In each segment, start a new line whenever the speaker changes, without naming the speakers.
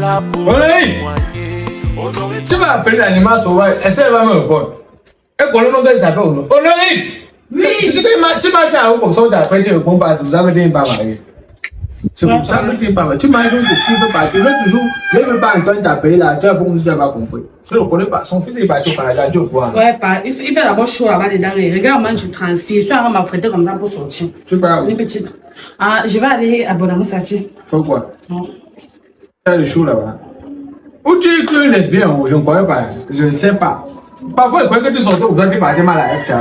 là pour
témoigner. Tu vas appeler l'animal sauvage, et ça va me répondre. Et pour le nom de sa peau, Honoré! Oui! Tu marches à haut comme ça, après tu réponds pas, vous avez dit pas marié. C'est pour ça que tu n'es pas marié. Tu marches de suivre pas, tu veux toujours, ne veux pas entendre t'appeler là, tu as compris, tu n'as pas compris. Je ne connais pas, son fils est parti au Canada, tu vois.
Ouais, il fait d'abord chaud là-bas dedans. Regarde, moi je transpire. Je suis en train de m'apprêter comme ça pour sortir.
Tu parles où?
Ah, je vais aller à Bonamoussati.
Pourquoi? Non. Tu as le chaud là-bas. Où tu es que lesbienne, je ne connais pas, je ne sais pas. Parfois, il croit que tu sortais ou tu partais mal à FK.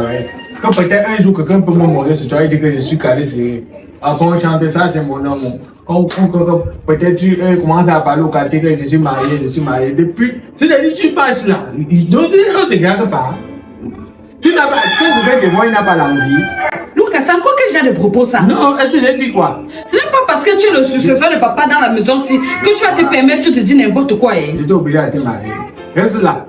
Quand peut-être un jour quelqu'un peut me mourir sur toi et dire que je suis calé, c'est. Quand on chante ça, c'est mon nom. Quand peut-être tu commences à parler au quartier que je suis marié. Depuis, c'est-à-dire tu passes là. Donc tu ne regardes pas. Tu n'as pas, quand tu fais des voix, il n'a pas l'envie.
Lucas, c'est encore quel genre de propos ça?
Non, est-ce que j'ai dit quoi?
Ce n'est pas parce que tu es le successeur de papa dans la maison si que tu vas te permettre, tu te dis n'importe quoi.
J'étais obligé à te marier. Reste là.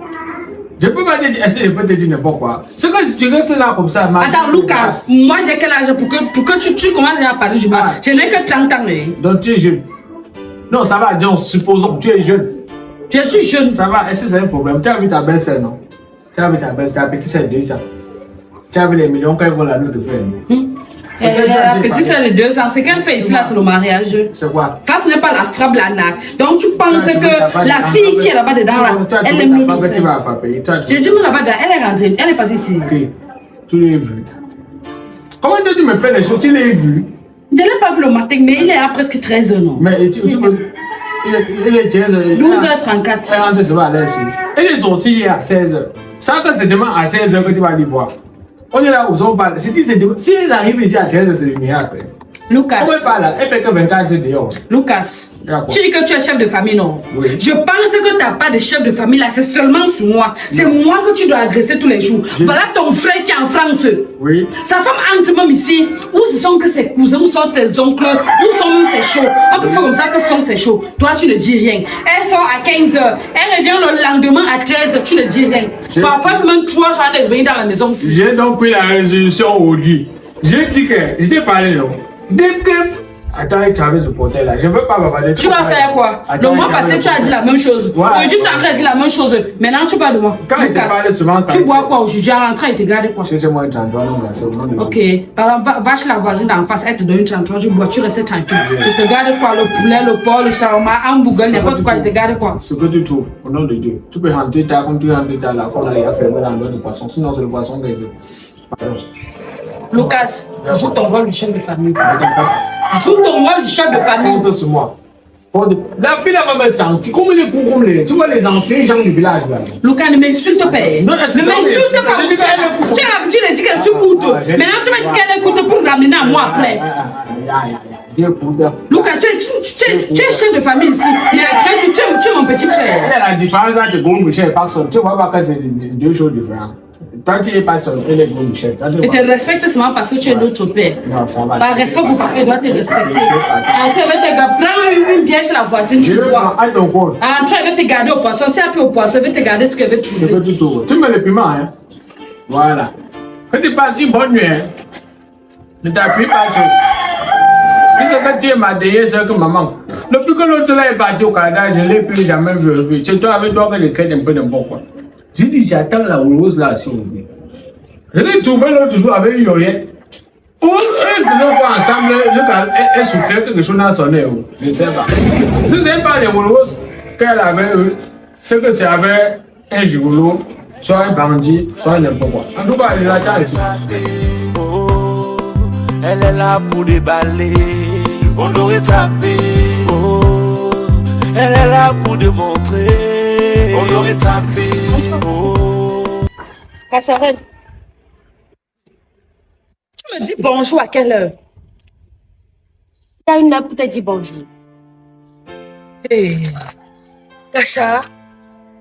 Je peux pas te dire, est-ce que je peux te dire n'importe quoi? C'est que tu restes là comme ça.
Attends, Lucas, moi j'ai quel âge pour que tu commences à parler du mal? Je n'ai que 30 ans.
Donc tu es jeune. Non, ça va, disons, supposons que tu es jeune.
Je suis jeune.
Ça va, est-ce que c'est un problème? Tu as vu ta belle-sœur, non? Tu as vu ta belle-sœur, ta petite sœur de 2 ans. Tu as vu les millions qu'elle vont la nous te faire.
La petite sœur de 2 ans, ce qu'elle fait ici là, c'est le mariage.
C'est quoi?
Ça, ce n'est pas la frappe, la nappe. Donc tu penses que la fille qui est là-bas dedans, là, elle aime l'autre frère. J'ai dit, mais là-bas, elle est rentrée, elle est passée ici.
Ok, tu l'as vu. Comment tu me fais les choses? Tu l'as vu?
Je ne l'ai pas vu le matin, mais il est à presque 13 h, non?
Mais tu me. Il est 13 h.
12h34.
Elle rentre souvent à l'heure ici. Elle est sortie hier à 16 h. Ça, c'est demain à 16 h que tu vas aller voir. On est là où on parle. Si elle arrive ici à 13 h, c'est le miracle.
Lucas.
On ne parle là. Elle fait que 24 h dehors.
Lucas. Tu dis que tu es chef de famille, non?
Oui.
Je pense que tu n'as pas de chef de famille là, c'est seulement sur moi. C'est moi que tu dois agresser tous les jours. Voilà ton frère qui est en France.
Oui.
Sa femme entre même ici. Où ce sont que ses cousins, où sont tes oncles, où sont même ses chauds. On peut faire comme ça que ce sont ses chauds. Toi, tu ne dis rien. Elle sort à 15 h. Elle revient le lendemain à 13 h. Tu ne dis rien. Parfois, même 3 jours de revenir dans la maison.
J'ai donc pris la résolution aujourd'hui. J'ai dit que. Je t'ai parlé, non? Dès que. Attends, tu avais le portail là. Je ne veux pas m'avancer.
Tu vas faire quoi? Le mois passé, tu as dit la même chose. Aujourd'hui, tu as encore dit la même chose. Maintenant, tu parles de moi.
Quand il te parle souvent,
tu bois quoi aujourd'hui? En rentrant, il te garde quoi?
Cherchez-moi une 33, non, là, c'est au nom de.
Ok. Par exemple, va chez la voisine d'en face, elle te donne une 33, tu bois, tu restes tranquille. Tu te gardes quoi? Le poulet, le porc, le shawarma, hamburger, n'importe quoi, il te garde quoi?
Ce que tu trouves, au nom de Dieu. Tu peux rentrer ta comme tu rentres ta là, comme là, il a fermé dans le poisson. Sinon, c'est le poisson qui est venu.
Lucas, joue ton rôle du chef de famille. Joue ton rôle du chef de famille.
C'est moi. La fille là va me sentir comme les coups, comme les. Tu vois les anciens gens du village là.
Lucas, ne m'insulte pas.
Non,
ne m'insulte pas. Tu as l'habitude de dire qu'elle s'écoute. Maintenant, tu vas dire qu'elle écoute pour ramener à moi après. Lucas, tu es chef de famille ici. Tu es mon petit frère.
La différence entre Gourou Michel et personne, tu vois pas que c'est deux choses différentes. Toi, tu n'es pas seul, elle est Gourou Michel.
Et te respecte seulement parce que tu es notre père.
Non, ça va.
Par respect pour papa, il doit te respecter. Prends une bière chez la voisine, tu bois.
À ton compte.
Tu vas te garder au poisson. Si elle peut au poisson, elle va te garder ce qu'elle veut trouver.
C'est que tu trouves. Tu mets le piment, hein. Voilà. Que tu passes une bonne nuit, hein. Ne t'appuie pas sur. Puisque tu es ma dernière soeur que maman. Depuis que l'autre là est parti au Canada, je ne l'ai plus jamais vu. C'est toi avec toi que je crée un peu de bon quoi. J'ai dit, j'attends la rose là aussi aujourd'hui. Je l'ai trouvé l'autre jour avec une oreillette. Ils faisaient quoi ensemble, elle souffrait quelque chose dans son nez. Je ne sais pas. Si ce n'est pas les roses qu'elle avait, c'est que c'est avec un gigolo, soit un bandit, soit n'importe quoi. En tout cas, elle est là,
elle est là pour déballer. On aurait tapé. Oh, elle est là pour démontrer. On aurait tapé. Oh.
Cacharel, tu me dis bonjour à quelle heure?
Il y a une heure pour te dire bonjour.
Hey. Cacha,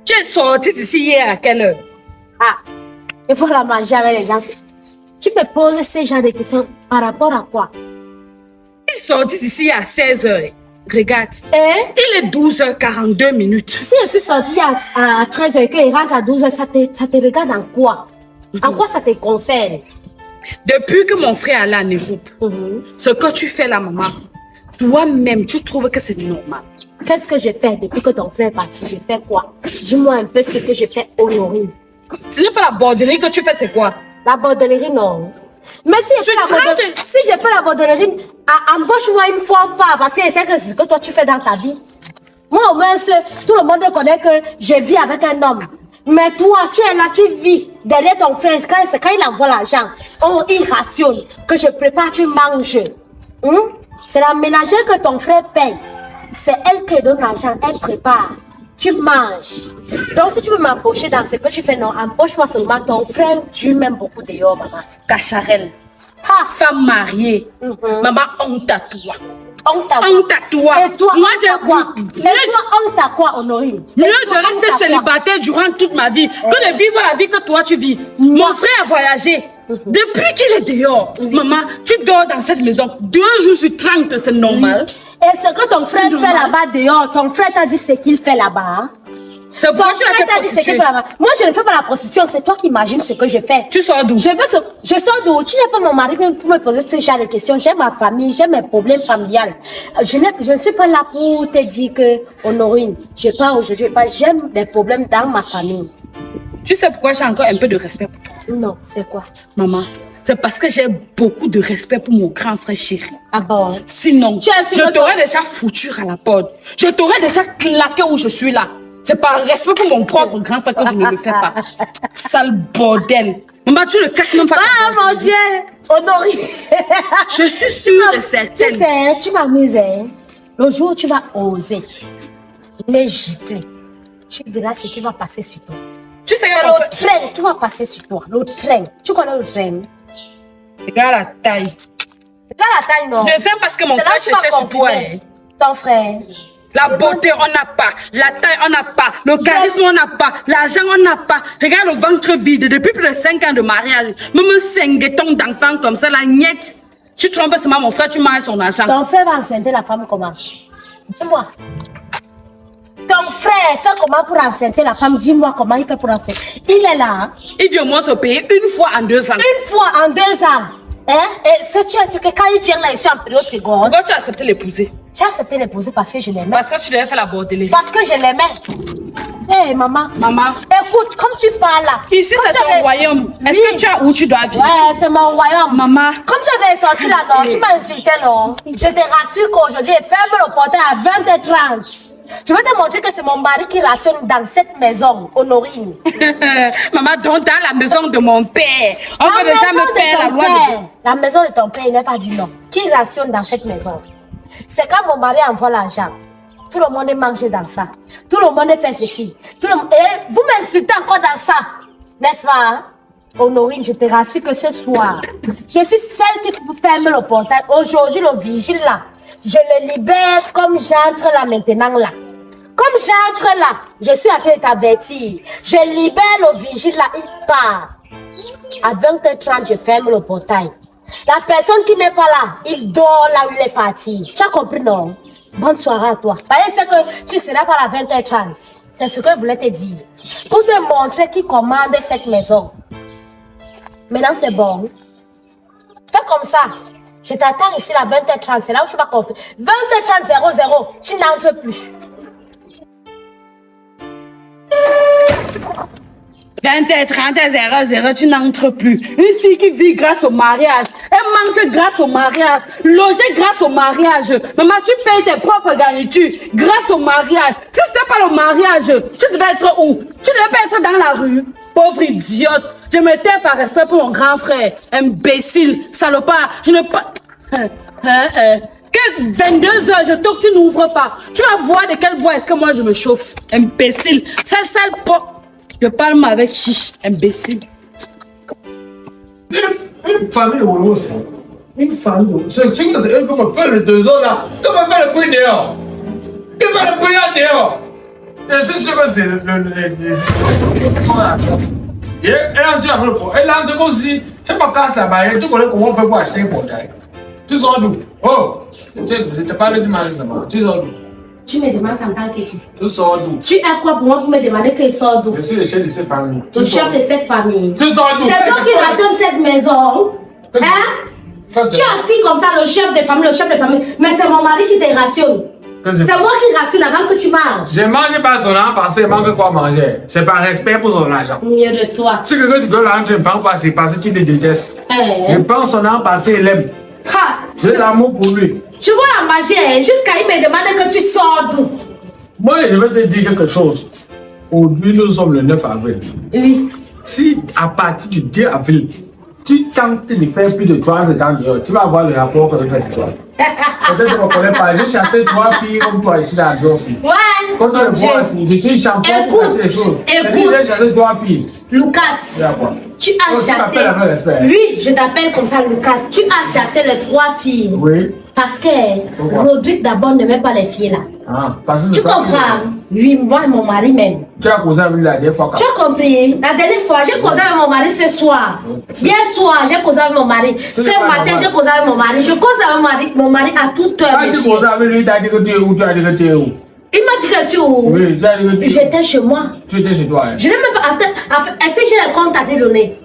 tu es sorti d'ici hier à quelle heure?
Ah, il faut la manger avec les gens. Tu me poses ce genre de questions par rapport à quoi?
Tu es sorti d'ici à 16 h. Regarde. Il est 12h42 minutes.
Si je suis sortie à 13 h et qu'il rentre à 12 h, ça te regarde en quoi? En quoi ça te concerne?
Depuis que mon frère est allé en Europe, ce que tu fais là, maman, toi-même, tu trouves que c'est normal.
Qu'est-ce que je fais depuis que ton frère est parti? Je fais quoi? Dis-moi un peu ce que je fais, Honorine.
Ce n'est pas la bordellerie que tu fais, c'est quoi?
La bordellerie, non. Mais si j'ai fait la bordellerie, embauche-moi une fois pas, parce que c'est ce que toi tu fais dans ta vie. Moi, au moins, tout le monde connaît que je vis avec un homme. Mais toi, tu es là, tu vis derrière ton frère. Quand il envoie l'argent, il rationne, que je prépare, tu manges. C'est la ménagère que ton frère paye. C'est elle qui donne l'argent, elle prépare. Tu manges. Donc, si tu veux m'embaucher dans ce que tu fais, non, embauche-moi seulement ton frère. Tu m'aimes beaucoup dehors, maman.
Cacharel. Femme mariée. Maman, honte à toi.
Honte à
toi.
Et toi,
moi,
j'ai quoi? Et toi, honte à quoi, Honorine?
Mieux, je reste célibataire durant toute ma vie que de vivre la vie que toi tu vis. Mon frère a voyagé. Depuis qu'il est dehors, maman, tu dors dans cette maison 2 jours sur 30, c'est normal.
Et ce que ton frère fait là-bas dehors, ton frère t'a dit ce qu'il fait là-bas.
C'est pourquoi tu as
dit ce qu'il fait là-bas. Moi, je ne fais pas la prostitution, c'est toi qui imagines ce que je fais.
Tu sors d'où?
Je sors d'où? Tu n'es pas mon mari pour me poser ce genre de questions. J'ai ma famille, j'ai mes problèmes familiales. Je ne suis pas là pour te dire que, Honorine, je pars aujourd'hui, j'aime des problèmes dans ma famille.
Tu sais pourquoi j'ai encore un peu de respect pour toi?
Non, c'est quoi?
Maman, c'est parce que j'ai beaucoup de respect pour mon grand frère chéri.
Ah bon?
Sinon, je t'aurais déjà foutu à la porte. Je t'aurais déjà claqué où je suis là. C'est par respect pour mon propre grand frère que je ne le fais pas. Sale bordel. Maman, tu le caches même pas.
Ah mon Dieu! Honorine!
Je suis sûre et certaine.
Tu sais, tu m'amuses. Le jour où tu vas oser les gifler, tu verras ce qui va passer sur toi.
Tu sais
c'est le train qui va passer sur toi. Le train. Tu connais le train?
Regarde la taille.
Regarde la taille, non?
Je sais parce que mon frère cherchait sur toi.
Ton frère.
La beauté, on n'a pas. La taille, on n'a pas. Le charisme, on n'a pas. L'argent, on n'a pas. Regarde le ventre vide. Depuis plus de 5 ans de mariage. Même un cingueton d'enfant comme ça, la niette. Tu trompes seulement mon frère, tu manges son argent.
Ton frère va enceinter la femme comment? Dis-moi. Ton frère fait comment pour enceinter la femme? Dis-moi comment il fait pour enceinter. Il est là. Hein?
Il vient au moins se payer une fois en 2 ans.
Une fois en 2 ans. Hein? Et sais-tu ce que quand il vient là, il est en période féconde.
Pourquoi tu as accepté l'épouser?
J'ai accepté l'épouser parce que je l'aimais.
Parce que tu devais faire la bordellerie.
Parce que je l'aimais. Hé, maman.
Maman.
Écoute, comme tu parles là.
Ici, c'est ton royaume. Est-ce que tu as où tu dois vivre?
Ouais, c'est mon royaume.
Maman.
Comme tu as sorti là, non, tu m'as insulté, non? Je te rassure qu'aujourd'hui, ferme le portail à 20h30. Je vais te montrer que c'est mon mari qui rationne dans cette maison, Honorine.
Maman, donc dans la maison de mon père. On va déjà me faire la loi de...
La maison de ton père, il n'a pas dit non. Qui rationne dans cette maison? C'est quand mon mari envoie l'argent. Tout le monde mange dans ça. Tout le monde fait ceci. Et vous m'insultez encore dans ça. N'est-ce pas? Hein? Honorine, je te rassure que ce soir, je suis celle qui ferme le portail. Aujourd'hui, le vigile là, je le libère comme j'entre là maintenant là. Comme j'entre là, je suis en train de t'avertir. Je libère le vigile là, il part. À 20h30, je ferme le portail. La personne qui n'est pas là, il dort là où il est parti. Tu as compris, non? Bonne soirée à toi. C'est que tu seras pas à 20h30. C'est ce que je voulais te dire. Pour te montrer qui commande cette maison. Maintenant, c'est bon. Fais comme ça. Je t'attends ici à 20h30. C'est là où tu vas confier. 20h30, 00. Tu n'entres plus.
20h30, 00, tu n'entres plus. Une fille qui vit grâce au mariage. Elle mange grâce au mariage. Loger grâce au mariage. Maman, tu payes tes propres garnitures grâce au mariage. Si ce n'était pas le mariage, tu devais être où? Tu devais pas être dans la rue. Pauvre idiote. Je me tais par respect pour mon grand frère. Imbécile, salopard. Je ne pas... Que 22h, je toque, tu n'ouvres pas. Tu vas voir de quel bois est-ce que moi je me chauffe. Imbécile. Sale pot. Je parle avec chiche, imbécile.
Une famille de Wolo, c'est une famille. C'est eux qui me fait le 2 ans là. Tu me fais le bruit dehors. Tu fais le bruit là dehors. Je suis sûr que c'est le. Et là, tu as le fond. Et là, tu aussi. Tu pas casse là-bas. Tu connais comment on fait pour acheter un portail. Tu sors d'où? Oh, je te parle du mari de moi. Tu sors d'où?
Tu me demandes en tant que qui?
Tu sors d'où?
Tu es quoi pour moi pour me demander qu'il sort d'où?
Je suis le chef de cette famille.
Le chef de cette famille.
Tu sors d'où?
C'est toi qui rationne cette maison. Hein? Tu es assis comme ça, le chef de famille, Mais c'est mon mari qui te rationne. C'est moi qui rationne avant que tu manges.
Je mange pas son argent parce qu'il manque quoi manger. C'est par respect pour son argent.
Mieux de toi.
Si quelqu'un te donne l'argent, tu ne prends pas, c'est parce que tu le détestes. Je prends son argent parce qu'il aime. J'ai l'amour pour lui.
Tu vois la magie, jusqu'à il me demande que tu sors d'où.
Moi, je vais te dire quelque chose. Aujourd'hui, nous sommes le 9 avril.
Oui.
Si à partir du 10 avril, tu tentes de faire plus de 3 ans dehors, tu vas avoir le rapport que je fais de toi. Peut-être que tu ne connais pas. J'ai chassé 3 filles comme toi ici dans la aussi.
Ouais.
Quand tu le vois ici, je suis champion pour faire des choses.
Écoute.
J'ai chassé 3 filles.
Lucas, tu as chassé. Oui, je t'appelle comme ça, Lucas. Tu as chassé les 3 filles.
Oui.
Parce que Rodrigue d'abord ne met pas les filles là.
Ah, parce que
tu comprends? Oui, moi et mon mari même.
Tu as causé avec lui la dernière fois.
Tu as compris? La dernière fois, j'ai causé avec mon mari ce soir. Hier soir, j'ai causé avec mon mari. Ce matin, j'ai causé avec mon mari. Je cause avec mon mari à toute heure.
Quand tu causé avec lui, tu as dit que tu es où? Tu as dit que tu es où?
Il m'a dit que je suis où?
Oui, tu as dit que tu es où?
J'étais chez moi.
Tu étais chez toi. Hein?
Je n'ai même pas. Est-ce que j'ai les comptes à te donner?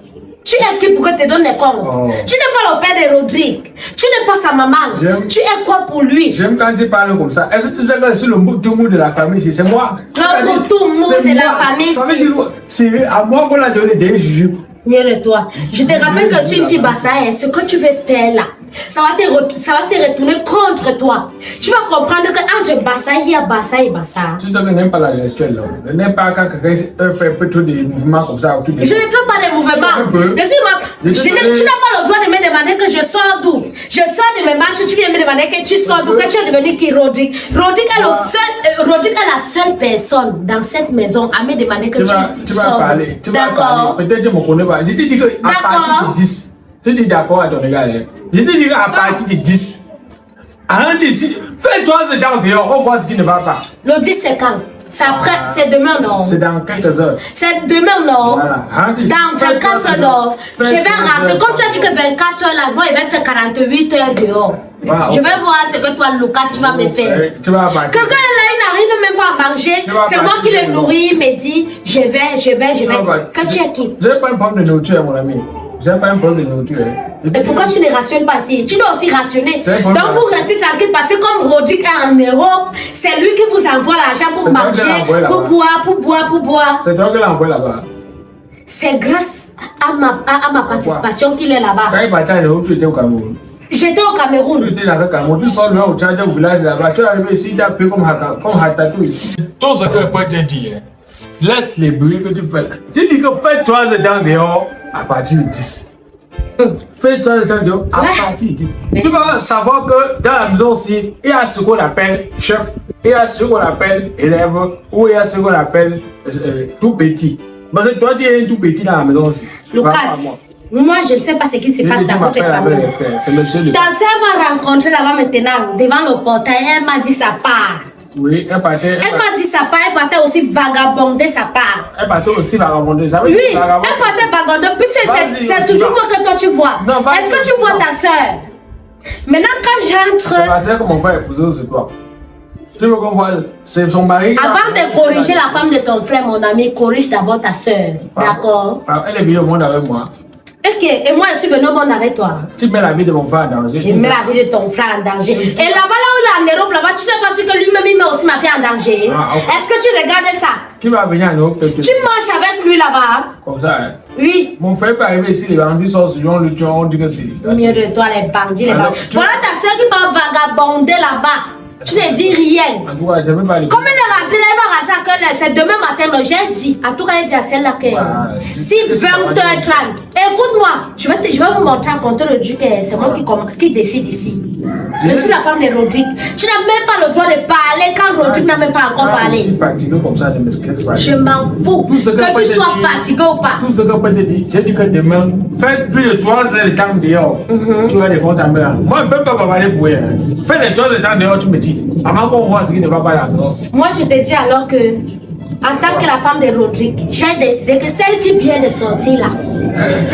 Tu es qui pour que te donne les comptes? Tu n'es pas le père de Rodrigue. Tu n'es pas sa maman. Tu es quoi pour lui?
J'aime quand tu parles comme ça. Est-ce que tu sais que c'est le mouton de la famille? C'est moi.
Le mouton de la famille.
Ça veut dire c'est à moi qu'on a donné des jujubes.
Mieux de toi. Je te rappelle que je suis une fille bassaï. Ce que tu veux faire là, ça va se retourner contre toi. Tu vas comprendre que entre bassaï, il y a bassaï et bassaï.
Tu sais que je n'aime pas la gestuelle là. Je n'aime pas quand quelqu'un fait un peu trop des mouvements comme ça.
Je ne fais pas des mouvements. Tu n'as pas le droit de me demander que je sors d'où. Je sors de mes marches, tu viens me demander que tu sors d'où, que tu es devenu qui Rodrigue. Rodrigue est la seule personne dans cette maison à me demander que tu sors d'où.
Tu vas parler. Peut-être que je ne me connais pas. Je te dis qu'à partir de 10, je te dis d'accord à ton égard. Je te dis qu'à partir de 10, arrête ici, fais-toi ce temps dehors, on voit ce qui ne va pas.
Le 10 c'est quand? C'est après, c'est demain non?
C'est dans quelques heures.
C'est demain non?
Voilà.
Dans 24 heures non? Je vais rentrer, comme tu as dit que 24 heures là, moi il va faire 48 heures dehors.
Wow.
Je vais voir ce que toi Lucas tu vas me faire.
Tu vas partir.
Quelqu'un là il n'arrive même pas à manger. C'est moi qui le nourris, il me dit je vais. Que tu es qui?
Je n'ai pas un problème de nourriture mon ami. Je n'ai pas un problème de nourriture.
Et pourquoi tu ne rationnes pas si? Tu dois aussi rationner. Donc vous restez tranquille parce que comme Rodrigue est en Europe, c'est lui qui vous envoie l'argent pour manger, pour boire.
C'est toi qui l'envoie là-bas.
C'est grâce à ma participation qu'il est là-bas.
Quand il partait en Europe, tu étais au Cameroun.
J'étais au Cameroun.
Tu étais dans le Cameroun, tu sors loin au Tchad, au village là-bas, tu es arrivé ici, tu as pris comme Hatatouille. Tout ce que je peux te dire, laisse les bruits que tu fais. Tu dis que fais 3 ans dehors à partir de 10. Fais 3 ans dehors à partir de 10. Tu vas savoir que dans la maison aussi, il y a ce qu'on appelle chef, il y a ce qu'on appelle élève, ou il y a ce qu'on appelle tout petit. Parce que toi, tu es un tout petit dans la maison aussi.
Lucas, moi je ne sais pas ce qui se passe dans votre famille.
C'est monsieur le...
Ta soeur m'a rencontré là-bas maintenant, devant le portail, elle m'a dit sa part.
Oui, elle partait.
Elle m'a dit sa part, elle partait aussi vagabonder sa part.
Elle partait aussi vagabonder, ça veut
dire. Oui,
elle
partait vagabonder, puis c'est toujours moi que toi tu vois. Est-ce que tu vois ta soeur? Maintenant quand j'entre...
C'est ma soeur que mon frère épousé, c'est toi. Tu veux qu'on voit, c'est son mari.
Avant de corriger la femme de ton frère, mon ami, corrige d'abord ta soeur. D'accord?
Elle est venue au monde avec moi.
Ok, et moi je suis venue au monde avec toi.
Tu mets la vie de mon frère en danger.
Il met la vie de ton frère en danger. Et là-bas, là où il est en Europe, là-bas, tu n'es pas sûr que lui-même il met aussi ma fille en danger. Est-ce que tu regardes ça?
Qui va venir en Europe?
Tu marches avec lui là-bas?
Comme ça, hein?
Oui.
Mon frère peut arriver ici, les bandits sortent sur lui, on le tue, on dit que c'est.
Mieux de toi, les bandits, les bandits. Voilà ta soeur qui va vagabonder là-bas. Tu ne dis rien.
En tout cas, je ne veux pas aller.
Comme elle est rentrée, elle va rentrer à quelle heure? C'est demain matin, j'ai dit. En tout cas, elle dit à celle-là que si 20h30, écoute-moi, je vais vous montrer en compte le Dieu que c'est moi qui décide ici. Je suis la femme de Rodrigue. Tu n'as même pas le droit de parler quand Rodrigue n'a même pas encore parlé.
Je suis fatigué comme ça, ne m'excuse pas.
Je m'en fous que tu sois fatigué ou pas.
Tout ce que je peux te dire, j'ai dit que demain, fais plus de 3 heures de temps dehors. Tu vas les comptes en main. Moi, je ne peux pas parler pour rien. Fais les 3 heures de temps dehors, tu me dis. Avant qu'on voit ce qui ne va pas à la maison.
Moi, je te dis alors que, en tant que la femme de Rodrigue, j'ai décidé que celle qui vient de sortir là,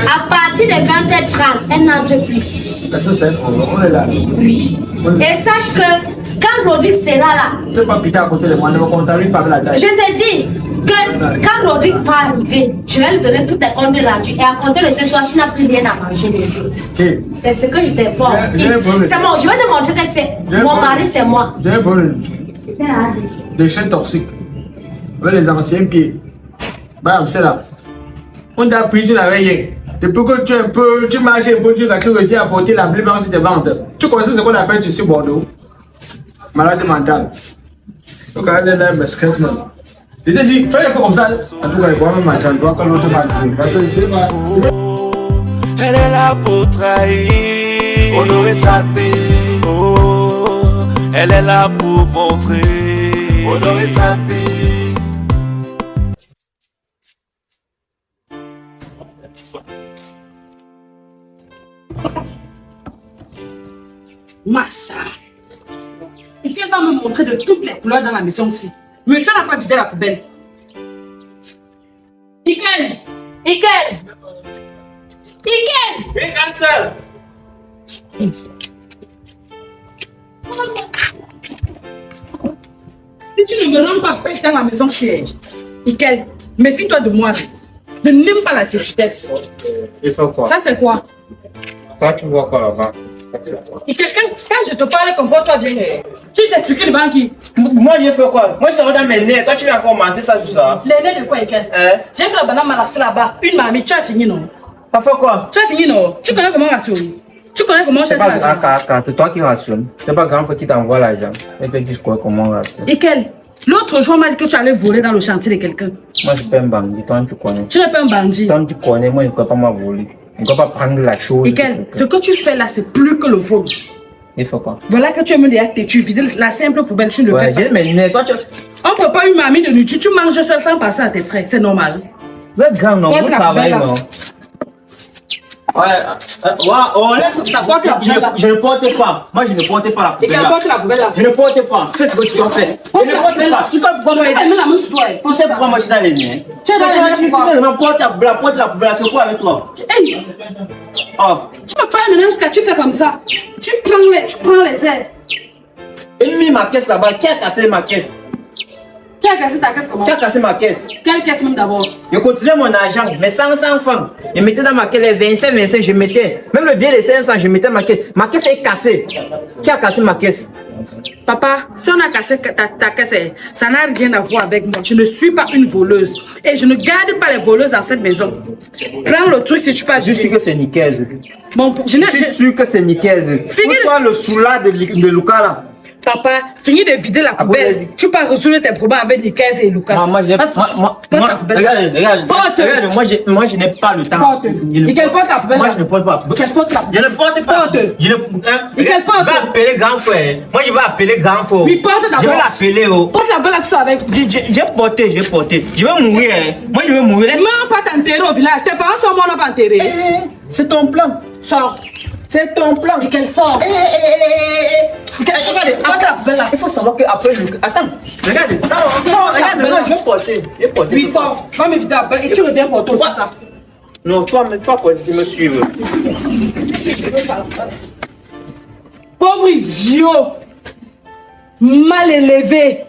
à partir de 20h30, elle n'entre plus ici.
On est là.
Oui. Et sache que quand Rodrigue sera là,
tu ne peux pas quitter à côté de moi, ne me contamine pas la taille.
Je te dis que quand Rodrigue va arriver, je vais lui donner toutes les comptes rendus. Et à compter de ce soir, tu n'as plus rien à manger dessus. C'est ce que je t'informe. C'est bon, je vais te montrer que c'est mon mari, c'est moi.
J'ai un problème. Déchets toxiques. Avec les anciens pieds. Bam, c'est là. On t'a pris, tu n'avais rien. Depuis que tu marches un peu, tu as réussi à porter la plupart de tes ventes. Tu connais ce qu'on appelle ici Bordeaux. Maladie mentale. Donc, elle est là, mais stress, man. Je t'ai dit, fais comme ça. En tout cas, il va même m'attendre. Il va comme l'autre matin.
Elle est là pour trahir. On aurait tapé. Oh, elle est là pour montrer. On aurait tapé.
Massa. Et qu'elle va me montrer de toutes les couleurs dans la maison aussi. Monsieur n'a pas vidé la poubelle. Ikel! Ikel! Ikel!
Oui, grande sœur.
Si tu ne me rends pas bête dans la maison, chérie. Ikel, méfie-toi de moi. Je n'aime pas la têtutesse.
Il faut quoi?
Ça, c'est quoi?
Toi, tu vois quoi là-bas?
Ikel, quand je te parle, comporte-toi bien. Tu sais ce que le banquier.
Moi, j'ai fait quoi? Moi, je suis dans mes nez. Toi, tu viens encore mentir ça, tout ça.
Les nez de quoi, Ikel?
Hein?
J'ai fait la banane malassée là-bas. Une mamie, tu as fini, non?
T'as fait quoi?
Tu as fini, non? Tu connais comment rationner? Tu connais comment
C'est
chercher
pas
l'argent?
grand, c'est toi qui rationne. C'est pas grand frère qui t'envoie l'argent. Et te dis quoi, comment rationne.
Ikel, l'autre jour, on m'a dit que tu allais voler dans le chantier de quelqu'un.
Moi, je suis pas un bandit. Toi, tu connais.
Tu n'es pas un bandit.
Toi, tu connais. Moi, je ne peux pas m'avoler. Je ne peux pas prendre la chose.
Ikel, ce que tu fais là, c'est plus que le vol.
Il faut quoi?
Voilà que tu es me dire que tu vides la simple poubelle, tu ne le
Ouais,
fais
j'ai
pas.
mes nez. Toi, tu.
On ne peut pas une mamie de nourriture, tu manges seul sans passer à tes frères, c'est normal.
Vous êtes grand, non?
Porte
Vous
la
travaillez,
poubelle,
non?
là.
Ouais, oh, laisse.
Ça porte la poubelle, là.
Je ne porte pas. Moi, je ne porte pas la poubelle.
Ikel,
là.
porte la poubelle là.
Je ne porte pas. Qu'est-ce que tu dois faire?
Porte
Je ne
la
porte
poubelle
pas.
là.
Tu sais pourquoi moi
Tu
aider?
mets la main sur toi.
Tu sais pourquoi moi je suis dans les liens?
Tu es dans les liens,
Tu
pourquoi?
fais vraiment porte la poubelle, c'est quoi avec toi?
Hey,
Oh,
tu me parles maintenant jusqu'à tu fais comme ça. Tu prends les airs.
et mis ma caisse là-bas. Qui a cassé ma caisse?
Qui a cassé ta caisse comment?
Qui a cassé ma caisse?
Quelle caisse même d'abord?
Je continuais mon argent, mes 500 francs. Je mettais dans ma caisse les 25, je mettais. Même le billet de 500, je mettais ma caisse. Ma caisse est cassée. Qui a cassé ma caisse?
Papa, si on a cassé ta caisse, ça n'a rien à voir avec moi. Je ne suis pas une voleuse. Et je ne garde pas les voleuses dans cette maison. Prends le truc si tu peux.
Je suis sûr que c'est Nikaise.
Bon,
Je suis sûr que c'est Nikaise.
Fini.
Où soit le soula de Lucas là.
Papa, finis de vider la poubelle.
vas-y.
Tu peux résoudre tes problèmes avec Nikaise et Lucas.
Non, moi, regarde, moi, je n'ai pas le temps.
Porte. Et quelle porte la poubelle?
Moi, je ne porte pas.
Quelle porte la poubelle?
Je ne porte pas.
Porte.
Je ne.
Et quelle porte?
Va appeler grand frère. Moi, je vais appeler grand frère.
Oui, porte d'abord.
Je vais l'appeler. Oh.
Porte la poubelle là, tu sais avec.
J'ai porté. Je vais mourir. Moi, je vais mourir.
Maman pas t'enterrer au village. Tes parents sont morts, on n'a pas enterré.
C'est ton plan.
Sors.
C'est ton plan.
Et qu'elle sort.
Regardez,
Porte la poubelle là.
il faut savoir qu'après, attends, regarde, non, je vais porter.
Oui, sors. Va me vider la poubelle et tu reviens pour toi aussi ça.
Non, toi, si me suivre.
Pauvre idiot. Mal élevé.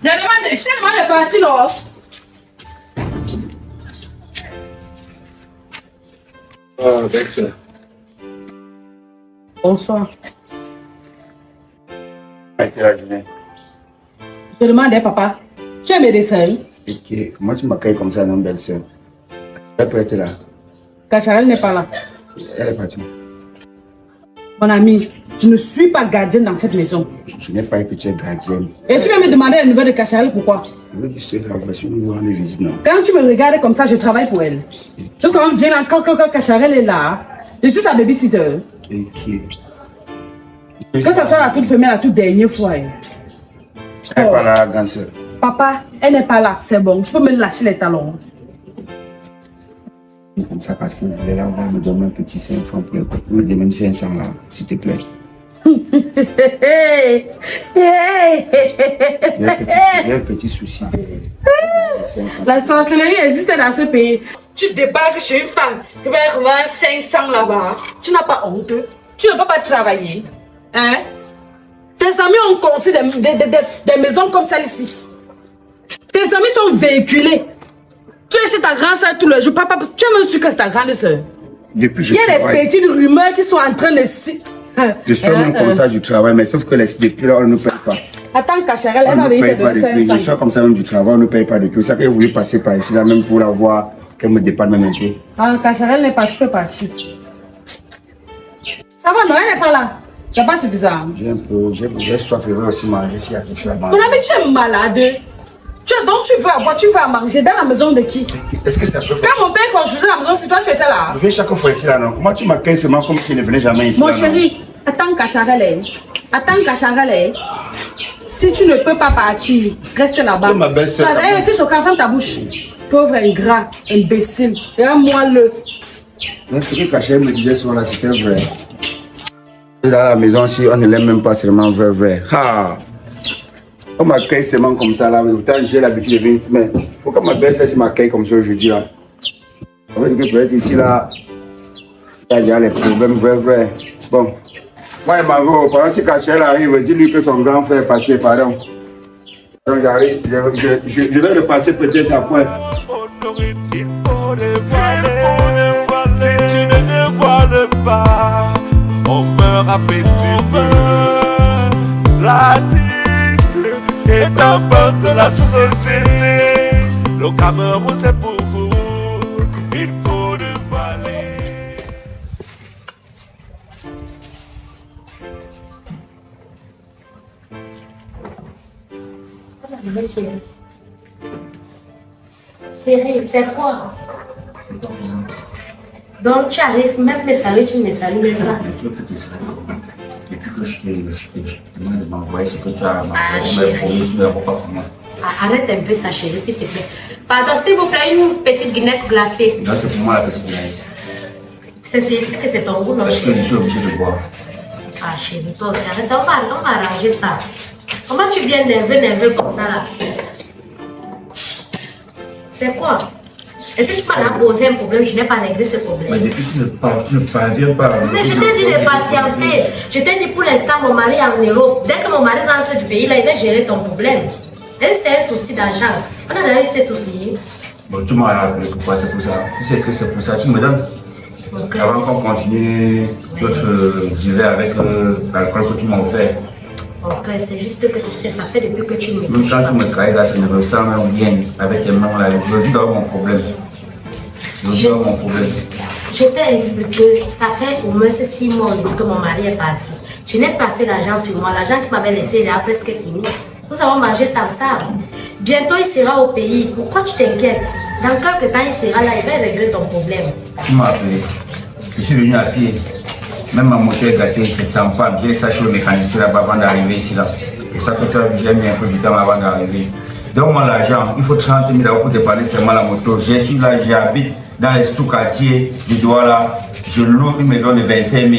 Je t'ai demandé de partir là.
Ah, belle soeur.
Bonsoir.
À quelle heure je viens?
Je te demandais, papa. Tu es médecin?
Ok, comment tu m'accueilles comme ça, non, belle soeur? Elle peut être là.
Kacharel n'est pas là.
Elle est partie.
Mon ami, je ne suis pas gardienne dans cette maison.
Je n'ai pas que tu es gardienne.
Et tu viens me demander la nouvelle de Kacharel, pourquoi?
Je veux juste la relation, nous rendre visite, non?
Quand tu me regardes comme ça, je travaille pour elle. Parce qu'on vient là, quand Kacharel est là, je suis sa babysitter.
Ok.
Que ce soit la toute première, la toute dernière fois.
Elle n'est pas là, grande soeur.
Papa, elle n'est pas là, c'est bon. Tu peux me lâcher les talons.
Comme ça, parce que vous voulez là, on va me donner un petit 5 francs pour le coup. Me donner même 500 là, s'il te plaît.
Hey, hey,
Il y a un petit souci. De 500.
La sorcellerie existe dans ce pays. Tu débarques chez une femme qui va revendre 500 là-bas. Tu n'as pas honte. Tu ne peux pas travailler. Hein? Tes amis ont construit des maisons comme celle-ci. Tes amis sont véhiculés. Tu es chez ta grande soeur tout le jour. Papa, tu es même sûr que c'est ta grande soeur.
Depuis
Il y a des petites rumeurs qui sont en train de...
Je suis même comme ça du travail, mais sauf que depuis là, on ne paye pas.
Attends, Cacharel, elle
On
va
ne
venir
paye
te
pas
donner
depuis. Je
500.
suis comme ça même du travail, on ne paye pas depuis. C'est ça que j'ai voulu passer par ici, là, même pour la voir, qu'elle me dépanne même un peu.
Ah, Cacharel n'est pas, tu peux partir. Ça va, non, elle n'est pas là. C'est pas suffisant.
J'ai soif, je veux aussi manger s'il y a quelque chose à manger.
Mon ami, tu es malade. Donc tu veux à boire, tu veux à manger dans la maison de qui?
Est-ce que c'est un peu fort?
Quand mon père construisait la maison, c'est toi tu étais là.
Je viens chaque fois ici là, non? Comment tu m'accueilles seulement comme si je ne venais jamais ici?
Mon
là, non?
chéri, attends Cacharel. Attends Cacharel. Si tu ne peux pas partir, reste là-bas.
C'est ma belle-sœur.
Tu as un fils au ferme ta bouche. Pauvre ingrat, imbécile. Et un moelleux.
Même ce que Cachet me disait sur là, c'était vrai. Dans la maison, si on ne l'aime même pas seulement vrai. Ah! On m'accueille seulement comme ça là, mais autant j'ai l'habitude de venir. Mais pourquoi ma belle-sœur m'accueille comme ça aujourd'hui là? Ça veut dire que peut-être ici là, il y a les problèmes vrai. Bon. Moi, il m'a vu, pendant que Cachet arrive, dis-lui que son grand frère est passé, pardon. Donc j'arrive, je vais le passer peut-être après.
Il faut dévoiler. Si tu ne dévoiles pas, on meurt à petit peu. L'artiste est un peu de la société. Le Cameroun c'est pour vous. Il faut dévoiler.
Chérie, c'est quoi? Donc tu arrives, même me saluer, tu ne me salues même pas.
Tu veux que tu salues comment? Depuis que je te demande de m'envoyer ce que tu as
Ah, chérie.
promis, tu ne vois pas comment.
Arrête un peu ça, chérie, s'il te plaît. Pardon, s'il vous plaît, une petite Guinness glacée.
Non, c'est pour moi la petite glace.
C'est que c'est ton goût, non,
Parce que
chérie?
je suis obligé de boire.
Ah, chérie, toi aussi, arrête ça, on va arranger ça. Comment tu viens nerveux comme ça, là? C'est quoi? Est-ce que tu m'as posé un problème? Je n'ai pas réglé ce
Mais
problème.
depuis tu ne parviens pas.
Mais je t'ai dit de patienter. Je t'ai dit pour l'instant, mon mari est en Europe. Dès que mon mari rentre du pays, là, il va gérer ton problème. Et c'est un souci d'argent. On a déjà eu ces soucis.
Bon, tu m'as rappelé pourquoi c'est pour ça. Tu sais que c'est pour ça, tu me donnes.
Donc,
Avant qu'on continue notre duvet avec l'alcool que tu m'as offert.
ok, c'est juste que tu sais, ça fait depuis que tu me
Même
touches
quand
pas.
tu me trahis là, ça ne ressent même rien avec tes mains là. Je veux d'avoir mon problème. Je veux d'avoir mon problème.
Je t'ai expliqué, ça fait au moins 6 mois aujourd'hui que mon mari est parti. Je n'ai placé l'argent sur moi. L'argent qu'il m'avait laissé, il est presque fini. Nous avons mangé sans ça. Bientôt, il sera au pays. Pourquoi tu t'inquiètes? Dans quelques temps, il sera là, il va régler ton problème.
Tu m'as appelé. Je suis venu à pied. Même ma moto est gâtée, c'est en panne. J'ai laissé chez le mécanicien là-bas avant d'arriver ici là. C'est ça que tu as vu, j'ai mis un peu du temps avant d'arriver. Donne-moi l'argent, il faut 30 000 € pour dépanner seulement la moto. Je suis là, j'habite dans les sous-quartiers du Douala. Je loue une maison de 25 000.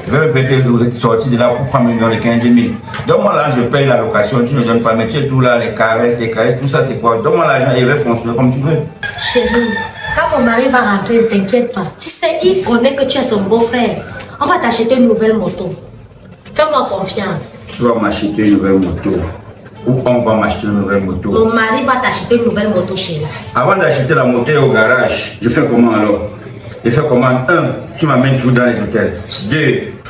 Je vais peut-être sortir de là pour prendre une maison de 15 000. Donne-moi l'argent, je paye la location, tu ne donnes pas. Mais tu es tout là, les caresses, tout ça c'est quoi? Donne-moi l'argent et je vais fonctionner comme tu veux.
Chérie, quand mon mari va rentrer, ne t'inquiète pas. Tu sais, il connaît que tu es son beau-frère. On va t'acheter une nouvelle moto. Fais-moi confiance.
Tu vas m'acheter une nouvelle moto. Ou on va m'acheter une nouvelle moto.
Mon mari va t'acheter une nouvelle moto, chérie.
Avant d'acheter la moto au garage, je fais comment alors? Je fais comment? 1, tu m'amènes toujours dans les hôtels. 2,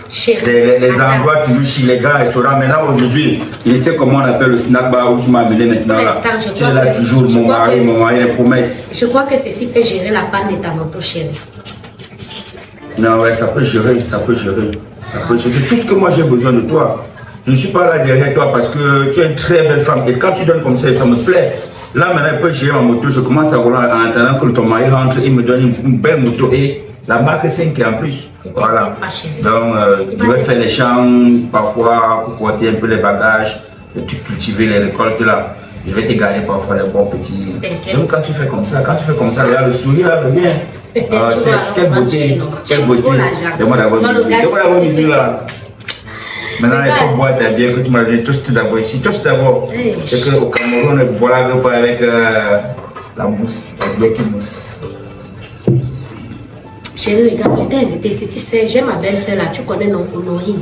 Chérie.
les endroits toujours chez les grands restaurants. Maintenant aujourd'hui, je sais comment on appelle le snack bar où tu m'as amené maintenant là.
L'instant, je
Tu es
crois
là
que-
toujours,
je
mon
crois
mari, les promesses.
Je crois que ceci peut gérer la panne de ta moto, chérie.
Non, ouais, ça peut gérer, ça peut gérer. Ça peut gérer. C'est tout ce que moi j'ai besoin de toi. Je ne suis pas là derrière toi parce que tu es une très belle femme. Et quand tu donnes comme ça me plaît. Là maintenant, il peut gérer ma moto. Je commence à rouler en attendant que ton mari rentre. Il me donne une belle moto et la marque 5 en plus. Voilà.
pas, chérie.
Donc, je vais faire les champs parfois pour porter un peu les bagages, tu cultiver les récoltes là. Je vais te garder parfois les bons petits. J'aime quand tu fais comme ça. Quand tu fais comme ça, regarde le sourire là, bien. Quelle beauté. Quelle beauté. Demande d'avoir une musique là. Maintenant, les coques boîtes à bière que tu m'as dit, toast d'abord ici, toast d'abord. C'est qu'au Cameroun, on boit pas avec la mousse, la bière qui mousse.
Chérie, regarde, je t'ai invité. Si tu sais, j'ai ma belle-sœur là, tu connais non Honorine.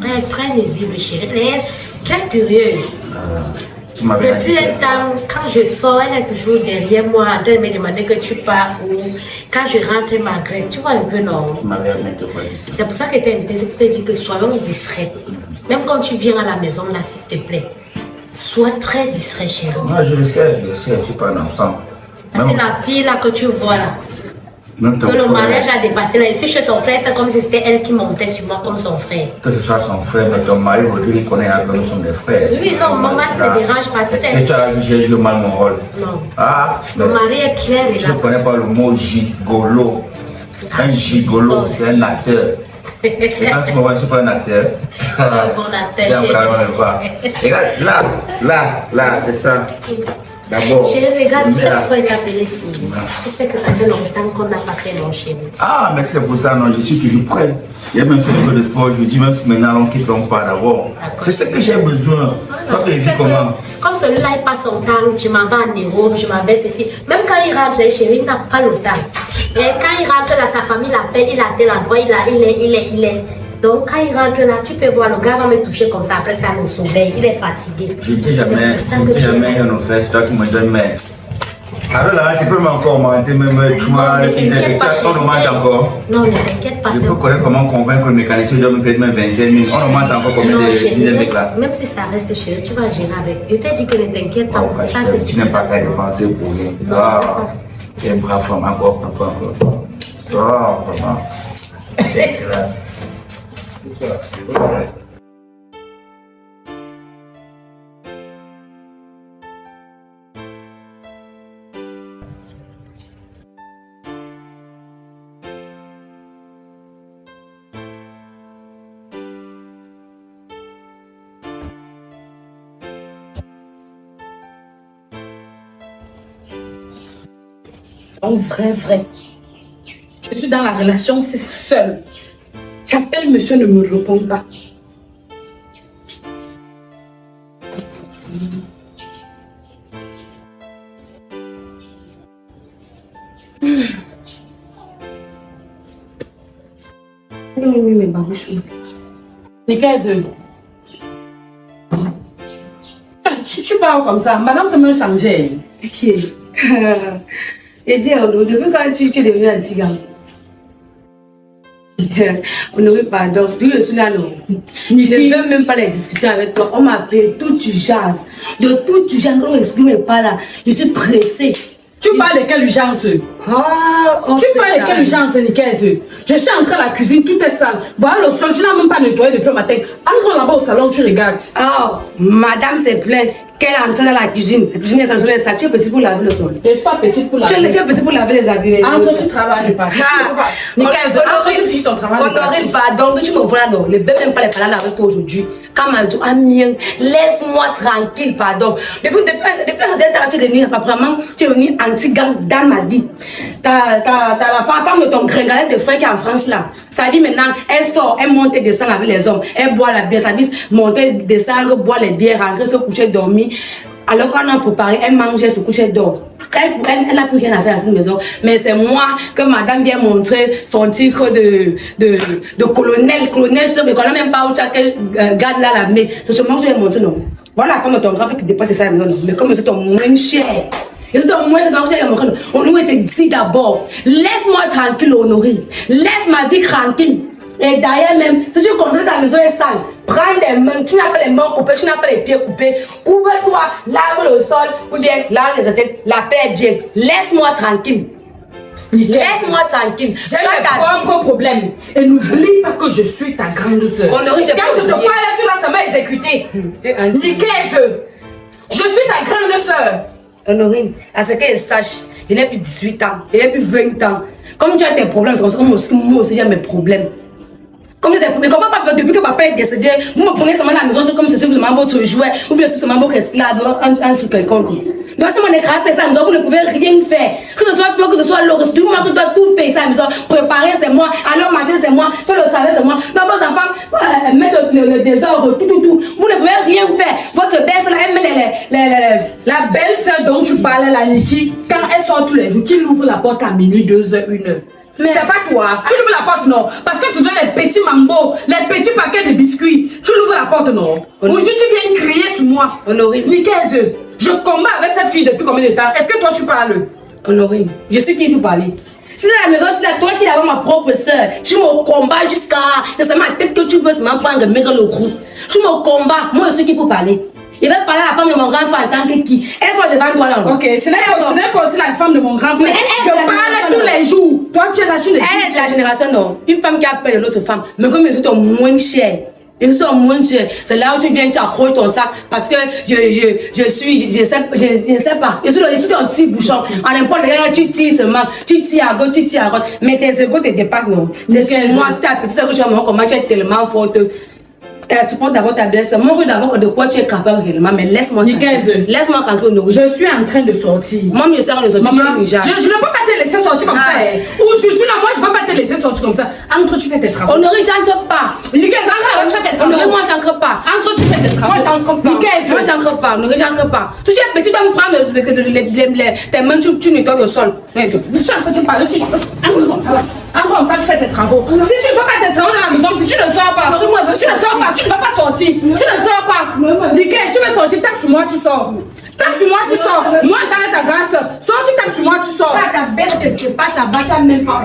Elle est très nuisible, chérie. Elle est très curieuse.
Tu m'avais
Depuis
dit
un temps, quand je sors, elle est toujours derrière moi en train de me demander que tu pars où. Quand je rentre, elle m'agresse. Tu vois un peu, non?
Tu m'avais maintes fois dit ça.
C'est pour ça que tu es invité, c'est pour te dire que soyons discrets. Même quand tu viens à la maison, là, s'il te plaît, sois très discret, chérie.
Moi, je le sais, je suis pas un enfant.
C'est la fille là que tu vois là.
Même ton
Que le
frère,
mariage a dépassé là. Ici chez son frère, fait comme si c'était elle qui montait sur moi comme son frère.
que ce soit son frère, mais ton mari aujourd'hui, il connaît que nous sommes des frères.
Oui, non, mon mari ne me dérange pas, tu
Est-ce
sais.
que tu as vu, j'ai joué mal mon rôle?
Non.
Ah, mais
Mon mari est clair et
tu ne
là.
connais pas le mot gigolo. Un gigolo, c'est un acteur. Et quand tu me vois, je ne suis pas un acteur.
Tu es un bon acteur,
J'aime
chérie.
vraiment le voir. Regarde, là, c'est ça. D'abord.
Chérie, regarde, tu sais
mais là-
pourquoi il t'a appelé Sylvie. Tu sais que ça fait longtemps qu'on n'a pas fait long chérie.
Ah, mais c'est pour ça, non, je suis toujours prêt. J'ai même fait un peu de sport, je me dis, même si maintenant on ne quitte pas d'abord. C'est ce que j'ai besoin. Toi, tu
C'est
vis
que,
comment?
comme celui-là, il passe son temps, je m'en vais en Europe, je m'en vais ceci. Même quand il rentre, chérie, il n'a pas le temps. Et quand il rentre là, sa famille l'appelle, il a tel endroit, il est. Donc quand il rentre là, tu peux voir, le gars va me toucher comme ça, après ça nous sommeil, il est fatigué.
Je ne dis jamais un offert, c'est toi qui me donnes, mais. Alors là, je peux encore mentir, même toi, on nous ment encore.
Non, ne t'inquiète pas.
Je peux connaître comment convaincre le mécanicien de me payer même 25 000. On nous ment encore combien
Non,
de
chérie,
dizaines de là.
même si ça reste chérie, tu vas gérer avec. Je t'ai dit que ne t'inquiète pas,
Oh, bah,
ça c'est
tu n'aimes pas qu'à dépenser pour rien. Ah, tu es une brave femme, encore. Oh, vraiment. C'est excellent.
Donc, vrai. Je suis dans la relation, c'est seul. J'appelle monsieur, ne me répond pas. Oui, mais babouche. Mais qu'est-ce que tu parles comme ça, madame, ça m'a changé.
Ok. Et dis, depuis quand tu es devenu un petit gars? Honoré, pardon. D'où je suis là, non. Je ne veux même pas les discussions avec toi. On m'appelle toute urgence. De toute urgence, on m'exprime pas là. Je suis pressée.
Tu parles de quelle urgence?
Ah,
Tu parles de quelle urgence, Nicaise? Je suis entrée à la cuisine, tout est sale. Voilà le sol, tu n'as même pas nettoyé depuis le matin. Entre là-bas au salon, tu regardes.
Oh, madame s'est plainte qu'elle est entrée dans la cuisine. La cuisine est sans soleil, ça. Tu es petit pour laver le sol.
Je ne suis pas petite pour la
Tu es petit pour laver les habits.
Entre, tu travailles de partout. Nicaise, entre, tu finis ton travail de partout.
Honoré, pardon, que tu me vois là, non. Ne veux même pas les parler avec toi aujourd'hui. Quand m'a dit, ah mien, laisse-moi tranquille, pardon. Depuis ce dernier temps, tu es devenu, apparemment, tu es devenu anti-gang dans ma vie. T'as la femme de ton gringalet de frère qui est en France là. Sa vie maintenant, elle sort, elle monte et descend avec les hommes. Elle boit la bière, sa vie, monter, descendre, boire les bières, rentrer, se coucher, dormir. Alors qu'on a préparé, elle mange, elle se couche, elle dort. Elle n'a plus rien à faire à cette maison. Mais c'est moi que madame vient montrer son titre de colonel. Colonel, je ne connais même pas où tu as quel garde là la main. C'est seulement que je vais montrer, non. Voilà la femme de ton grand qui dépasse ça, non. Mais comme c'est ton moins cher. Et c'est ton moins cher, on nous était dit d'abord, laisse-moi tranquille, Honoré. Laisse ma vie tranquille. Et d'ailleurs même, si tu constates que ta maison est sale, prends des mains, tu n'as pas les mains coupées, tu n'as pas les pieds coupés, coupe-toi, lave le sol, ou bien lave les têtes, la paix est bien. Laisse-moi tranquille. Laisse-moi tranquille.
J'ai mes propres problèmes. Et n'oublie pas que je suis ta grande soeur.
Honoré,
quand je te parle, tu dois seulement exécuter. Nicaise, je suis ta grande soeur.
Honorine, à ce qu'elle sache, il n'a plus 18 ans, il n'a plus 20 ans. Comme tu as tes problèmes, c'est comme ça que moi aussi j'ai mes problèmes. Comme tu as des problèmes, comment papa, depuis que papa est décédé, vous me prenez seulement à la maison, c'est comme si c'était seulement votre jouet, ou bien c'est seulement votre esclave, un truc quelconque. Donc si on est grave, ça, vous ne pouvez rien faire. Que ce soit toi, que ce soit l'autre, c'est moi qui dois tout faire ça à la maison. Préparer, c'est moi, alors manger, c'est moi, faire le travail, c'est moi. Donc vos enfants, mettre le désordre, tout. Vous ne pouvez rien faire. Votre belle-sœur, elle met
La belle-sœur dont tu parles, la Niki, quand elle sort tous les jours, qu'il ouvre la porte à minuit, 2h, 1h. Mais c'est pas toi. Tu ouvres la porte, non? Parce que tu donnes les petits mambos, les petits paquets de biscuits. Tu ouvres la porte, non? Aujourd'hui, tu viens crier sur moi.
Honorine.
Nicaise, je combats avec cette fille depuis combien de temps? Est-ce que toi, tu parles?
Honorine, je suis qui pour parler? Si dans la maison, c'est toi qui es ma propre soeur. Je suis au combat jusqu'à. C'est ma tête que tu veux seulement prendre le le roux. Je suis au combat. Moi, je suis qui pour parler? Il va parler à la femme de mon grand frère en tant que qui? Elle soit devant toi là.
Ok, ce n'est pas aussi la femme de mon grand frère.
Mais elle,
je parle tous les jours. Toi, tu es là, tu le dis.
Elle est de la génération, non. Une femme qui a peur de l'autre femme. Mais comme ils sont moins chers. Ils sont moins chers. C'est là où tu viens, tu accroches ton sac. Parce que je sais pas. Je suis un petit bouchon. En n'importe quel tu tires seulement. Tu tires à gauche, tu tires à droite. Mais tes égos te dépassent, non. C'est moi, c'est ta petite sœur que je vois comment tu es tellement forte. Elle supporte d'abord ta blessure. Montre d'abord de quoi tu es capable réellement. Mais laisse-moi tranquille. Laisse-moi tranquille.
Je suis en train de sortir.
Moi, je suis en train de sortir.
Maman, je ne peux pas te laisser sortir comme ça. Aujourd'hui, là, moi, je ne vais pas te laisser sortir comme ça. Entre, tu fais tes travaux.
Honoré, j'entre pas.
Nicaise, entre, tu fais tes travaux.
Honoré, moi, j'entre pas.
Entre, tu fais tes travaux.
Moi, j'entre pas.
Nicaise,
moi, j'entre pas. Honoré, j'entre pas. Tu es petit, tu dois me prendre tes mains, tu nettoies le sol.
Je suis en train de parler. Entre comme ça. Entre comme ça, tu fais tes travaux. Si tu ne fais pas tes travaux dans la maison, si tu ne sors pas, tu ne sors pas, tu ne vas pas sortir. Tu ne sors pas. Nicaise, tu veux sortir, tape sur moi, tu sors. Tape sur moi, tu sors. Moi, dans ta grâce, sors, tu tapes sur moi, tu sors.
Ta bête te passe à battre même pas.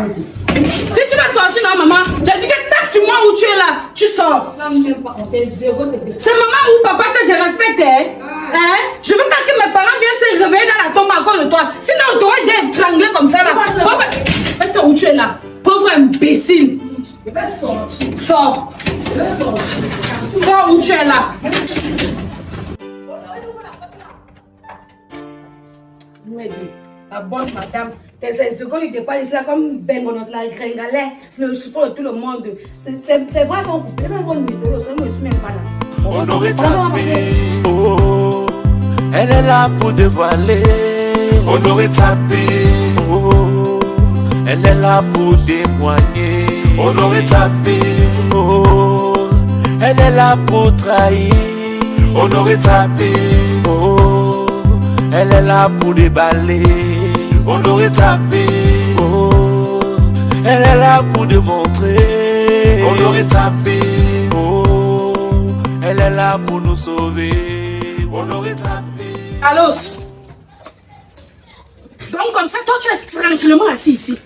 Si tu veux sortir, non, maman, j'ai dit que tape sur moi où tu es là, tu sors. C'est maman ou papa que je respecte, hein? Je veux pas que mes parents viennent se réveiller dans la tombe à cause de toi. Sinon, toi, j'ai étranglé comme ça là. Est-ce que où tu es là? Pauvre imbécile. Je vais sortir. Sors. Je vais sortir. Sors où tu es là.
La bonne madame, tes secondes, ils te parlent ici comme Bengonos, la gringalet, c'est le chauffeur de tout le monde. C'est vrai, son coupé, même bon mytholo, je ne suis même pas là.
Honoré Tapi, oh, elle est là pour dévoiler. Honoré Tapi, oh, elle est là pour témoigner. Honoré Tapi, oh, elle est là pour trahir. Honoré Tapi, oh, elle est là pour déballer. Honoré Tapi, oh, elle est là pour démontrer. Honoré Tapi, oh, elle est là pour nous sauver. Honoré Tapi.
Allô? Donc comme ça, toi tu es tranquillement assis ici.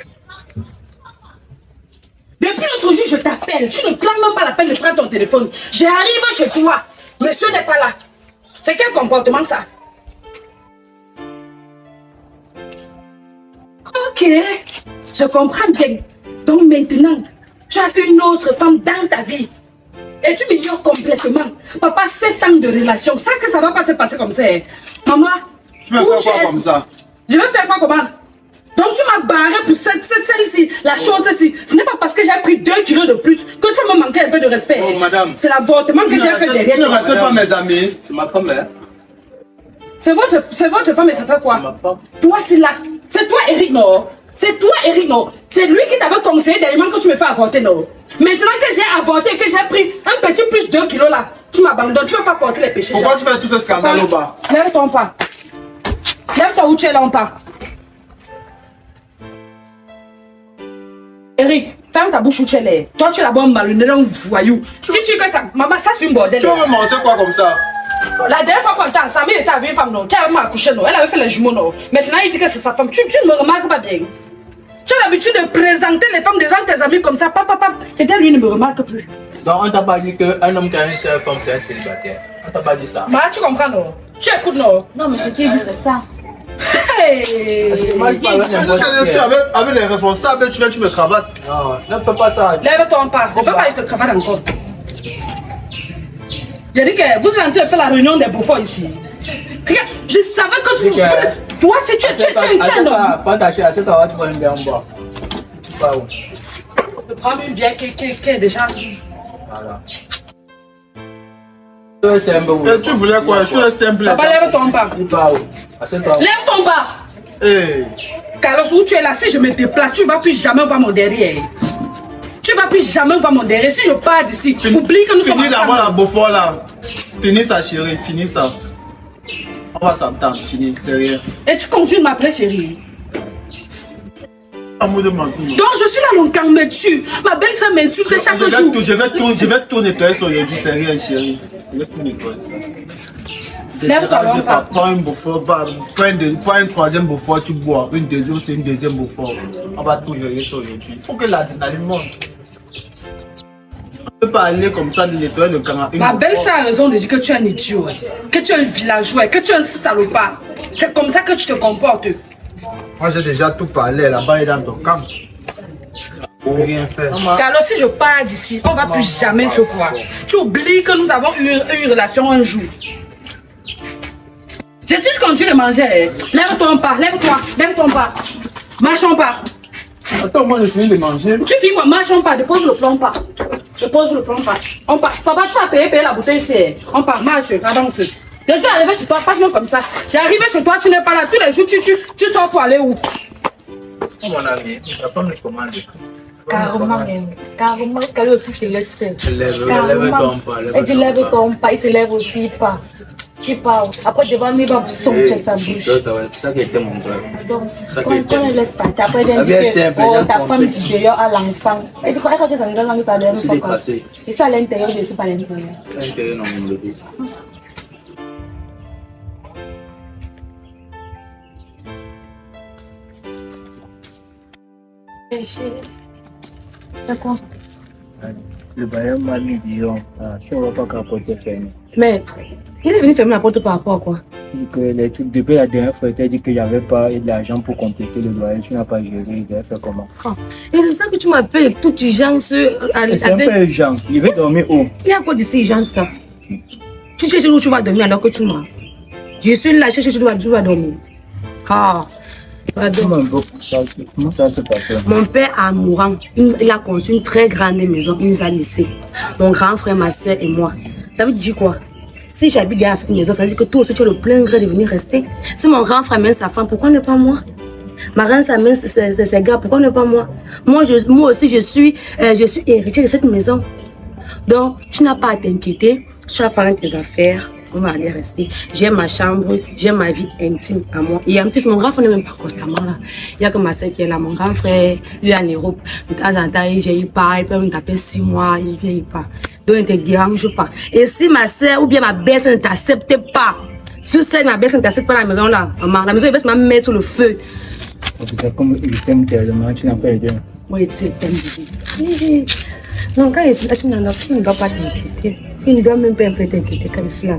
Depuis l'autre jour, je t'appelle. Tu ne prends même pas la peine de prendre ton téléphone. J'arrive chez toi. Monsieur n'est pas là. C'est quel comportement ça? Ok, je comprends bien. Donc maintenant, tu as une autre femme dans ta vie. Et tu m'ignores complètement. Papa, 7 ans de relation. Ça que ça va pas se passer comme ça. Hein. Maman,
tu veux faire quoi comme ça?
Je vais faire quoi comment? Donc tu m'as barré pour celle-ci, la chose-ci. Ce n'est pas parce que j'ai pris 2 kilos de plus que tu vas me manquer un peu de respect.
Oh madame.
C'est l'avortement que j'ai fait derrière.
Tu ne respectes pas mes amis. C'est ma femme, hein?
C'est votre femme et ça fait quoi?
C'est ma femme.
Toi, c'est là. C'est toi, Eric, non? C'est toi, Eric, non? C'est lui qui t'avait conseillé dernièrement que tu me fais avorter, non? Maintenant que j'ai avorté, que j'ai pris un petit plus 2 kilos là, tu m'abandonnes, tu ne vas pas porter les péchés.
Pourquoi tu fais tout ce scandale au bas?
Lève-toi pas. Lève-toi où tu es là en pas. Eric, ferme ta bouche où tu es là. Toi, tu es là-bas malhonnête, un voyou. Si tu veux que ta maman, ça c'est une bordel.
Tu veux me mentir quoi comme ça?
La dernière fois qu'on était ensemble, il était avec une femme, non, qui avait accouché, non. Elle avait fait les jumeaux, non. Maintenant, il dit que c'est sa femme. Tu ne me remarques pas bien. Tu as l'habitude de présenter les femmes devant tes amis comme ça, papa. Et lui ne me remarque plus.
Donc, on t'a pas dit qu'un homme qui a une seule femme, c'est un célibataire. On t'a pas dit ça.
Bah, tu comprends, non? Tu écoutes, non?
Non, mais ce qu'il dit, c'est ça.
Hey!
Moi, je parle avec les responsables, tu viens, tu me cravates. Non, ne fais pas ça.
Lève-toi pas. Ne fais pas, je te cravate encore. J'ai dit que vous êtes en train de faire la réunion des beaux-forts ici. Regarde, je savais que tu... Toi, si tu es non.
Pas d'acheter, assieds-toi, tu prends une bière en bois. Tu pars où?
Je prends une bière qui est déjà...
Voilà. Tu voulais quoi? Je suis simple.
Papa, lève-toi pas.
Tu pars où? Assieds-toi.
Lève-toi pas.
Hey.
Carlos, où tu es là, si je me déplace, tu ne vas plus jamais voir mon derrière. Tu ne vas plus jamais voir mon derrière. Si je pars d'ici, oublie que nous sommes ensemble.
Finis d'abord la Beaufort là. Finis ça, chérie. Finis ça. On va s'entendre. Fini. C'est rien.
Et tu continues de m'appeler chérie.
Amour de mentir.
Donc je suis là longtemps, on me tue. Ma belle-sœur m'insulte chaque jour.
Je vais tout nettoyer sur aujourd'hui, c'est rien, chérie. Je vais tout nettoyer ça.
Lève-toi, on part.
Pas un beaufort, pas un troisième beaufort, tu bois. Une deuxième, c'est une deuxième beaufort. On va tout gérer ça aujourd'hui. Il faut que l'adrénaline monte. On ne peut pas aller comme ça de nettoyer le canard.
Ma belle-sœur a raison de dire que tu es un idiot, que tu es un villageois, que tu es un salopard. C'est comme ça que tu te comportes.
Moi j'ai déjà tout parlé, là-bas et dans ton camp. Rien faire.
Alors si je pars d'ici, on ne va plus jamais se voir. Tu oublies que nous avons eu une relation un jour. J'ai dit je continue de manger. Lève-toi pas, lève-toi pas. Marchons pas.
Attends, moi je finis de manger.
Tu finis quoi? Marchons pas, dépose le plomb pas. Dépose le plomb pas. On part. Papa, tu vas payer la bouteille ici. On part, marche, pardon. Je suis arrivé chez toi, passe-moi comme ça. J'ai arrivé chez toi, tu n'es pas là. Tous les jours, tu sors pour aller où?
Mon ami, tu vas pas me commander.
Carrément, Kali aussi se laisse faire.
Lève-toi pas.
Et tu lèves-toi pas, il se lève aussi pas. Qui parle. Après, devant lui, il va songer sa bouche.
C'est ça qui était mon frère.
Donc, quand elle laisse partir, après, elle dit que ta femme dit d'ailleurs à l'enfant. Et tu crois que ça nous a lancé à l'intérieur? Et ça à l'intérieur, je ne suis pas à l'intérieur.
À l'intérieur, non, mon bébé.
C'est quoi?
Le bailleur m'a mis, disons, tu ne vas pas capoter fermer.
Mais, il est venu fermer la porte par rapport à quoi?
Depuis la dernière fois, il t'a dit que j'avais pas l'argent pour compléter le loyer. Tu n'as pas géré, il devait faire comment?
Et c'est ça que tu m'appelles toute urgence.
C'est un peu urgent. Il veut dormir où?
Il y a quoi de si urgent ça? Tu cherches où tu vas dormir alors que tu m'as. Je suis là, je cherche où tu vas dormir. Ah, pardon.
Comment ça se passe?
Mon père, en mourant, il a construit une très grande maison. Il nous a laissé. Mon grand frère, ma soeur et moi. Ça veut dire quoi? Si j'habite dans cette maison, ça veut dire que toi aussi tu as le plein gré de venir rester. Si mon grand frère mène sa femme, pourquoi ne pas moi? Ma reine, ça mène ses gars, pourquoi ne pas moi? Moi aussi, je suis héritier de cette maison. Donc, tu n'as pas à t'inquiéter. Tu vas prendre tes affaires. On va aller rester. J'ai ma chambre, j'ai ma vie intime à moi. Et en plus, mon grand frère n'est même pas constamment là. Il y a que ma soeur qui est là. Mon grand frère, lui en Europe. De temps en temps, il vient pas. Il peut me taper 6 mois. Il vient pas. Donc, il ne te dérange pas. Et si ma soeur ou bien ma belle-soeur ne t'accepte pas, si ma belle-soeur ne t'accepte pas dans la maison là, maman, la maison, il va se mettre sur le feu.
C'est comme il t'aime tellement, tu n'as pas aidé.
Oui, tu t'aimes. Non, quand il est là, tu ne dois pas t'inquiéter. Tu ne dois même pas t'inquiéter comme cela.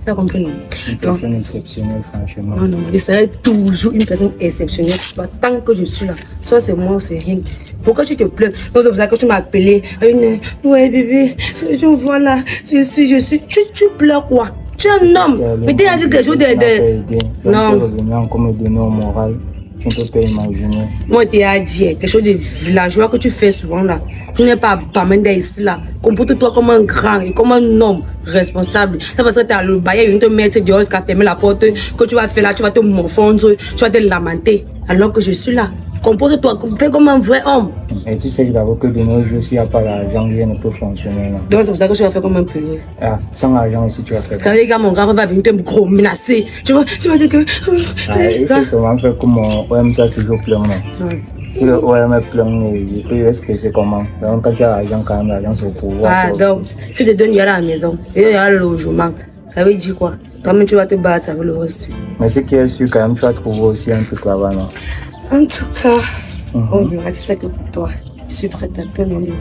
Tu as compris, non?
Une personne exceptionnelle, franchement.
Non, non, je serai toujours une personne exceptionnelle. Tant que je suis là, soit c'est moi ou c'est rien. Pourquoi tu te plains? C'est pour ça que tu m'as appelé. Ouais, bébé, tu vois là, je suis. Tu pleures quoi? Tu es un homme. Mais tu as dit quelque chose de.
Non. Comme donner au moral, tu ne peux pas imaginer.
Moi, tu as dit quelque chose de villageois que tu fais souvent là. Tu n'es pas Bamenda ici là. Comporte-toi comme un grand et comme un homme responsable. C'est parce que tu as le bail, il vient te mettre dehors, qui a fermé la porte. Que tu vas faire là, tu vas te morfondre, tu vas te lamenter. Alors que je suis là. Comporte-toi, fais comme un vrai homme.
Et tu sais d'abord que de nos jours, s'il n'y a pas l'argent, rien ne peut fonctionner. Non?
Donc c'est pour ça que tu vas faire comme un peu.
Ah, sans argent aussi, tu vas faire.
Quand les gars, mon grand va venir te gros menacer. Tu vas dire que.
Il faut souvent faire comme OM, ça toujours plein. Si le OM est plein, il peut rester comment? Donc quand tu as l'argent, quand même, l'argent c'est au pouvoir.
Ah, donc, si tu te donnes, il y a la maison, et il y a le logement. Ça veut dire quoi? Toi-même, tu vas te battre avec le reste.
Mais ce qui est sûr, quand même, tu vas trouver aussi un truc là-bas, non?
En tout cas, on verra, tu sais que pour toi, je suis prête à te nommer.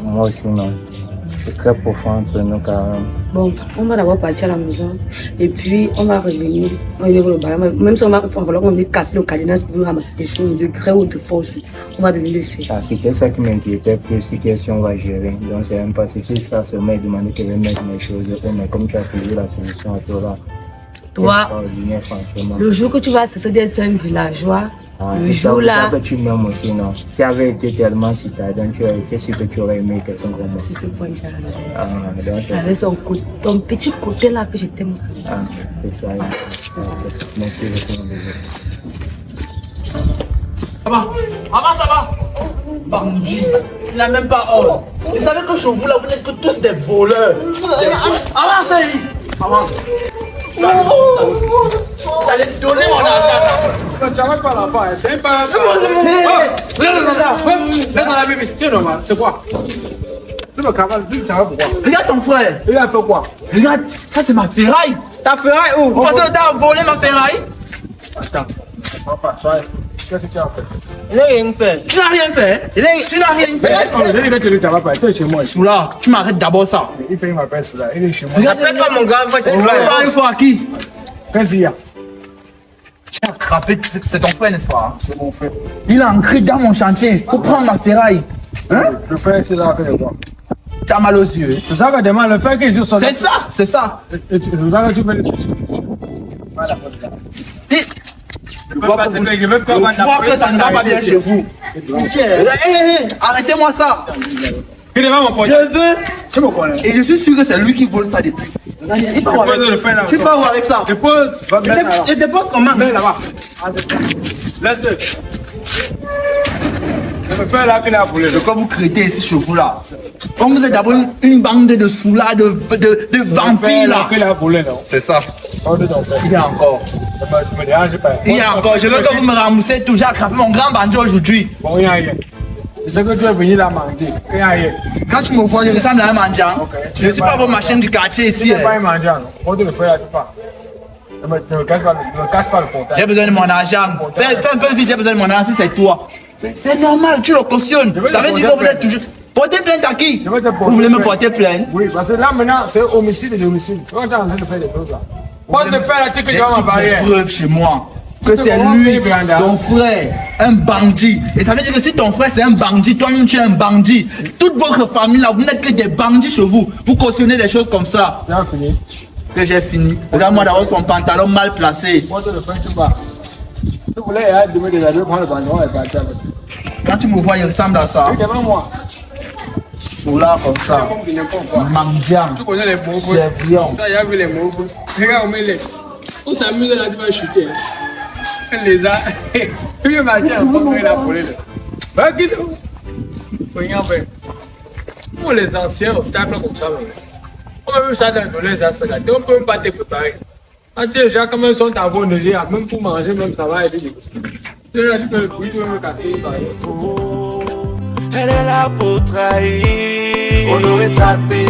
Moi aussi, non. C'est très profond entre nous, quand même.
Bon, on va d'abord partir à la maison, et puis on va revenir. On va venir le bail. Même si on va casser le cadenas pour ramasser des choses de gré ou de force, on va venir le faire.
Ah, c'était ça qui m'inquiétait plus, c'est si on va gérer. Donc, c'est même pas si ça se met demander qu'elle va mettre mes choses. Mais comme tu as trouvé la solution à toi là,
toi, le jour que tu vas cesser d'être un villageois, le jour là.
C'est ça que tu m'aimes aussi, non? Si tu avais été tellement citadin, tu es sûr que tu aurais aimé quelqu'un comme moi.
Si c'est pas déjà là. Ça avait ton petit côté là que je t'aime.
Ah, c'est ça. Merci beaucoup, mon bébé.
Ça va? Ça va? Bandit, tu n'as même pas honte. Vous savez que chez vous là, vous n'êtes que tous des voleurs. Avance, avance. Vous allez donner mon argent.
pas l'enfant, c'est pas... Regarde ça, laisse la bébé, c'est normal, c'est quoi? Tu me cavales, tu sais pourquoi?
Regarde ton frère.
Il a fait quoi?
Regarde, ça c'est ma ferraille. Ta ferraille où? Vous pensez que t'as volé ma ferraille?
Attends, papa, qu'est-ce que tu as fait?
Il n'a rien fait.
Tu n'as rien fait. Tu n'as rien fait.
Je vais te dire, tu vas pas, tu es chez moi.
Soula, tu m'arrêtes d'abord ça.
Il fait ma pelle Soula, il est chez moi.
Appelle-toi mon grand frère, c'est
Tu parles une fois à qui?
Qu'est-ce qu'il y a?
Tu as attrapé, c'est ton frère, n'est-ce pas?
C'est mon frère.
Il est entré dans mon chantier pour prendre ma ferraille. Hein?
Le frère, c'est là que je vois.
Tu as mal aux yeux.
C'est ça que demande le frère qui est sur son...
C'est ça, c'est ça.
Et tu fais le... Voilà,
Je vois que ça ne va pas bien chez vous. Arrêtez-moi ça.
Il est pas mon pote.
Je veux.
Tu me connais.
Et je suis sûr que c'est lui qui vole ça depuis. Il part où avec... Tu pars où avec ça?
Dépose.
Je dépose comment?
Mets là-bas. Laisse-le. Je me fais là qu'il a volé.
De quoi vous crétez ici chez vous là? Comme vous êtes d'abord une bande de soulas, de vampires là.
Qu'il a volé, non?
C'est ça.
Il y a encore. Je me dérange pas.
Il y a encore. Je veux que vous me remboursez tout. J'ai attrapé mon grand bandit aujourd'hui.
Bon, il y a rien. Je sais que tu es venu là manger. Il y a rien.
Quand tu me vois, je ressemble à un mendiant. Je ne suis pas votre machine du quartier ici.
Tu n'es pas un mendiant, non? On te le fait là, tu pars. Ne me casse pas le portail.
J'ai besoin de mon argent. Fais un peu vite, j'ai besoin de mon argent si c'est toi. C'est normal, tu le cautionnes. Ça veut dire que vous êtes toujours... Porter plainte à qui? Vous voulez me porter plainte?
Oui, parce que là maintenant, c'est homicide et domicile. Tu vas en train de faire des choses là. Pas de faire la tique que tu vas ma barrière.
Preuve chez moi que c'est lui, ton frère, un bandit. Et ça veut dire que si ton frère c'est un bandit, toi-même tu es un bandit. Toute votre famille là, vous n'êtes que des bandits chez vous. Vous cautionnez des choses comme ça.
J'ai fini.
Que j'ai fini. Regarde-moi d'avoir son pantalon mal placé.
Moi, le faire, tu vas. Tu voulais demain des amis prendre le pantalon et partir avec.
Quand tu me vois, il ressemble à ça.
Oui, devant moi.
Soula comme ça. Mandiam.
Tu connais les mots.
Servion.
Tu as vu les mots. Regarde, on met les. On s'amuse là, tu vas chuter. Les a. Tu veux marcher en forme de la volée. Va quitter. Faut rien faire. Pour les anciens, on tape comme ça. On va même ça dans les assaillants. On ne peut pas te préparer. Quand tu es déjà comme un son abonné, même pour manger, même ça va aider. Tu peux le bruit, tu peux me casser.
Elle est là pour trahir, on aurait tapé.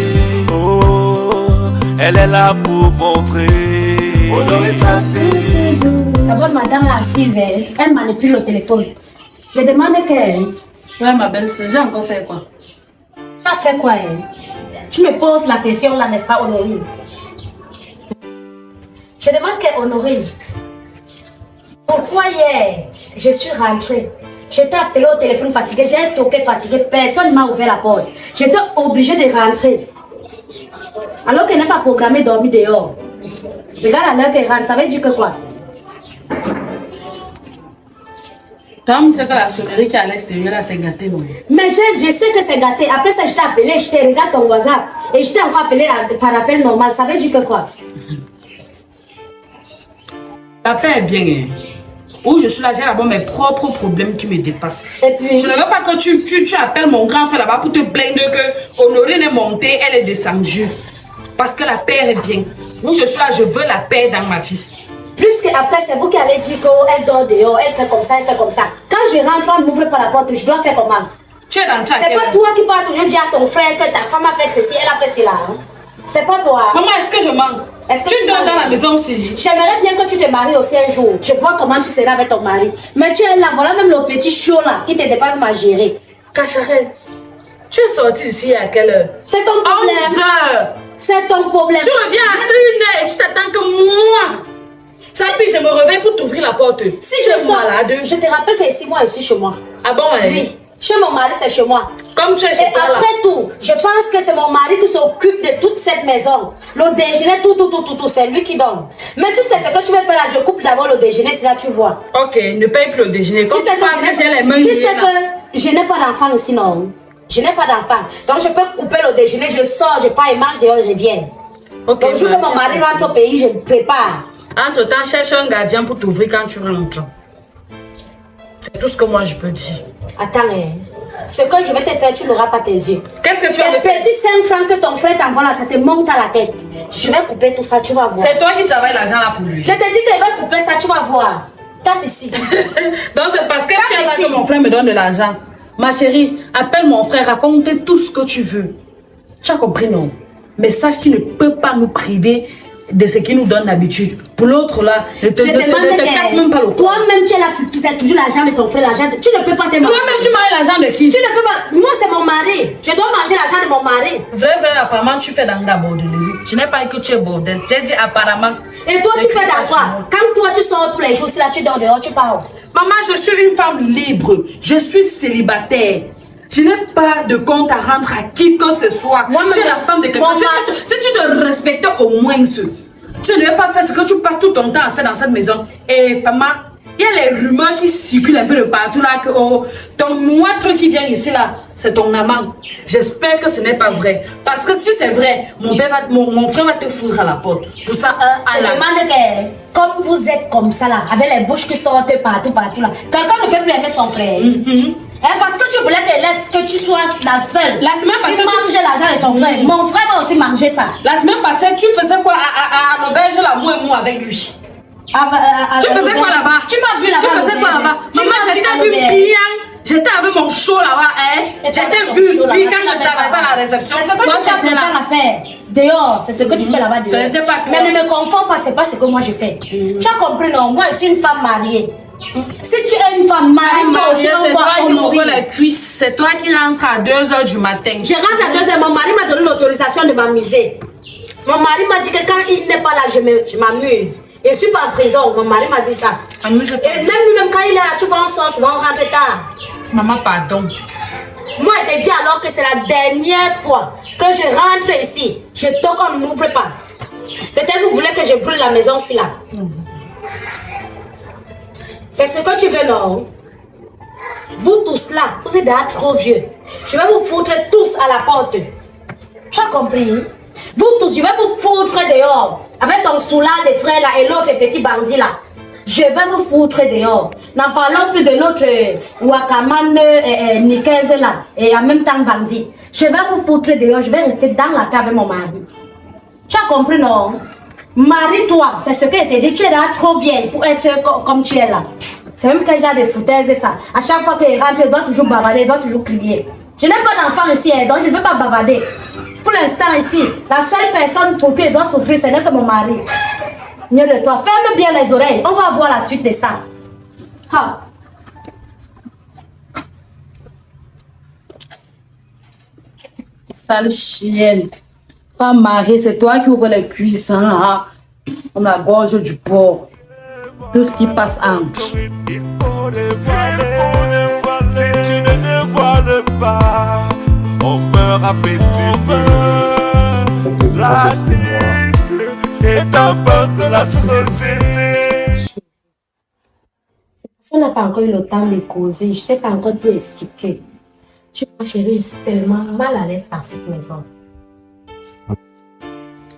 Oh, elle est là pour montrer, on aurait tapé.
D'abord, madame là assise, elle manipule le téléphone. Je demande qu'elle.
Ouais, ma belle-sœur, j'ai encore fait quoi?
Ça fait quoi, hein? Tu me poses la question là, n'est-ce pas, Honorine? Je demande qu'elle, Honorine. Pourquoi hier, je suis rentrée? J'étais appelée au téléphone fatiguée, j'ai toqué fatiguée, personne ne m'a ouvert la porte. J'étais obligée de rentrer. Alors qu'elle n'est pas programmée dormir dehors. Regarde à l'heure qu'elle rentre, ça veut dire que quoi?
Tom, c'est que la sonnerie qui est à l'extérieur là, c'est gâté, non?
Mais je sais que c'est gâté. Après ça, je t'ai appelé, je t'ai regardé ton WhatsApp. Et je t'ai encore appelé par appel normal. Ça veut dire que quoi?
La paix est bien, hein? Où je suis là, j'ai d'abord mes propres problèmes qui me dépassent.
Et puis...
Je ne veux pas que tu appelles mon grand frère là-bas pour te plaindre que Honorine est montée, elle est descendue. Parce que la paix est bien. Où je suis là, je veux la paix dans ma vie.
Puisque après, c'est vous qui allez dire qu'elle dort dehors, elle fait comme ça, elle fait comme ça. Quand je rentre, on n'ouvre pas la porte, je dois faire comment?
Tu es dans ta
C'est pas toi qui parles toujours dire à ton frère que ta femme a fait ceci, elle a fait cela. Hein? C'est pas toi.
Maman, est-ce que je manque? Tu dors dans la maison aussi?
J'aimerais bien que tu te maries aussi un jour. Je vois comment tu seras avec ton mari. Mais tu es là, voilà même le petit chaud là qui te dépasse ma gérée.
Cacharel, tu es sorti ici à quelle heure?
C'est ton problème.
11 heures.
C'est ton problème.
Tu reviens à 1 heure et tu t'attends que moi. Ça puis je me réveille pour t'ouvrir la porte.
Si je sors, je te rappelle que ici, moi, je suis chez moi.
Ah bon, hein?
Oui. Chez mon mari, c'est chez moi.
Comme tu es chez
toi. Et
là.
après tout, je pense que c'est mon mari qui s'occupe de toute cette maison. Le déjeuner, tout, c'est lui qui donne. Mais si c'est ce que tu veux faire là, je coupe d'abord le déjeuner, c'est là tu vois.
Ok, ne paye plus le déjeuner. Comme tu penses que j'ai les mains.
Tu sais que je n'ai pas d'enfant ici, non? Je n'ai pas d'enfant. Donc je peux couper le déjeuner, je sors, je pars et mange dehors, je reviens. Okay, le jour que mon mari rentre au pays, je me prépare.
Entre-temps, cherche un gardien pour t'ouvrir quand tu rentres. C'est tout ce que moi je peux dire.
Attends, ce que je vais te faire, tu n'auras pas tes yeux.
Qu'est-ce que tu as fait?
Les petits 5 francs que ton frère t'envoie là, ça te monte à la tête. Je vais couper tout ça, tu vas voir.
C'est toi qui travailles l'argent là pour lui.
Je te dis que je vais couper ça, tu vas voir. Tape ici.
Donc c'est parce que tu es là que mon frère me donne de l'argent. Ma chérie, appelle mon frère, raconte tout ce que tu veux. Tu as compris, non? Mais sache qu'il ne peut pas nous priver de ce qu'il nous donne d'habitude. Pour l'autre là, ne te casse même pas le corps.
Toi-même, tu es là, c'est toujours l'argent de ton frère, l'argent de... Tu ne peux pas te manger.
Toi-même, tu manges l'argent de qui?
Tu ne peux pas... Moi, c'est mon mari. Je dois manger l'argent de mon mari.
Vrai, apparemment, tu fais dans la bordelerie. Je n'ai pas dit que tu es bordel. J'ai dit apparemment.
Et toi, tu fais dans quoi? Quand toi, tu sors tous les jours, si là, tu dors dehors, tu pars.
Maman, je suis une femme libre. Je suis célibataire. Je n'ai pas de compte à rendre à qui que ce soit. Moi, tu es la femme de quelqu'un. Si tu te respectais au moins tu ne veux pas faire ce que tu passes tout ton temps à faire dans cette maison. Et maman, il y a les rumeurs qui circulent un peu de partout là que oh, ton truc qui vient ici là, c'est ton amant. J'espère que ce n'est pas vrai. Parce que si c'est vrai, mon frère va te foutre à la porte. Pour ça,
je demande que, comme vous êtes comme ça là, avec les bouches qui sortent partout là, quelqu'un ne peut plus aimer son frère. Parce que tu voulais que tu sois la seule.
La semaine passée,
tu mangeais l'argent de ton frère. Mon frère va aussi manger ça.
La semaine passée, tu faisais quoi à l'auberge là, moi avec lui? Tu faisais quoi là-bas?
Tu m'as vu là-bas.
Tu faisais quoi là-bas? Maman, j'étais vu bien. J'étais avec mon show là-bas, hein. J'étais vu quand je traversais la réception.
C'est ce que tu passes ton temps à faire. Dehors, c'est ce que tu fais là-bas dehors. Mais ne me confonds pas, c'est pas ce que moi je fais. Tu as compris, non? Moi, je suis une femme mariée. Si tu es une femme mariée,
c'est toi qui ouvre les cuisses. C'est toi qui rentres à 2h du matin.
Je rentre à 2h. Mon mari m'a donné l'autorisation de m'amuser. Mon mari m'a dit que quand il n'est pas là, je m'amuse. Et je suis pas en prison. Mon mari m'a dit ça. Et même lui-même, quand il est là, tu vois, on sort souvent, on rentre tard.
Maman, pardon.
Moi, je te dis alors que c'est la dernière fois que je rentre ici. Je toque, on ne m'ouvre pas. Peut-être vous voulez que je brûle la maison aussi là. C'est ce que tu veux, non? Vous tous là, vous êtes déjà trop vieux. Je vais vous foutre tous à la porte. Tu as compris? Vous tous, je vais vous foutre dehors. Avec ton soulard de frère là et l'autre petit bandit là. Je vais vous foutre dehors. N'en parlons plus de notre Wakaman Nikez là. Et en même temps bandit. Je vais vous foutre dehors. Je vais rester dans la cave avec mon mari. Tu as compris, non? Marie-toi, c'est ce que je t'ai dit. Tu es là trop vieille pour être comme tu es là. C'est même quel genre de foutaise c'est ça. À chaque fois qu'il rentre, il doit toujours bavarder, il doit toujours crier. Je n'ai pas d'enfant ici, donc je ne veux pas bavarder. Pour l'instant ici, la seule personne pour qui il doit souffrir, ce n'est que mon mari. Mieux de toi, ferme bien les oreilles. On va voir la suite de ça. Ha.
Sale chienne. Femme mariée, c'est toi qui ouvre les cuisses, hein, comme la gorge du porc. Tout ce qui passe en.
Il faut dévoiler. Si tu ne dévoiles pas, on meurt à petit peu. L'artiste est un peu de la société.
On n'a pas encore eu le temps de causer. Je t'ai pas encore tout expliqué. Tu vois, chérie, je suis tellement mal à l'aise dans cette maison.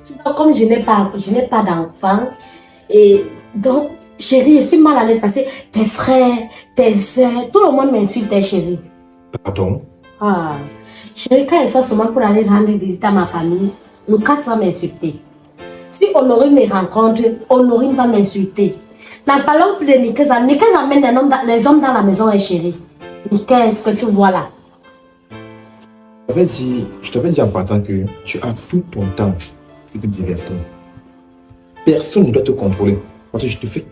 Tu vois, comme je n'ai pas d'enfant, et donc, chérie, je suis mal à l'aise parce que tes frères, tes soeurs, tout le monde m'insulte, chérie.
Pardon?
Ah, chérie, quand ils sont seulement pour aller rendre visite à ma famille, Lucas va m'insulter. Si Honorine me rencontre, Honorine va m'insulter. N'en parlons plus de Nikeza. Nikeza amène les hommes dans la maison, chérie. Nikeza, ce que tu vois là.
Je t'avais dit en partant que tu as tout ton temps pour te divertir. Personne ne doit te contrôler. Parce que je te fais.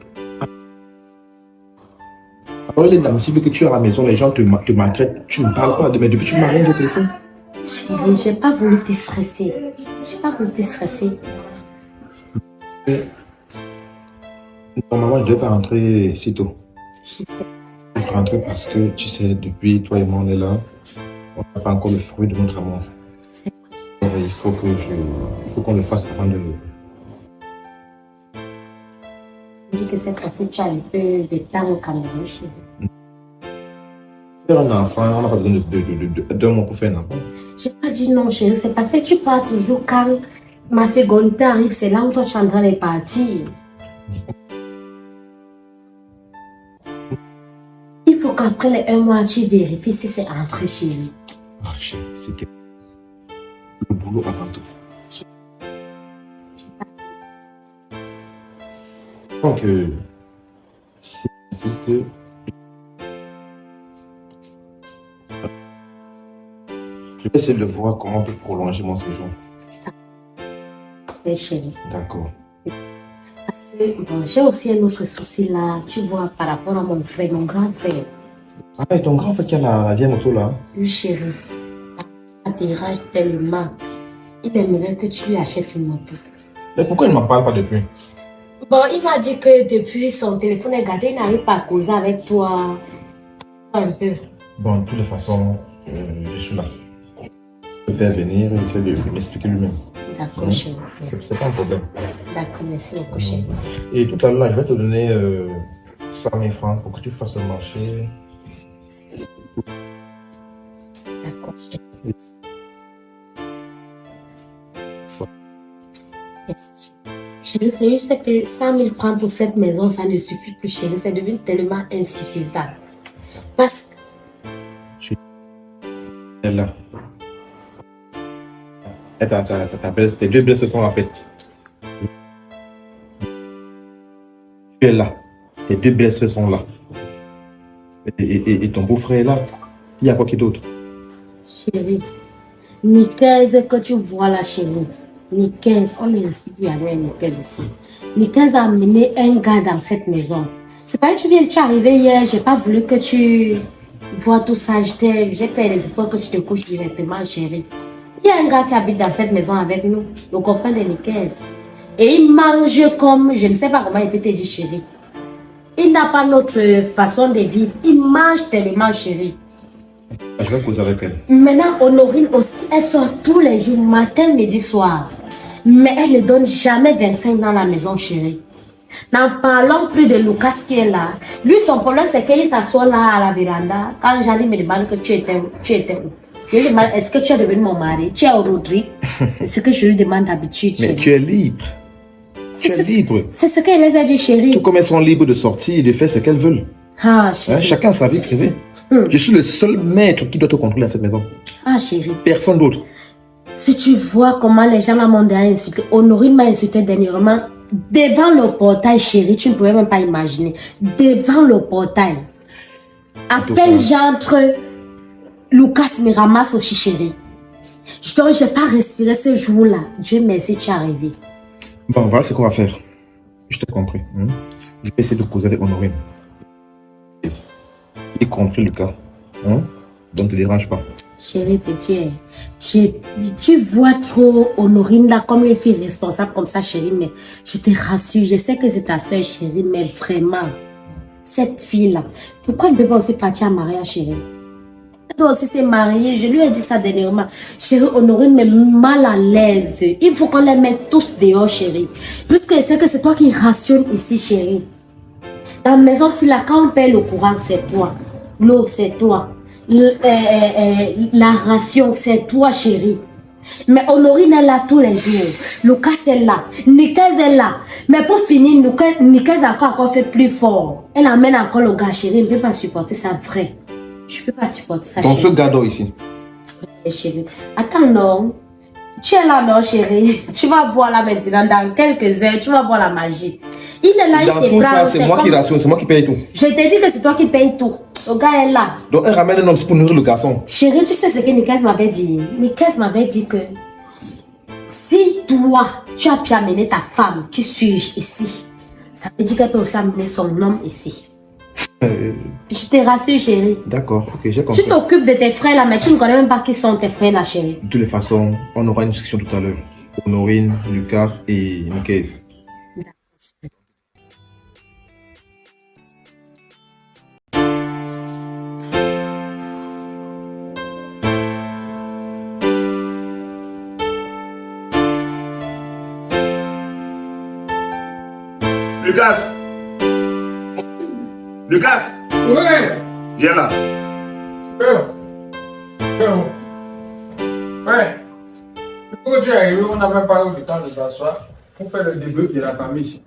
Alors, il est inadmissible que tu es à la maison, les gens te maltraitent. Tu ne parles pas de mais depuis que tu m'as rien au téléphone.
Chérie, j'ai pas voulu te stresser.
Normalement, je dois te rentrer si tôt.
Je sais.
Je vais rentrer parce que, tu sais, depuis toi et moi, on est là. On n'a pas encore le fruit de notre amour.
C'est vrai.
Il faut qu'on le fasse avant de...
Je dis que cette fois-ci, tu as un peu de temps au Cameroun, chérie.
Faire un enfant, on n'a pas besoin d'un mois pour faire un enfant.
J'ai pas dit non, chérie. C'est parce que tu pars toujours quand ma fécondité arrive. C'est là où toi, tu es en train de partir. Il faut qu'après les 1 mois, tu vérifies si c'est entré, chérie.
Ah, chérie, c'est que... Le boulot avant tout. Donc, j'insiste. Je vais essayer de voir comment on peut prolonger mon séjour.
Oui, chérie.
D'accord.
Parce que bon, j'ai aussi un autre souci là, tu vois, par rapport à mon frère, mon grand frère.
Ah, et ton grand frère qui a la vieille moto là?
Oui, chérie. Ça dérange tellement. Il aimerait que tu lui achètes une moto.
Mais pourquoi il ne m'en parle pas depuis?
Bon, il m'a dit que depuis son téléphone est gâté, il n'arrive pas à causer avec toi un peu.
Bon, de toutes les façons, je suis là. Je peux faire venir et essayer de m'expliquer lui-même.
D'accord, chérie.
C'est pas un problème.
D'accord, merci beaucoup, chérie.
Et tout à l'heure, je vais te donner 100 000 francs pour que tu fasses le marché.
D'accord, chérie. Chérie, c'est juste que 100 000 francs pour cette maison, ça ne suffit plus, chérie. C'est devenu tellement insuffisant. Parce que...
Elle est là. Tes deux blessures sont en fait. Tu es là. Tes deux blessures sont là. Et ton beau-frère est là. Il y a quoi qui d'autre?
Chérie, ni 15 que tu vois là, chérie. Ni 15, on ne respire plus avec ni 15 ici. Ni 15 a amené un gars dans cette maison. C'est pas que tu es arrivé hier, j'ai pas voulu que tu vois tout ça. J'ai fait les efforts que tu te couches directement, chérie. Il y a un gars qui habite dans cette maison avec nous, le copain de Nicaise. Et il mange comme, je ne sais pas comment il peut te dire, chérie. Il n'a pas notre façon de vivre. Il mange tellement, chérie.
Je vais causer avec elle.
Maintenant, Honorine aussi, elle sort tous les jours, matin, midi, soir. Mais elle ne donne jamais 25 dans la maison, chérie. N'en parlons plus de Lucas qui est là. Lui, son problème, c'est qu'il s'assoit là à la véranda. Quand Jali me demande que tu étais où? Je lui demande, est-ce que tu es devenu mon mari? Tu es au Rodrigue? C'est ce que je lui demande d'habitude, chérie.
Mais tu es libre. Tu es libre.
C'est ce qu'elle les a dit, chérie.
Tout comme elles sont libres de sortir et de faire ce qu'elles veulent.
Ah, chérie.
Hein, chacun a sa vie privée. Je suis le seul maître qui doit te contrôler à cette maison.
Ah, chérie.
Personne d'autre.
Si tu vois comment les gens m'ont insulté, Honorine m'a insulté dernièrement devant le portail, chérie, tu ne pouvais même pas imaginer. Devant le portail. À peine j'entre, Lucas me ramasse aussi, chérie. Donc, je n'ai pas respiré ce jour-là. Dieu merci, tu es arrivé.
Bon, voilà ce qu'on va faire. Je t'ai compris. Je vais essayer de causer avec Honorine. Yes. Y compris Lucas. Donc, ne te dérange pas.
Chérie, tu vois trop Honorine là comme une fille responsable comme ça, chérie, mais je te rassure, je sais que c'est ta soeur, chérie, mais vraiment, cette fille-là, pourquoi elle ne peut pas aussi partir en mariage, chérie? Elle doit aussi se marier, je lui ai dit ça dernièrement. Chérie, Honorine me met mal à l'aise. Il faut qu'on les mette tous dehors, chérie. Puisque je sais que c'est toi qui rationne ici, chérie. Dans la maison, si là, quand on paye le courant, c'est toi. L'eau, c'est toi. La ration, c'est toi, chérie. Mais Honorine est là tous les jours. Lucas est là. Nicaise est là. Mais pour finir, Nicaise a encore fait plus fort. Elle amène encore le gars, chérie. Je ne peux pas supporter ça, vrai. Je ne peux pas supporter ça.
Donc, ce gars ici.
Chérie. Attends, non. Tu es là, non, chérie. Tu vas voir là maintenant, dans quelques heures, tu vas voir la magie. Il est là, il se prend.
C'est moi qui rationne, c'est moi qui paye tout.
Je t'ai dit que c'est toi qui payes tout. Le gars est là.
Donc, elle ramène un homme pour nourrir le garçon.
Chérie, tu sais ce que Nicaise m'avait dit? Nicaise m'avait dit que si toi, tu as pu amener ta femme qui suis ici, ça veut dire qu'elle peut aussi amener son homme ici. Je te rassure, chérie.
D'accord, ok, j'ai compris.
Tu t'occupes de tes frères là, mais tu ne connais même pas qui sont tes frères là, chérie.
De toutes les façons, on aura une discussion tout à l'heure. Honorine, Lucas et Nicaise.
Lucas! Lucas!
Ouais!
Viens là.
Ouais. Quand tu es arrivé, on n'a même pas eu le temps de s'asseoir pour faire le début de la famille ici.